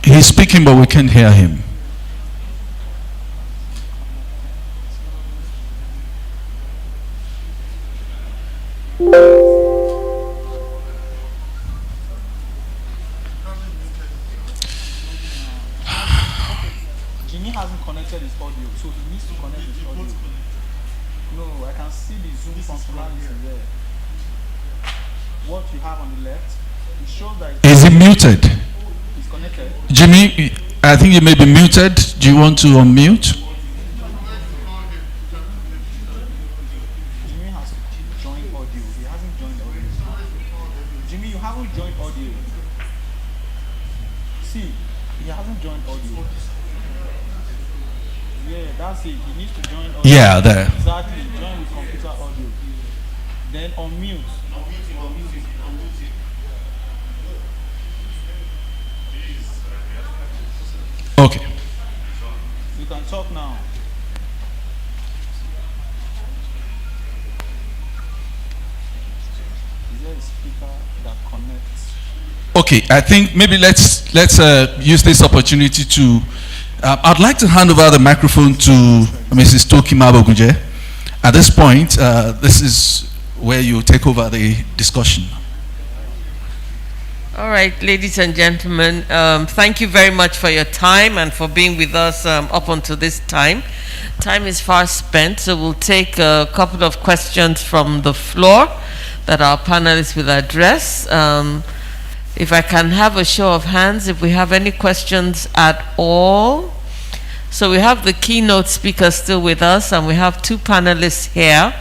He's speaking, but we can't hear him. Jimmy hasn't connected his audio, so he needs to connect his audio. No, I can see the Zoom functionality there. What you have on the left, it shows that... Is he muted? He's connected. Jimmy, I think you may be muted. Do you want to unmute? Jimmy has joined audio. He hasn't joined audio. Jimmy, you haven't joined audio. See, he hasn't joined audio. Yeah, that's it. He needs to join audio. Yeah, there. Exactly. Join with computer audio. Then unmute. Okay. You can talk now. Is there a speaker that connects? Okay, I think maybe let's use this opportunity to. I'd like to hand over the microphone to Mrs. Toki Mabogunje. At this point, this is where you take over the discussion. All right, ladies and gentlemen, thank you very much for your time and for being with us up until this time. Time is far spent, so we'll take a couple of questions from the floor that our panelists will address. If I can have a show of hands, if we have any questions at all. So we have the keynote speaker still with us, and we have two panelists here.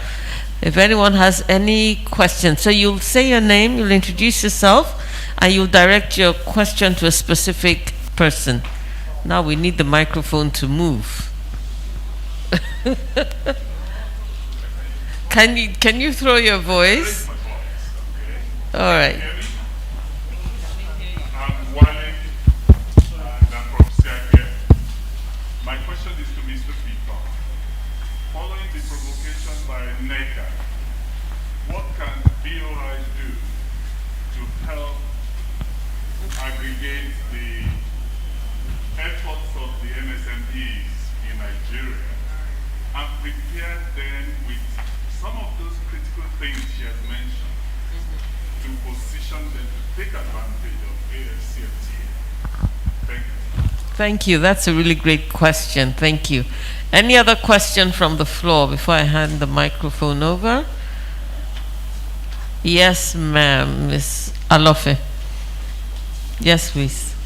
If anyone has any questions, so you'll say your name, you'll introduce yourself, and you'll direct your question to a specific person. Now we need the microphone to move. Can you throw your voice? All right. My question is to Mr. Speaker. Following the provocation by NECA, what can BOI do to help aggregate the efforts of the MSME take advantage of AFCTA? Thank you. Thank you. That's a really great question. Thank you. Any other question from the floor before I hand the microphone over? Yes, ma'am, Miss Alofe. Yes, please.